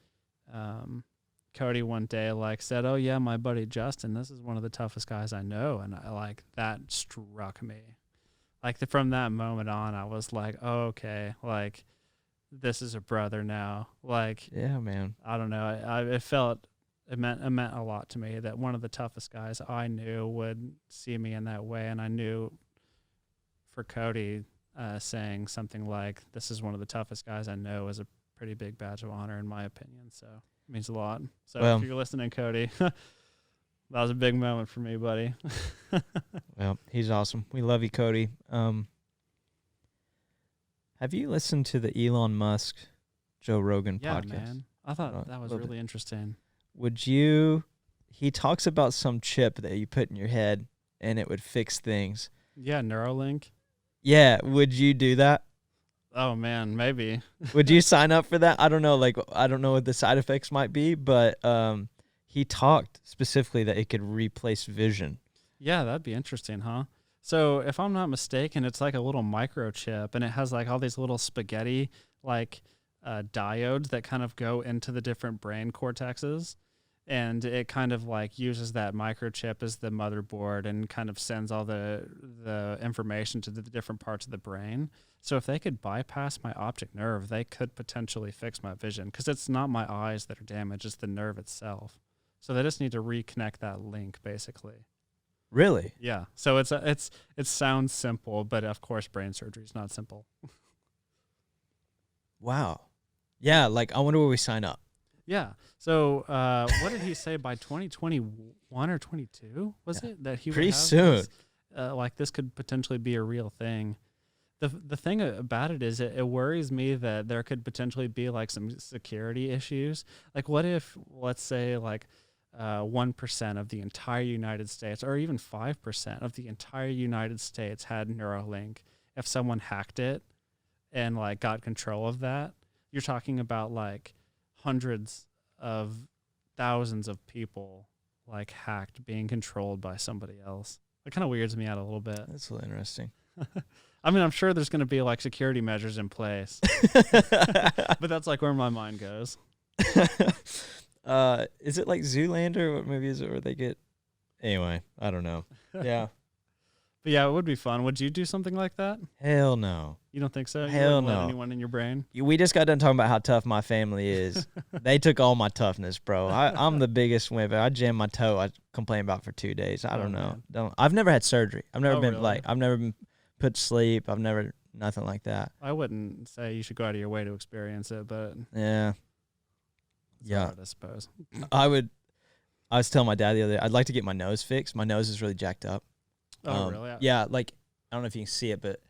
[SPEAKER 1] Cody one day, like, said, "Oh, yeah, my buddy Justin, this is one of the toughest guys I know." And I like, that struck me. Like, from that moment on, I was like, "Oh, okay, like, this is a brother now." Like,
[SPEAKER 2] yeah, man.
[SPEAKER 1] I don't know. It meant a lot to me that one of the toughest guys I knew would see me in that way. And I knew for Cody saying something like, "This is one of the toughest guys I know," is a pretty big badge of honor in my opinion. So it means a lot. So if you're listening, Cody, that was a big moment for me, buddy.
[SPEAKER 2] Well, he's awesome. We love you, Cody. Have you listened to the Elon Musk, Joe Rogan
[SPEAKER 1] Yeah,
[SPEAKER 2] podcast?
[SPEAKER 1] man. I thought that was really interesting.
[SPEAKER 2] Would you? He talks about some chip that you put in your head and it would fix things.
[SPEAKER 1] Yeah, Neuralink.
[SPEAKER 2] Yeah, would you do that?
[SPEAKER 1] Oh man, maybe.
[SPEAKER 2] Would you sign up for that? I don't know. Like, I don't know what the side effects might be, but he talked specifically that it could replace vision.
[SPEAKER 1] Yeah, that'd be interesting, huh? So if I'm not mistaken, it's like a little microchip, and it has like all these little spaghetti like diodes that kind of go into the different brain cortexes, and it kind of like uses that microchip as the motherboard and kind of sends all the information to the different parts of the brain. So if they could bypass my optic nerve, they could potentially fix my vision, because it's not my eyes that are damaged, it's the nerve itself. So they just need to reconnect that link, basically.
[SPEAKER 2] Really?
[SPEAKER 1] Yeah. So it sounds simple, but of course brain surgery is not simple.
[SPEAKER 2] Wow. Yeah, like I wonder where we sign up.
[SPEAKER 1] Yeah. So what did he say by 2021 or 22? Was it that he would
[SPEAKER 2] pretty
[SPEAKER 1] have
[SPEAKER 2] soon?
[SPEAKER 1] This, like this could potentially be a real thing. The thing about it is it worries me that there could potentially be like some security issues. Like what if, let's say, like 1% of the entire United States, or even 5% of the entire United States had Neuralink. If someone hacked it and like got control of that, you're talking about like hundreds of thousands of people like hacked, being controlled by somebody else. It kind of weirds me out a little bit.
[SPEAKER 2] That's really interesting.
[SPEAKER 1] I mean, I'm sure there's going to be like security measures in place, but that's like where my mind goes.
[SPEAKER 2] Is it like Zoolander? What movie is it where they get? Anyway, I don't know. Yeah.
[SPEAKER 1] But yeah, it would be fun. Would you do something like that?
[SPEAKER 2] Hell no.
[SPEAKER 1] You don't think so? You
[SPEAKER 2] Hell
[SPEAKER 1] wouldn't let
[SPEAKER 2] no.
[SPEAKER 1] anyone in your brain?
[SPEAKER 2] We just got done talking about how tough my family is. They took all my toughness, bro. I'm the biggest wimp. I jam my toe, I complain about for 2 days. I don't know. I've never had surgery. I've never been
[SPEAKER 1] really?
[SPEAKER 2] I've never been put to sleep. I've never nothing like that.
[SPEAKER 1] I wouldn't say you should go out of your way to experience it, but
[SPEAKER 2] Yeah.
[SPEAKER 1] it's
[SPEAKER 2] Yeah.
[SPEAKER 1] hard, I suppose.
[SPEAKER 2] I was telling my dad the other day, I'd like to get my nose fixed. My nose is really jacked up.
[SPEAKER 1] Oh, really?
[SPEAKER 2] Yeah, like I don't know if you can see it, but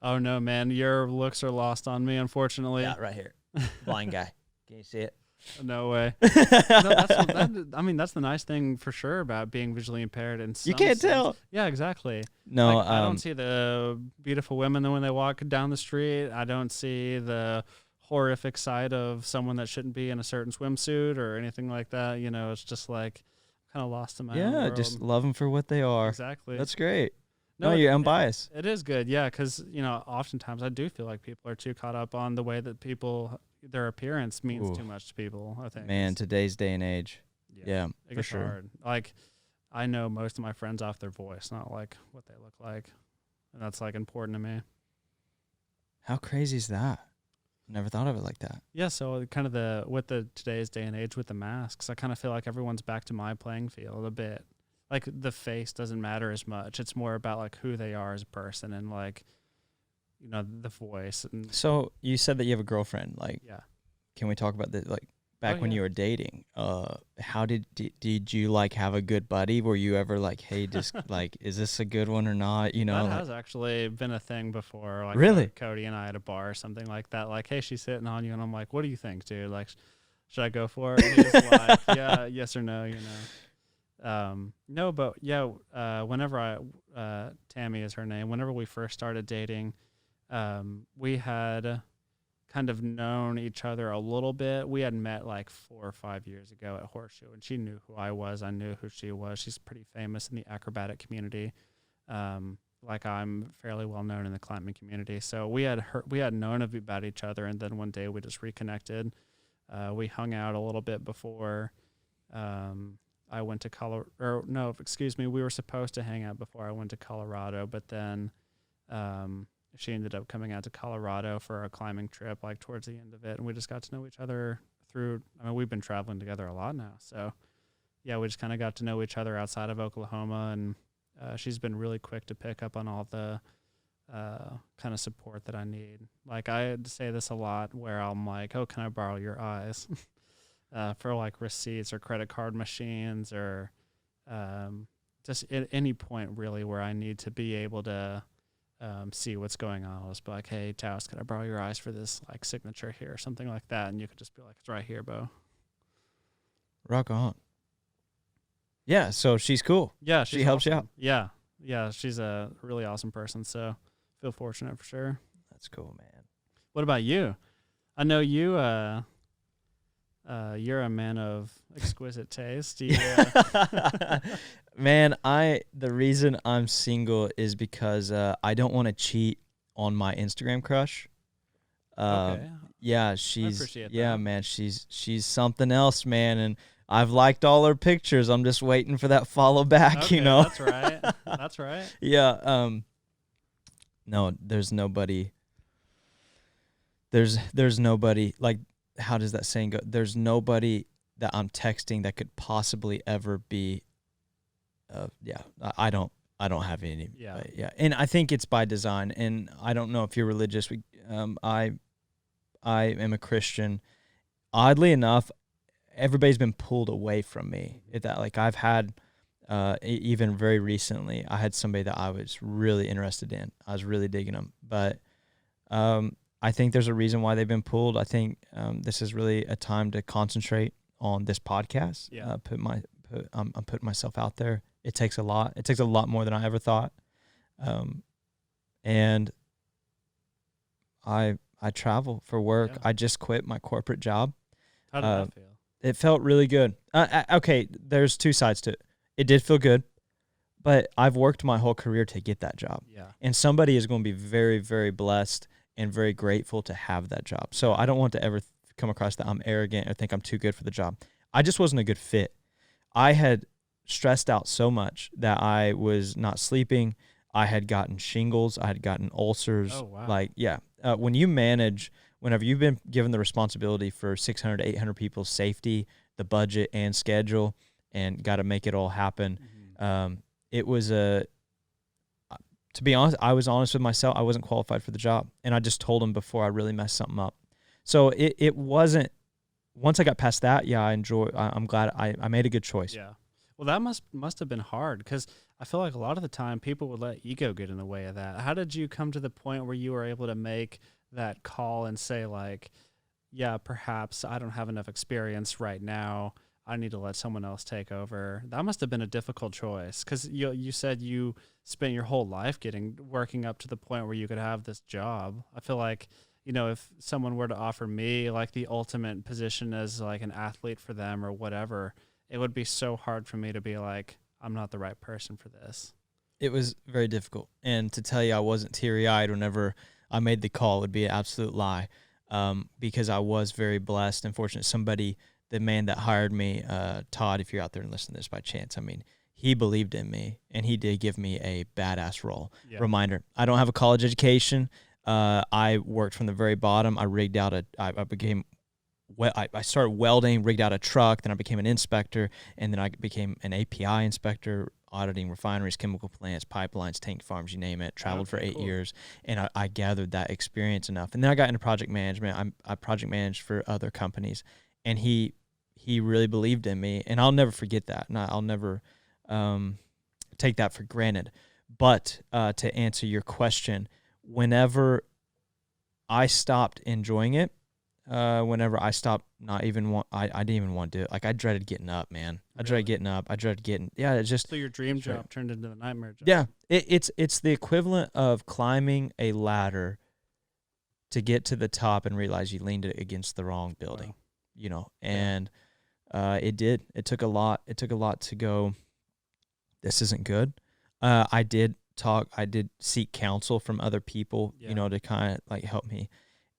[SPEAKER 1] Oh, no, man. Your looks are lost on me, unfortunately.
[SPEAKER 2] yeah, right here. Blind guy. Can you see it?
[SPEAKER 1] No way. No, that's the nice thing for sure about being visually impaired.
[SPEAKER 2] You can't tell.
[SPEAKER 1] Yeah, exactly.
[SPEAKER 2] No,
[SPEAKER 1] like, I don't see the beautiful women when they walk down the street. I don't see the horrific side of someone that shouldn't be in a certain swimsuit or anything like that. You know, it's just like kind of lost in my own world.
[SPEAKER 2] just love them for what they are.
[SPEAKER 1] Exactly.
[SPEAKER 2] That's great. No, you're unbiased.
[SPEAKER 1] It is good, yeah, because, you know, oftentimes I do feel like people are too caught up on the way that their appearance means too much to people, I think.
[SPEAKER 2] Man, today's day and age. Yeah,
[SPEAKER 1] it
[SPEAKER 2] for
[SPEAKER 1] gets
[SPEAKER 2] sure.
[SPEAKER 1] hard. Like, I know most of my friends off their voice, not like what they look like. And that's like important to me.
[SPEAKER 2] How crazy is that? Never thought of it like that.
[SPEAKER 1] Yeah, so kind of with today's day and age with the masks, I kind of feel like everyone's back to my playing field a bit. Like the face doesn't matter as much. It's more about like who they are as a person and like, you know, the voice. And
[SPEAKER 2] So you said that you have a girlfriend. Like,
[SPEAKER 1] yeah.
[SPEAKER 2] Can we talk about that? Like back when
[SPEAKER 1] yeah.
[SPEAKER 2] you were dating, how did you like have a good buddy? Were you ever like, hey, just like, is this a good one or not? You know,
[SPEAKER 1] that has actually been a thing before. Like
[SPEAKER 2] really?
[SPEAKER 1] Cody and I at a bar or something like that. Like, hey, she's hitting on you, and I'm like, what do you think, dude? Like, should I go for it? And he's like, yeah, yes or no, you know. No, but yeah, whenever Tammy is her name, whenever we first started dating, we had kind of known each other a little bit. We had met like 4 or 5 years ago at Horseshoe, and she knew who I was. I knew who she was. She's pretty famous in the acrobatic community. Like I'm fairly well known in the climbing community. So we had known about each other, and then one day we just reconnected. We hung out a little bit before, I went to we were supposed to hang out before I went to Colorado, but then she ended up coming out to Colorado for a climbing trip, like towards the end of it, and we just got to know each other we've been traveling together a lot now, so yeah, we just kind of got to know each other outside of Oklahoma, and she's been really quick to pick up on all the kind of support that I need. Like I say this a lot where I'm like, oh, can I borrow your eyes? For like receipts or credit card machines or just at any point really where I need to be able to see what's going on. I'll just be like, hey, Taos, can I borrow your eyes for this like signature here or something like that? And you could just be like, it's right here, Bo.
[SPEAKER 2] Rock on. Yeah, so she's cool.
[SPEAKER 1] Yeah,
[SPEAKER 2] she helps you out.
[SPEAKER 1] Yeah, yeah, she's a really awesome person. So feel fortunate for sure.
[SPEAKER 2] That's cool, man.
[SPEAKER 1] What about you? I know you. You're a man of exquisite taste. You,
[SPEAKER 2] Man, the reason I'm single is because I don't want to cheat on my Instagram crush.
[SPEAKER 1] okay.
[SPEAKER 2] Yeah, she's
[SPEAKER 1] appreciate
[SPEAKER 2] yeah,
[SPEAKER 1] that.
[SPEAKER 2] man, she's something else, man, and I've liked all her pictures. I'm just waiting for that follow back,
[SPEAKER 1] Okay,
[SPEAKER 2] you know.
[SPEAKER 1] That's right. That's right.
[SPEAKER 2] Yeah, no, there's nobody. There's nobody, like, how does that saying go? There's nobody that I'm texting that could possibly ever be yeah, I don't have any.
[SPEAKER 1] Yeah.
[SPEAKER 2] Yeah. And I think it's by design, and I don't know if you're religious. I am a Christian. Oddly enough, everybody's been pulled away from me. Like I've had even very recently, I had somebody that I was really interested in. I was really digging them, but I think there's a reason why they've been pulled. I think this is really a time to concentrate on this podcast.
[SPEAKER 1] Yeah.
[SPEAKER 2] I'm putting myself out there. It takes a lot. It takes a lot more than I ever thought. And I travel for work.
[SPEAKER 1] Yeah.
[SPEAKER 2] I just quit my corporate job.
[SPEAKER 1] How did that feel?
[SPEAKER 2] It felt really good. Okay, there's two sides to it. It did feel good, but I've worked my whole career to get that job.
[SPEAKER 1] Yeah.
[SPEAKER 2] And somebody is going to be very, very blessed and very grateful to have that job. So I don't want to ever come across that I'm arrogant or think I'm too good for the job. I just wasn't a good fit. I had stressed out so much that I was not sleeping. I had gotten shingles. I had gotten ulcers.
[SPEAKER 1] Oh, wow.
[SPEAKER 2] Like, yeah. When you manage, whenever you've been given the responsibility for 600 to 800 people's safety, the budget and schedule, and got to make it all happen, it was to be honest, I was honest with myself. I wasn't qualified for the job, and I just told him before I really messed something up. So it wasn't. Once I got past that, yeah, I'm glad I made a good choice.
[SPEAKER 1] Yeah. Well, that must have been hard, because I feel like a lot of the time people would let ego get in the way of that. How did you come to the point where you were able to make that call and say, like, yeah, perhaps I don't have enough experience right now, I need to let someone else take over? That must have been a difficult choice, because you said you spent your whole life working up to the point where you could have this job. I feel like, if someone were to offer me like the ultimate position as like an athlete for them or whatever, it would be so hard for me to be like, I'm not the right person for this.
[SPEAKER 2] It was very difficult. And to tell you I wasn't teary-eyed whenever I made the call would be an absolute lie, because I was very blessed and fortunate. The man that hired me, Todd, if you're out there and listening to this by chance, I mean, he believed in me, and he did give me a badass role. Yeah. Reminder, I don't have a college education. I worked from the very bottom. I rigged out I started welding, rigged out a truck, then I became an inspector, and then I became an API inspector, auditing refineries, chemical plants, pipelines, tank farms, you name it. Traveled for 8 years, and I gathered that experience enough. And then I got into project management. I project managed for other companies, and he really believed in me, and I'll never forget that, and I'll never take that for granted. But to answer your question, whenever I stopped enjoying it, whenever I stopped I didn't even want to do it. Like, I dreaded getting up, man. I dreaded getting up. It's just.
[SPEAKER 1] So your dream job turned into the nightmare job.
[SPEAKER 2] Yeah. It's the equivalent of climbing a ladder to get to the top and realize you leaned it against the wrong building, and it did. It took a lot. It took a lot to go, this isn't good. I did seek counsel from other people, to kind of like help me.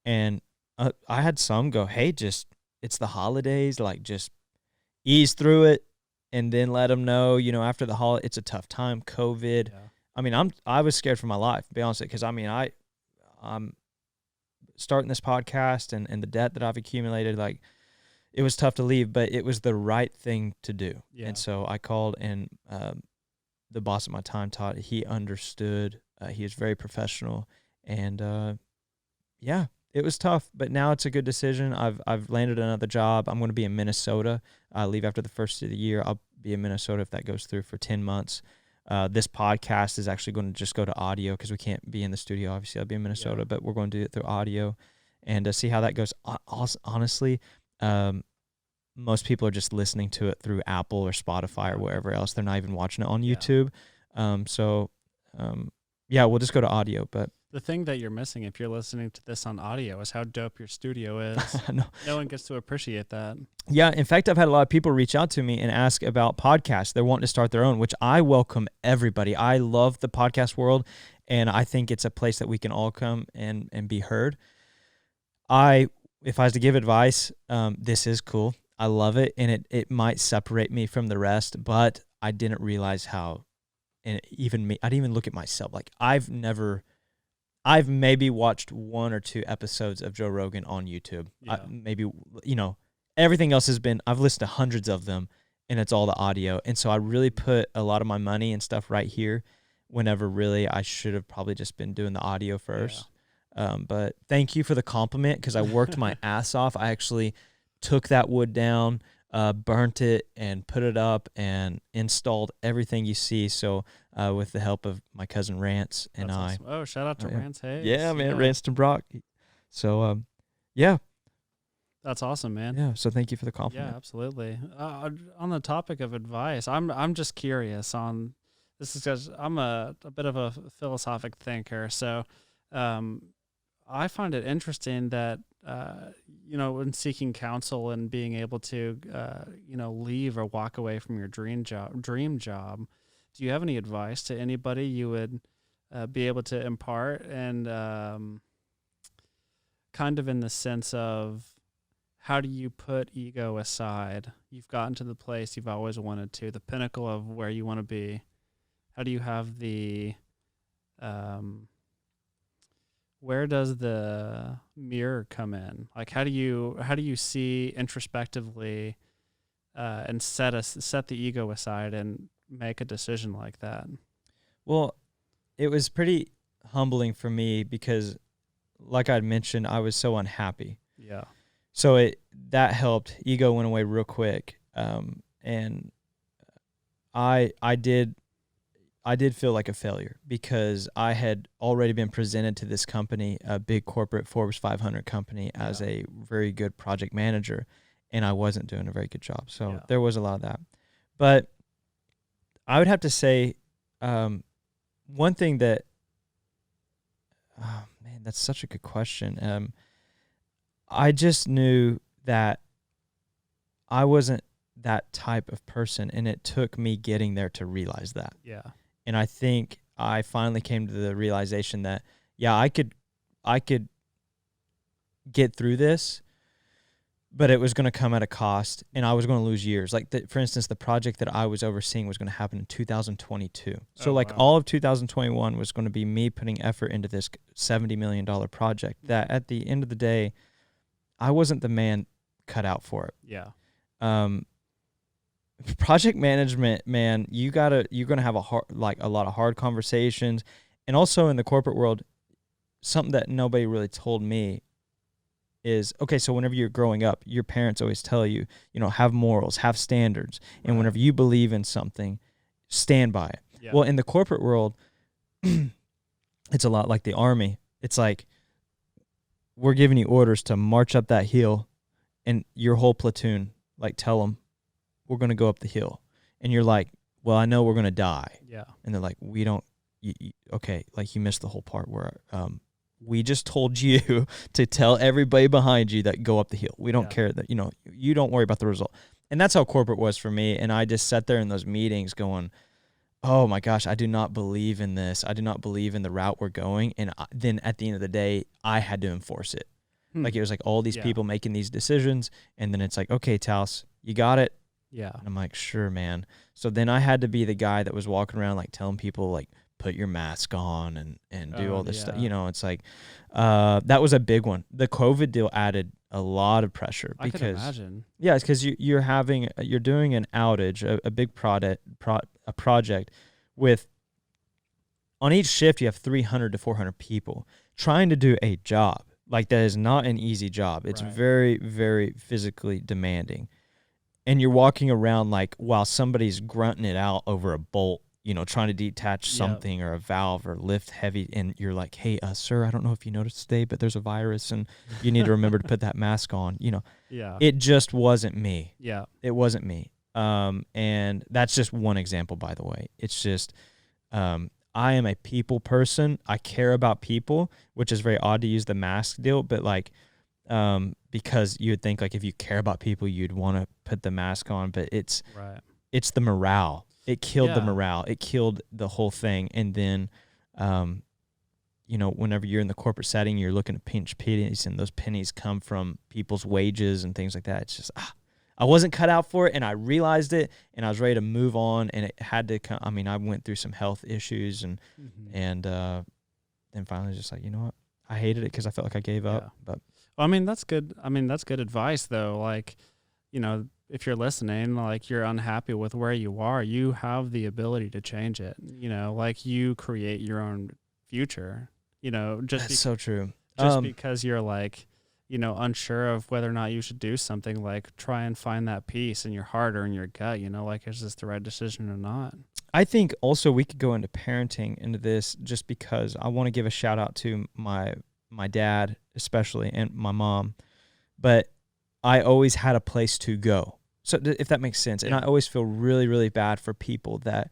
[SPEAKER 2] And I had some go, hey, it's the holidays, like, just ease through it, and then let them know, after the holiday, it's a tough time, COVID. Yeah. I mean, I was scared for my life, to be honest, because I'm starting this podcast and the debt that I've accumulated, like, it was tough to leave, but it was the right thing to do. Yeah. And so I called, and the boss at my time, Todd, he understood. He was very professional, and yeah, it was tough, but now it's a good decision. I've landed another job. I'm going to be in Minnesota. I leave after the first of the year. I'll be in Minnesota if that goes through for 10 months. This podcast is actually going to just go to audio because we can't be in the studio. Obviously, I'll be in Minnesota, but we're going to do it through audio and see how that goes. Honestly, most people are just listening to it through Apple or Spotify or wherever else. They're not even watching it on YouTube. We'll just go to audio. But
[SPEAKER 1] the thing that you're missing if you're listening to this on audio is how dope your studio is. No one gets to appreciate that.
[SPEAKER 2] Yeah. In fact, I've had a lot of people reach out to me and ask about podcasts. They're wanting to start their own, which I welcome everybody. I love the podcast world, and I think it's a place that we can all come and be heard. If I was to give advice, this is cool. I love it, and it might separate me from the rest, but I didn't realize how, and even me, I didn't even look at myself. Like I've maybe watched 1 or 2 episodes of Joe Rogan on YouTube. Yeah. Everything else I've listened to hundreds of them, and it's all the audio. And so I really put a lot of my money and stuff right here, whenever really I should have probably just been doing the audio first. Yeah. But thank you for the compliment, because I worked my ass off. I actually took that wood down, burnt it, and put it up and installed everything you see. So with the help of my cousin Rance and
[SPEAKER 1] That's
[SPEAKER 2] I.
[SPEAKER 1] Awesome. Oh, shout out to Rance Hayes.
[SPEAKER 2] Yeah, man, Rance and Brock. So, yeah.
[SPEAKER 1] That's awesome, man.
[SPEAKER 2] Yeah, so thank you for the compliment.
[SPEAKER 1] Yeah, absolutely. On the topic of advice, I'm just curious on this, is because I'm a bit of a philosophic thinker. So I find it interesting that when seeking counsel and being able to leave or walk away from your dream job, do you have any advice to anybody you would be able to impart, and kind of in the sense of, how do you put ego aside? You've gotten to the place you've always wanted to, the pinnacle of where you want to be. How do you have the where does the mirror come in? Like, how do you see introspectively and set the ego aside and make a decision like that?
[SPEAKER 2] Well, it was pretty humbling for me because, like I'd mentioned, I was so unhappy.
[SPEAKER 1] Yeah.
[SPEAKER 2] So that helped. Ego went away real quick, and I did feel like a failure because I had already been presented to this company, a big corporate Forbes 500 company, as a very good project manager, and I wasn't doing a very good job. So there was a lot of that. But I would have to say, one thing that, oh man, that's such a good question. I just knew that I wasn't that type of person, and it took me getting there to realize that.
[SPEAKER 1] Yeah.
[SPEAKER 2] And I think I finally came to the realization that, I could get through this, but it was going to come at a cost, and I was going to lose years. Like, for instance, the project that I was overseeing was going to happen in 2022. So, all of 2021 was going to be me putting effort into this $70 million project that, at the end of the day, I wasn't the man cut out for it.
[SPEAKER 1] Yeah.
[SPEAKER 2] Project management, man, you're going to have a lot of hard conversations. And also in the corporate world, something that nobody really told me is, okay, so whenever you're growing up, your parents always tell you, have morals, have standards. And whenever you believe in something, stand by it. Yeah. Well, in the corporate world, it's a lot like the Army. It's like, we're giving you orders to march up that hill, and your whole platoon, tell them, we're going to go up the hill. And you're like, well, I know we're going to die.
[SPEAKER 1] Yeah.
[SPEAKER 2] And they're like, we don't, okay, you missed the whole part where we just told you to tell everybody behind you that go up the hill. We don't care that, you don't worry about the result. And that's how corporate was for me. And I just sat there in those meetings going, oh my gosh, I do not believe in this. I do not believe in the route we're going. And then at the end of the day, I had to enforce it. It was all these people making these decisions. And then it's like, okay, Taos, you got it.
[SPEAKER 1] Yeah.
[SPEAKER 2] And I'm like, sure, man. So then I had to be the guy that was walking around telling people put your mask on and do all this stuff. It's that was a big one. The COVID deal added a lot of pressure because,
[SPEAKER 1] I can imagine.
[SPEAKER 2] Yeah, it's because you're doing an outage, a big project with, on each shift you have 300 to 400 people trying to do a job. That is not an easy job. It's very, very physically demanding. And you're walking around while somebody's grunting it out over a bolt trying to detach something or a valve or lift heavy, and you're like, hey, sir, I don't know if you noticed today, but there's a virus and you need to remember to put that mask on. It just wasn't me.
[SPEAKER 1] Yeah.
[SPEAKER 2] It wasn't me. And that's just one example, by the way. It's just, I am a people person. I care about people, which is very odd to use the mask deal, but like, because you would think like if you care about people, you'd want to put the mask on, but it's the morale. It killed the morale. It killed the whole thing. And then, whenever you're in the corporate setting, you're looking at pinch pennies, and those pennies come from people's wages and things like that. It's just, I wasn't cut out for it, and I realized it, and I was ready to move on, and it had to come. I mean, I went through some health issues, and then finally just like, you know what? I hated it because I felt like I gave up. But
[SPEAKER 1] well, I mean, that's good. I mean, that's good advice, though. Like, if you're listening, like you're unhappy with where you are, you have the ability to change it. Like you create your own future.
[SPEAKER 2] That's so true.
[SPEAKER 1] Just because you're like, unsure of whether or not you should do something, like try and find that peace in your heart or in your gut. Like, is this the right decision or not?
[SPEAKER 2] I think also we could go into parenting into this, just because I want to give a shout out to my dad especially and my mom, but I always had a place to go. So if that makes sense. And I always feel really, really bad for people that,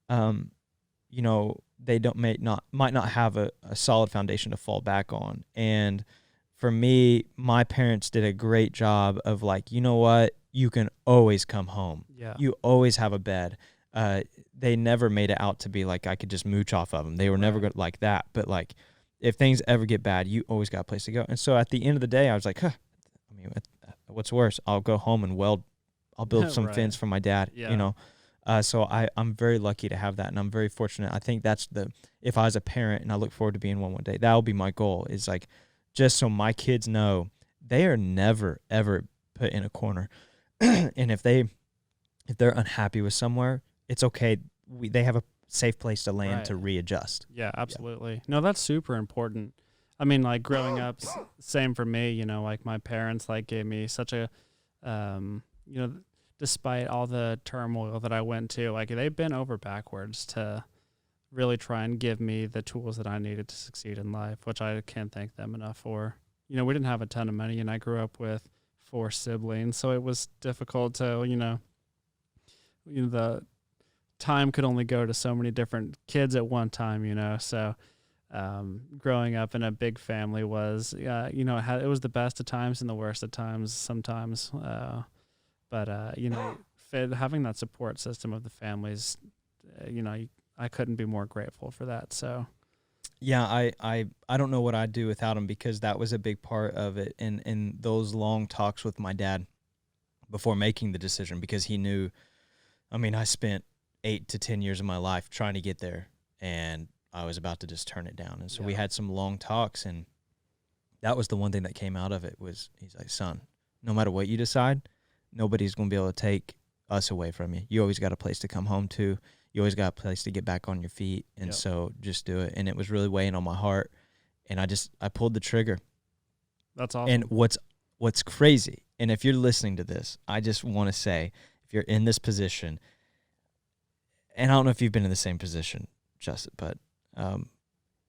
[SPEAKER 2] they might not have a solid foundation to fall back on. And for me, my parents did a great job of like, you know what, you can always come home.
[SPEAKER 1] Yeah.
[SPEAKER 2] You always have a bed. They never made it out to be like I could just mooch off of them. They were never good like that. But like, if things ever get bad, you always got a place to go. And so at the end of the day, I was like, what's worse? I'll go home and I'll build some fence for my dad, So I'm very lucky to have that, and I'm very fortunate. I think that's if I was a parent, and I look forward to being one day, that will be my goal, is like, just so my kids know they are never, ever put in a corner. And if they're unhappy with somewhere, it's okay. They have a safe place to land to readjust.
[SPEAKER 1] Yeah, absolutely. No, that's super important. I mean, like growing up, same for me, like my parents like gave me such a, despite all the turmoil that I went to, like they've been over backwards to really try and give me the tools that I needed to succeed in life, which I can't thank them enough for. We didn't have a ton of money, and I grew up with 4 siblings, so it was difficult to, the time could only go to so many different kids at one time, so growing up in a big family was, it was the best of times and the worst of times sometimes. But having that support system of the families, I couldn't be more grateful for that. So,
[SPEAKER 2] yeah, I don't know what I'd do without them, because that was a big part of it. In those long talks with my dad before making the decision, because he knew, I spent 8 to 10 years of my life trying to get there, and I was about to just turn it down. And so we had some long talks, and that was the one thing that came out of it was, he's like, son, no matter what you decide, nobody's going to be able to take us away from you. You always got a place to come home to. You always got a place to get back on your feet. And so just do it. And it was really weighing on my heart. And I pulled the trigger.
[SPEAKER 1] That's awesome.
[SPEAKER 2] And what's crazy, and if you're listening to this, I just want to say, if you're in this position, and I don't know if you've been in the same position, Justin, but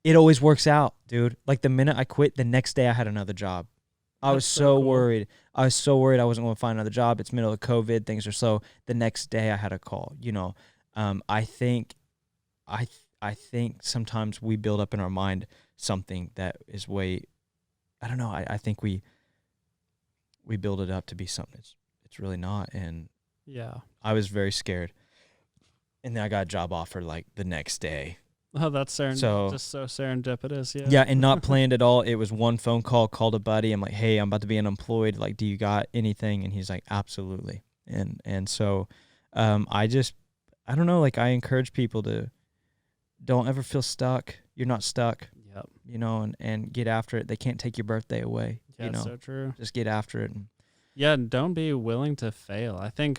[SPEAKER 2] it always works out, dude. Like the minute I quit, the next day I had another job. I was so worried. I was so worried I wasn't going to find another job. It's middle of COVID. Things are slow. The next day I had a call. I think sometimes we build up in our mind something that is I don't know. I think we build it up to be something it's really not. And I was very scared. And then I got a job offer like the next day.
[SPEAKER 1] Oh, that's just so serendipitous. Yeah.
[SPEAKER 2] Yeah, and not planned at all. It was one phone call, called a buddy. I'm like, hey, I'm about to be unemployed. Like, do you got anything? And he's like, absolutely. And so I don't know, like I encourage people to don't ever feel stuck. You're not stuck. Yep. And get after it. They can't take your birthday away.
[SPEAKER 1] Yeah, that's so true.
[SPEAKER 2] Just get after it.
[SPEAKER 1] And don't be willing to fail. I think,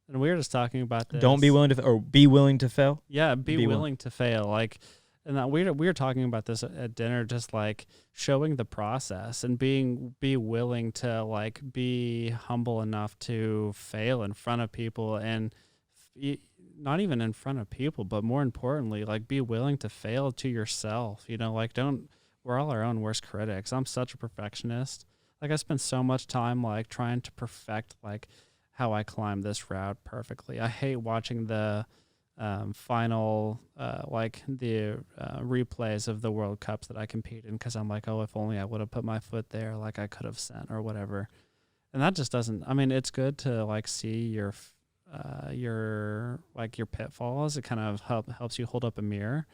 [SPEAKER 1] and we were just talking about this.
[SPEAKER 2] Don't be willing to, or be willing to fail.
[SPEAKER 1] Yeah, be willing to fail. Like, and that we were talking about this at dinner, just like showing the process and be willing to like be humble enough to fail in front of people and not even in front of people, but more importantly, like be willing to fail to yourself. Like we're all our own worst critics. I'm such a perfectionist. Like I spend so much time like trying to perfect like how I climb this route perfectly. I hate watching the final replays of the World Cups that I compete in, because I'm like, oh, if only I would have put my foot there, like I could have sent or whatever. And that just doesn't. I mean, it's good to like see your pitfalls. It kind of helps you hold up a mirror.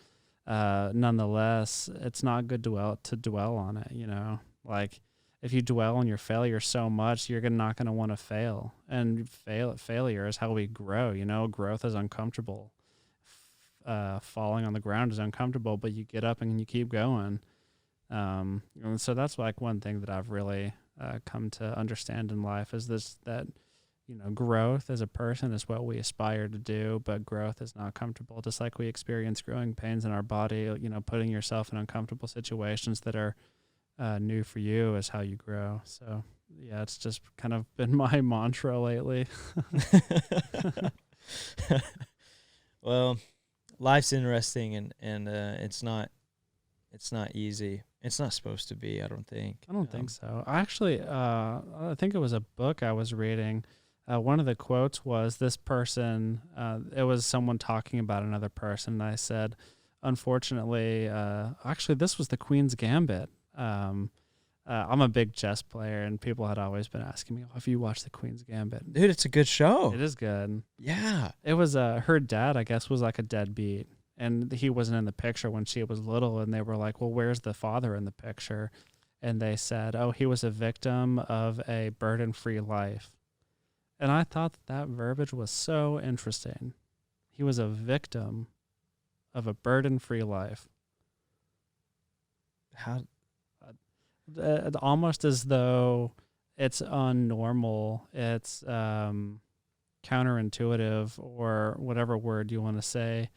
[SPEAKER 1] Nonetheless, it's not good to dwell on it. Like if you dwell on your failure so much, you're not going to want to fail. And failure is how we grow. Growth is uncomfortable. Falling on the ground is uncomfortable, but you get up and you keep going. And so that's like one thing that I've really come to understand in life is that growth as a person is what we aspire to do, but growth is not comfortable. Just like we experience growing pains in our body, putting yourself in uncomfortable situations that are new for you is how you grow. So yeah, it's just kind of been my mantra lately.
[SPEAKER 2] Well, life's interesting and it's not easy. It's not supposed to be, I don't think.
[SPEAKER 1] I don't think so. Actually, I think it was a book I was reading. One of the quotes was this person, it was someone talking about another person. And I said, unfortunately, actually, this was the Queen's Gambit. I'm a big chess player, and people had always been asking me, if you watch the Queen's Gambit.
[SPEAKER 2] Dude, it's a good show.
[SPEAKER 1] It is good.
[SPEAKER 2] Yeah.
[SPEAKER 1] It was, her dad, I guess, was like a deadbeat. And he wasn't in the picture when she was little. And they were like, well, where's the father in the picture? And they said, oh, he was a victim of a burden-free life. And I thought that verbiage was so interesting. He was a victim of a burden-free life.
[SPEAKER 2] How?
[SPEAKER 1] Almost as though it's unnormal. It's counterintuitive, or whatever word you want to say.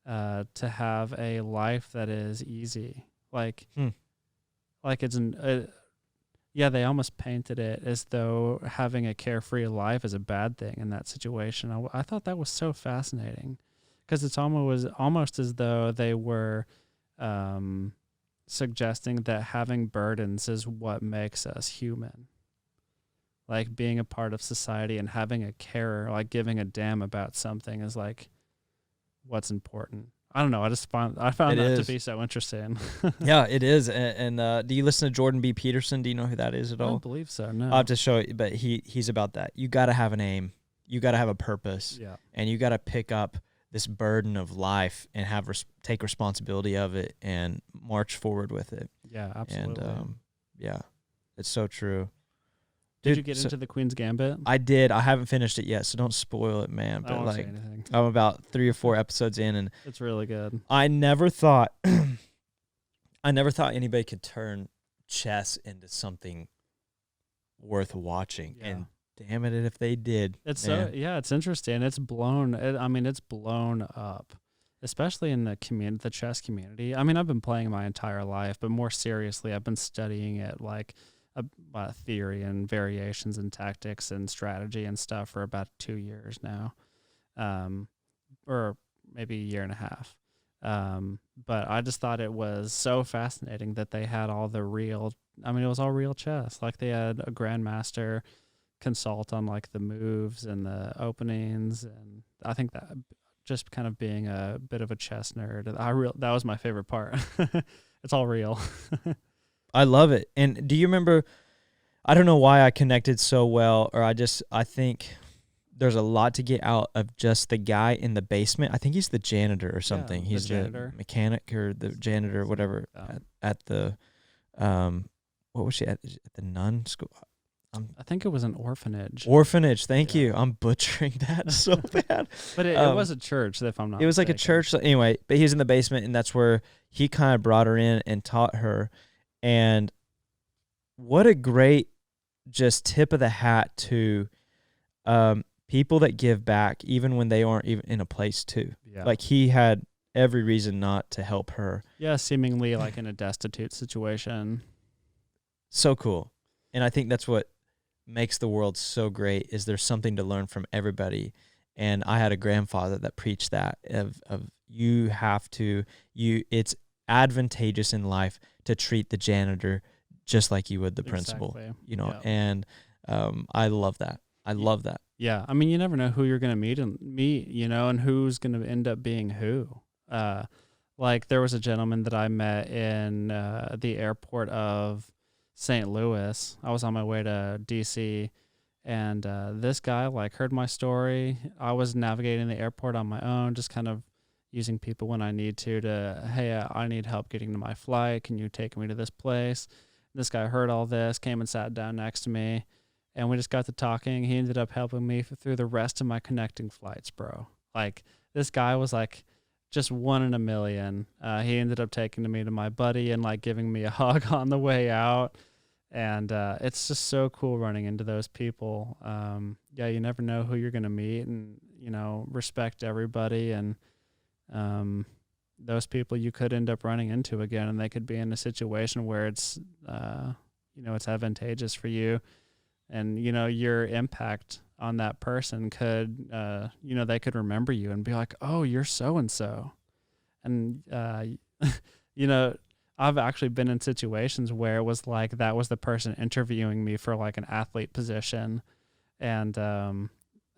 [SPEAKER 1] To have a life that is easy, like it's they almost painted it as though having a carefree life is a bad thing in that situation. I thought that was so fascinating, because it's almost as though they were suggesting that having burdens is what makes us human. Like being a part of society and having a care, like giving a damn about something, is like what's important. I don't know. I found that to be so interesting.
[SPEAKER 2] Yeah, it is. And do you listen to Jordan B. Peterson? Do you know who that is at all?
[SPEAKER 1] I don't believe so. No.
[SPEAKER 2] I'll have to show you, but he's about that. You got to have an aim. You got to have a purpose.
[SPEAKER 1] Yeah.
[SPEAKER 2] And you got to pick up this burden of life and take responsibility of it and march forward with it.
[SPEAKER 1] Yeah, absolutely.
[SPEAKER 2] And yeah, it's so true.
[SPEAKER 1] Did you get into the Queen's Gambit?
[SPEAKER 2] I did. I haven't finished it yet, so don't spoil it, man. But
[SPEAKER 1] I won't say anything.
[SPEAKER 2] I'm about 3 or 4 episodes in, and
[SPEAKER 1] it's really good.
[SPEAKER 2] I never thought anybody could turn chess into something worth watching. Yeah. And damn it, if they did.
[SPEAKER 1] It's it's interesting. It's blown. It's blown up, especially in the chess community. I mean, I've been playing my entire life, but more seriously, I've been studying it like theory and variations and tactics and strategy and stuff for about 2 years now, or maybe a year and a half. But I just thought it was so fascinating that they had all the real, it was all real chess. Like they had a grandmaster consult on like the moves and the openings. And I think that just kind of being a bit of a chess nerd, that was my favorite part. It's all real.
[SPEAKER 2] I love it. And do you remember, I don't know why I connected so well, or I think there's a lot to get out of just the guy in the basement. I think he's the janitor or something.
[SPEAKER 1] Yeah,
[SPEAKER 2] he's the mechanic or the janitor or whatever at the, what was she at the nun school?
[SPEAKER 1] I think it was an orphanage.
[SPEAKER 2] Orphanage, thank you. I'm butchering that so bad.
[SPEAKER 1] But it was a church, if I'm not
[SPEAKER 2] It was
[SPEAKER 1] mistaken.
[SPEAKER 2] like a church. So anyway, but he was in the basement, and that's where he kind of brought her in and taught her. And what a great just tip of the hat to people that give back, even when they aren't even in a place to.
[SPEAKER 1] Yeah.
[SPEAKER 2] Like he had every reason not to help her.
[SPEAKER 1] Yeah, seemingly like in a destitute situation.
[SPEAKER 2] So cool. And I think that's what makes the world so great, is there's something to learn from everybody. And I had a grandfather that preached that of you have to, it's advantageous in life to treat the janitor just like you would the principal,
[SPEAKER 1] Exactly.
[SPEAKER 2] you know,
[SPEAKER 1] Yep.
[SPEAKER 2] and I love that. I love that.
[SPEAKER 1] Yeah, I mean, you never know who you're gonna meet, you know, and who's gonna end up being who. Like there was a gentleman that I met in the airport of St. Louis. I was on my way to DC, and this guy like heard my story. I was navigating the airport on my own, just kind of using people when I need to. Hey, I need help getting to my flight. Can you take me to this place? This guy heard all this, came and sat down next to me, and we just got to talking. He ended up helping me through the rest of my connecting flights, bro. Like this guy was like just one in a million. He ended up taking me to my buddy and like giving me a hug on the way out. And it's just so cool running into those people. Yeah, you never know who you're going to meet, and, you know, respect everybody. And those people you could end up running into again, and they could be in a situation where it's, you know, it's advantageous for you. And, you know, your impact on that person could, you know, they could remember you and be like, oh, you're so-and-so. And, you know, I've actually been in situations where it was like that was the person interviewing me for like an athlete position. And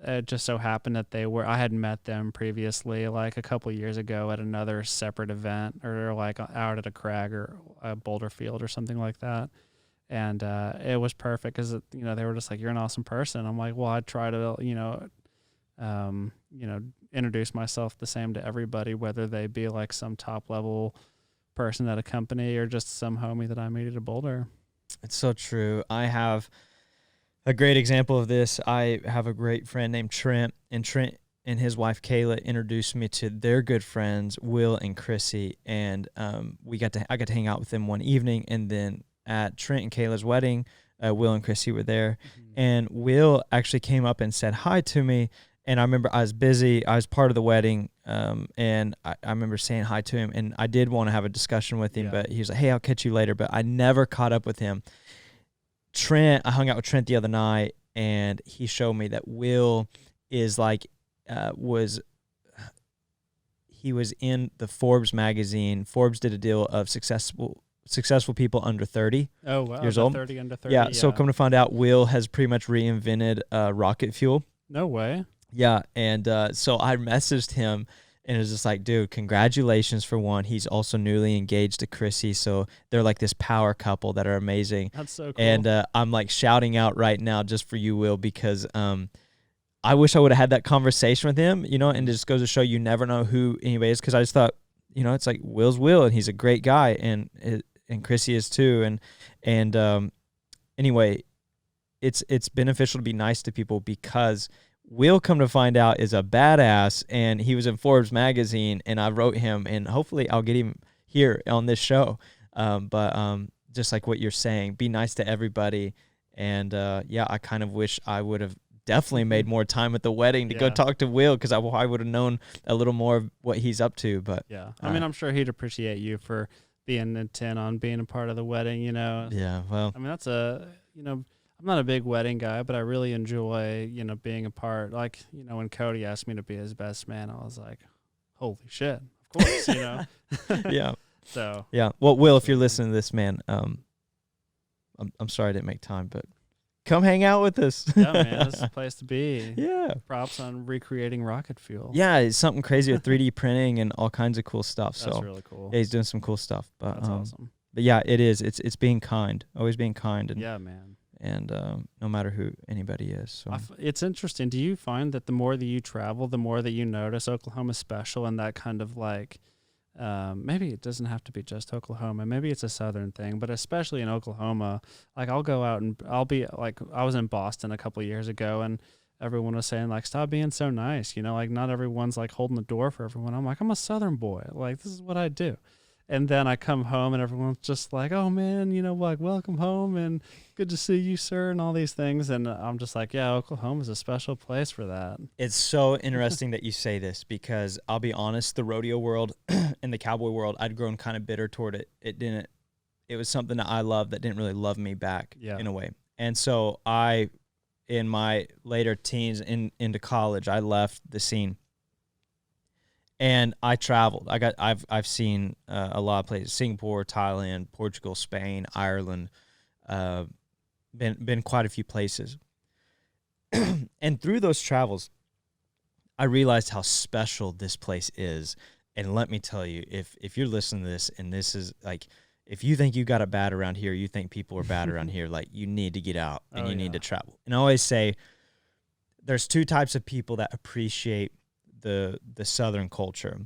[SPEAKER 1] it just so happened that I had met them previously, like a couple years ago at another separate event, or like out at a crag or a boulder field or something like that. And it was perfect because, you know, they were just like, you're an awesome person. I'm like, well, I try to, you know, introduce myself the same to everybody, whether they be like some top level person at a company or just some homie that I meet at a boulder.
[SPEAKER 2] It's so true. I have a great example of this. I have a great friend named Trent, and Trent and his wife Kayla introduced me to their good friends, Will and Chrissy. And I got to hang out with them one evening, and then at Trent and Kayla's wedding, Will and Chrissy were there, and Will actually came up and said hi to me. And I remember I was busy. I was part of the wedding, and I remember saying hi to him, and I did want to have a discussion with him, but he was like, hey, I'll catch you later. But I never caught up with him. I hung out with Trent the other night, and he showed me that Will is like, he was in the Forbes magazine. Forbes did a deal of successful people under 30 years old.
[SPEAKER 1] 30 under 30.
[SPEAKER 2] Yeah, so come to find out, Will has pretty much reinvented rocket fuel.
[SPEAKER 1] No way.
[SPEAKER 2] Yeah, and so I messaged him, and it was just like, dude, congratulations for one. He's also newly engaged to Chrissy, so they're like this power couple that are amazing.
[SPEAKER 1] That's so cool.
[SPEAKER 2] And I'm like shouting out right now just for you, Will, because I wish I would have had that conversation with him, you know, and it just goes to show you never know who anybody is, because I just thought, you know, it's like Will's Will, and he's a great guy, and Chrissy is too. And anyway, it's beneficial to be nice to people, because Will, come to find out, is a badass, and he was in Forbes magazine, and I wrote him, and hopefully I'll get him here on this show. But just like what you're saying, be nice to everybody. And yeah, I kind of wish I would have definitely made more time at the wedding to go talk to Will, because I would have known a little more of what he's up to. But
[SPEAKER 1] yeah, I mean, I'm sure he'd appreciate you for being intent on being a part of the wedding, you know.
[SPEAKER 2] Yeah, well,
[SPEAKER 1] I mean, that's you know, I'm not a big wedding guy, but I really enjoy, you know, being a part. Like, you know, when Cody asked me to be his best man, I was like, holy shit, of course, you know.
[SPEAKER 2] Yeah.
[SPEAKER 1] So.
[SPEAKER 2] Yeah. Well, Will, if you're listening to this, man, I'm sorry I didn't make time, but come hang out with us.
[SPEAKER 1] Yeah, man, this is a place to be.
[SPEAKER 2] Yeah.
[SPEAKER 1] Props on recreating rocket fuel.
[SPEAKER 2] Yeah, it's something crazy with 3D printing and all kinds of cool stuff.
[SPEAKER 1] That's really cool.
[SPEAKER 2] Yeah, he's doing some cool stuff. But
[SPEAKER 1] that's awesome.
[SPEAKER 2] But yeah, it is. It's being kind, always being kind. And,
[SPEAKER 1] yeah, man.
[SPEAKER 2] And no matter who anybody is. So.
[SPEAKER 1] It's interesting. Do you find that the more that you travel, the more that you notice Oklahoma's special, and that kind of like, maybe it doesn't have to be just Oklahoma. Maybe it's a southern thing, but especially in Oklahoma, like I'll go out and I'll be like, I was in Boston a couple of years ago, and everyone was saying like, stop being so nice. You know, like not everyone's like holding the door for everyone. I'm like, I'm a southern boy. Like this is what I do. And then I come home and everyone's just like, oh man, you know, like welcome home and good to see you, sir, and all these things. And I'm just like, yeah, Oklahoma's a special place for that.
[SPEAKER 2] It's so interesting that you say this, because I'll be honest, the rodeo world and the cowboy world, I'd grown kind of bitter toward it. It was something that I loved that didn't really love me back in a way. And so in my later teens into college, I left the scene. And I traveled. I've seen a lot of places: Singapore, Thailand, Portugal, Spain, Ireland. Been quite a few places. And through those travels, I realized how special this place is. And let me tell you, if you're listening to this and this is like, if you think you got it bad around here, you think people are bad around here, like you need to get out and you need to travel. And I always say there's two types of people that appreciate the Southern culture.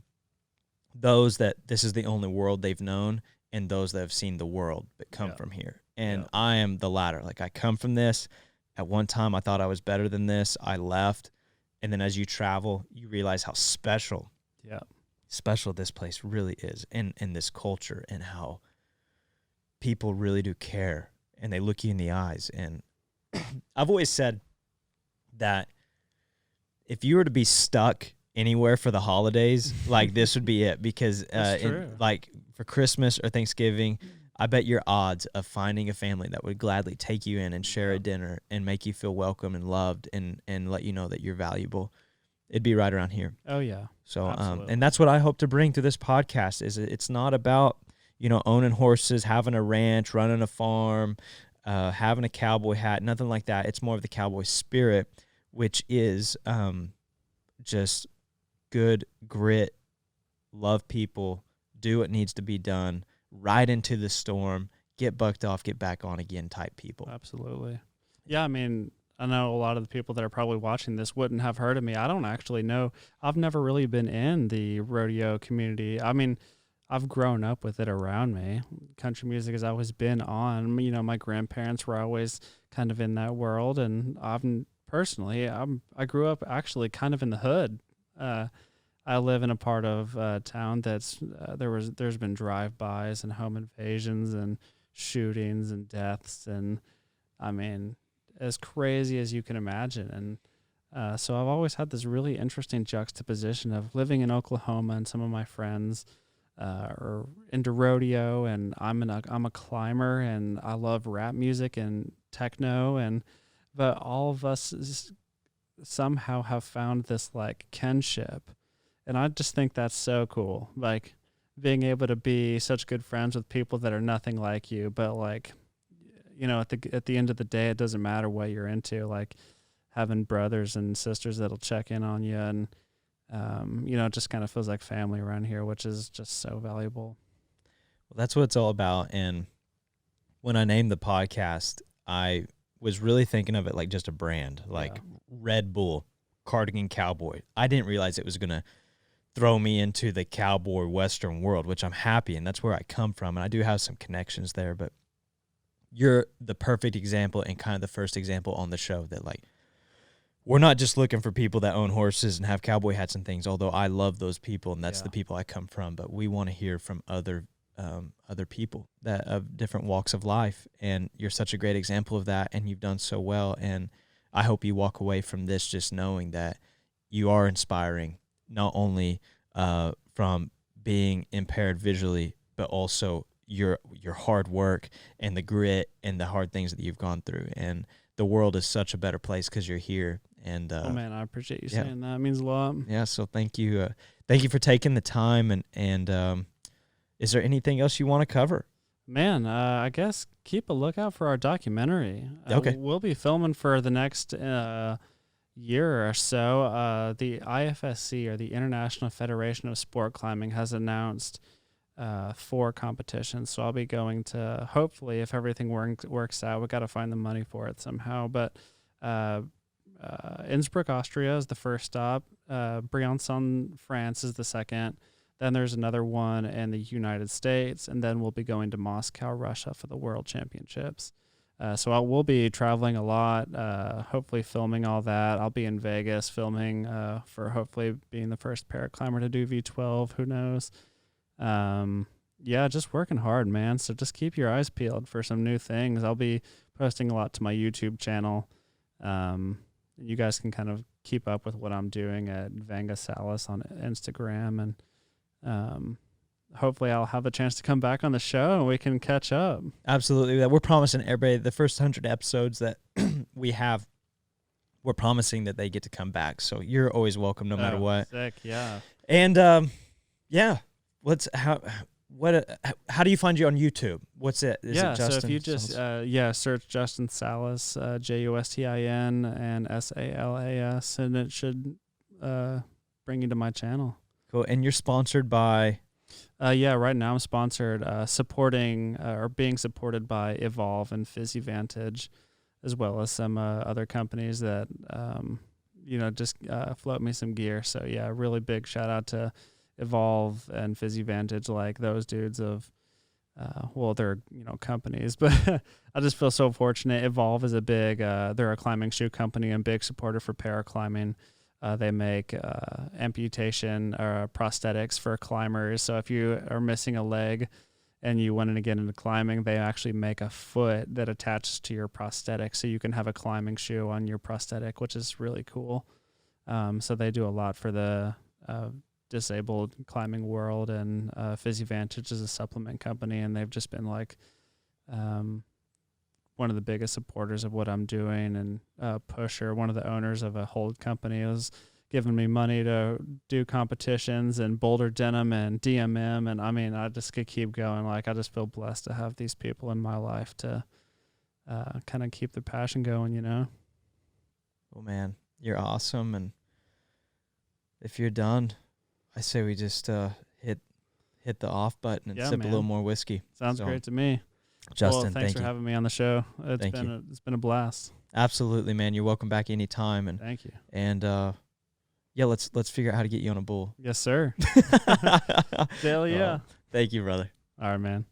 [SPEAKER 2] Those that this is the only world they've known, and those that have seen the world but come from here. And I am the latter. Like, I come from this. At one time, I thought I was better than this. I left. And then as you travel, you realize how special this place really is, and this culture, and how people really do care, and they look you in the eyes. And I've always said that if you were to be stuck anywhere for the holidays, like this would be it, because like for Christmas or Thanksgiving, I bet your odds of finding a family that would gladly take you in and share a dinner and make you feel welcome and loved and let you know that you're valuable, it'd be right around here.
[SPEAKER 1] Oh yeah.
[SPEAKER 2] So and that's what I hope to bring to this podcast. Is it's not about, you know, owning horses, having a ranch, running a farm, having a cowboy hat, nothing like that. It's more of the cowboy spirit, which is just good grit, love people, do what needs to be done, ride into the storm, get bucked off, get back on again type people.
[SPEAKER 1] Absolutely. Yeah, I mean, I know a lot of the people that are probably watching this wouldn't have heard of me. I don't actually know. I've never really been in the rodeo community. I mean, I've grown up with it around me. Country music has always been on. You know, my grandparents were always kind of in that world, and I grew up actually kind of in the hood. I live in a part of town that's there's been drive-bys and home invasions and shootings and deaths, and I mean, as crazy as you can imagine. And so I've always had this really interesting juxtaposition of living in Oklahoma, and some of my friends are into rodeo, and I'm a climber, and I love rap music and techno, but all of us somehow have found this like kinship. And I just think that's so cool. Like, being able to be such good friends with people that are nothing like you, but like, you know, at the end of the day, it doesn't matter what you're into. Like, having brothers and sisters that'll check in on you, and you know, it just kind of feels like family around here, which is just so valuable.
[SPEAKER 2] Well, that's what it's all about. And when I named the podcast, I was really thinking of it like just a brand, like Red Bull, Cardigan Cowboy. I didn't realize it was going to throw me into the cowboy Western world, which I'm happy, and that's where I come from, and I do have some connections there. But you're the perfect example, and kind of the first example on the show that, like, we're not just looking for people that own horses and have cowboy hats and things, although I love those people, and that's the people I come from. But we want to hear from other people that of different walks of life, and you're such a great example of that, and you've done so well. And I hope you walk away from this just knowing that you are inspiring, not only from being impaired visually, but also your hard work and the grit and the hard things that you've gone through. And the world is such a better place because you're here. And
[SPEAKER 1] oh man, I appreciate you saying that. It means a lot.
[SPEAKER 2] Yeah, so thank you for taking the time. And is there anything else you want to cover?
[SPEAKER 1] Man, I guess keep a lookout for our documentary.
[SPEAKER 2] Okay.
[SPEAKER 1] We'll be filming for the next year or so. The IFSC, or the International Federation of Sport Climbing, has announced 4 competitions. So I'll be going to, hopefully, if everything works out, we got to find the money for it somehow. But Innsbruck, Austria is the first stop. Briançon, France is the second. Then there's another one in the United States, and then we'll be going to Moscow, Russia for the World Championships. So we'll be traveling a lot, hopefully filming all that. I'll be in Vegas filming for hopefully being the first paraclimber to do V12. Who knows? Yeah, just working hard, man. So just keep your eyes peeled for some new things. I'll be posting a lot to my YouTube channel. You guys can kind of keep up with what I'm doing at Vanga Salas on Instagram, and hopefully I'll have a chance to come back on the show and we can catch up.
[SPEAKER 2] Absolutely. We're promising everybody the first 100 episodes that we have we're promising that they get to come back. So you're always welcome no matter what.
[SPEAKER 1] Sick, yeah.
[SPEAKER 2] And yeah, how do you find you on YouTube? What's it? Is it Justin?
[SPEAKER 1] So if you just search Justin Salas, Justin and Salas, and it should bring you to my channel.
[SPEAKER 2] Cool. And you're sponsored by?
[SPEAKER 1] Right now I'm sponsored, being supported by Evolve and PhysiVantage, as well as some other companies that just float me some gear. So yeah, really big shout out to Evolve and PhysiVantage, like those dudes of they're companies, but I just feel so fortunate. Evolve is a big they're a climbing shoe company and big supporter for paraclimbing. They make amputation prosthetics for climbers. So if you are missing a leg and you want to get into climbing, they actually make a foot that attaches to your prosthetic, so you can have a climbing shoe on your prosthetic, which is really cool. So they do a lot for the disabled climbing world, and PhysiVantage is a supplement company, and they've just been like one of the biggest supporters of what I'm doing. And Pusher, one of the owners of a hold company, was giving me money to do competitions and Boulder Denim and DMM. And I mean, I just could keep going. Like, I just feel blessed to have these people in my life to kind of keep the passion going,
[SPEAKER 2] Well, man, you're awesome. And if you're done, I say we just hit the off button and sip a little more whiskey.
[SPEAKER 1] Sounds great to me.
[SPEAKER 2] Justin,
[SPEAKER 1] thanks for having me on the show. It's been a blast.
[SPEAKER 2] Absolutely, man. You're welcome back anytime. And
[SPEAKER 1] thank you.
[SPEAKER 2] And let's figure out how to get you on a bull.
[SPEAKER 1] Yes, sir. Hell yeah.
[SPEAKER 2] Thank you, brother.
[SPEAKER 1] All right, man.